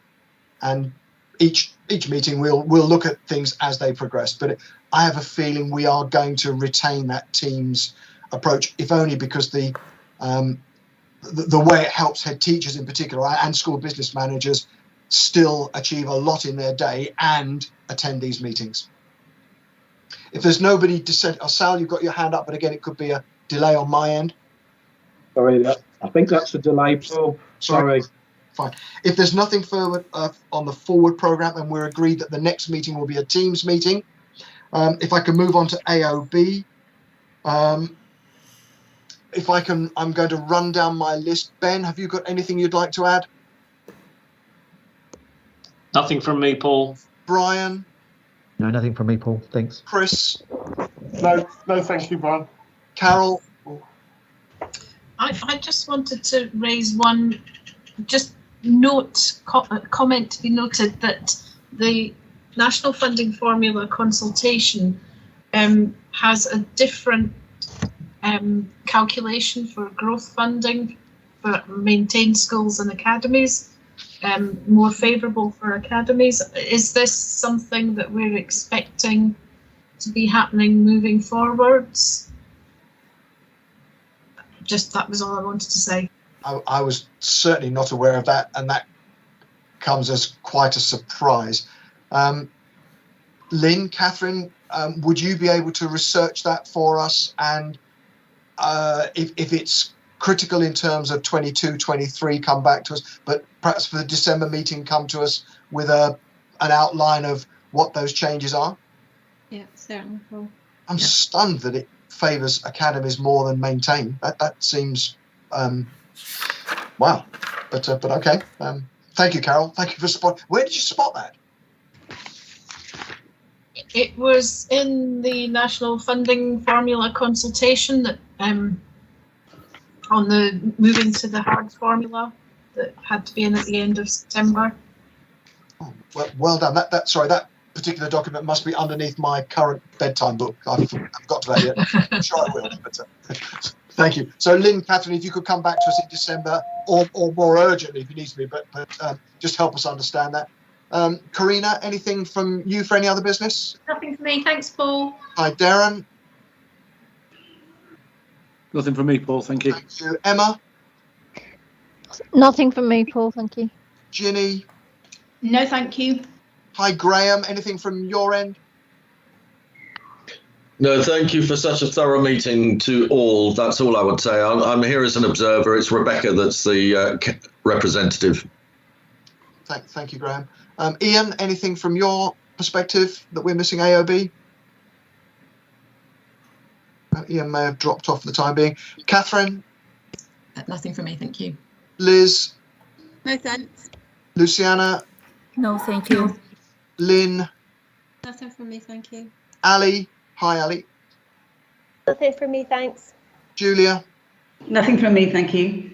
and each meeting we'll look at things as they progress. But I have a feeling we are going to retain that Teams approach, if only because the way it helps head teachers in particular and school business managers still achieve a lot in their day and attend these meetings. If there's nobody dissent, Sal, you've got your hand up, but again, it could be a delay on my end. Sorry, I think that's a delay, Paul. Sorry. Fine. If there's nothing further on the forward programme, and we're agreed that the next meeting will be a Teams meeting, if I can move on to AOB. If I can, I'm going to run down my list. Ben, have you got anything you'd like to add? Nothing from me, Paul. Brian? No, nothing from me, Paul. Thanks. Chris? No, thank you, Brian. Carol? I just wanted to raise one, comment to be noted that the National Funding Formula Consultation has a different calculation for growth funding for maintained schools and academies, more favourable for academies. Is this something that we're expecting to be happening moving forwards? That was all I wanted to say. I was certainly not aware of that, and that comes as quite a surprise. Lynn, Catherine, would you be able to research that for us? And if it's critical in terms of 22, 23, come back to us, but perhaps for the December meeting, come to us with an outline of what those changes are? Yeah, certainly, Paul. I'm stunned that it favours academies more than maintain. That seems, wow. But okay. Thank you, Carol. Thank you for spot. Where did you spot that? It was in the National Funding Formula Consultation that on the moving to the hard formula that had to be in at the end of September. Oh, well done. That particular document must be underneath my current bedtime book. I haven't got to that yet. I'm sure I will. But, thank you. So, Lynn, Catherine, if you could come back to us in December, or more urgently if you need to be, but just help us understand that. Karina, anything from you for any other business? Nothing for me. Thanks, Paul. Hi, Darren. Nothing from me, Paul. Thank you. Thank you. Emma. Nothing from me, Paul. Thank you. Ginny. No, thank you. Hi, Graham. Anything from your end? No, thank you for such a thorough meeting to all. That's all I would say. I'm here as an observer. It's Rebecca that's the representative. Thank you, Graham. Ian, anything from your perspective that we're missing AOB? Ian may have dropped off for the time being. Catherine? Nothing from me, thank you. Liz? No thanks. Luciana? No, thank you. Lynn? Nothing from me, thank you. Ali? Hi, Ali. Nothing from me, thanks. Julia? Nothing from me, thank you.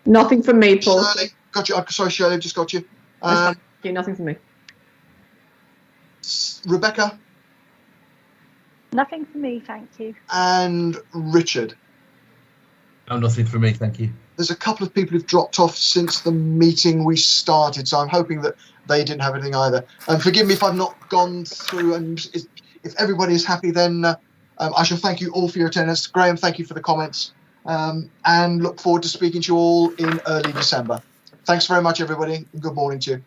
Nothing from me, Paul. Shirley? Got you. Sorry, Shirley, just got you. Okay, nothing from me. Rebecca? Nothing for me, thank you. And Richard? No, nothing from me, thank you. There's a couple of people who've dropped off since the meeting we started, so I'm hoping that they didn't have anything either. And forgive me if I've not gone through, and if everybody is happy, then I shall thank you all for your attendance. Graham, thank you for the comments, and look forward to speaking to you all in early December. Thanks very much, everybody, and good morning to you.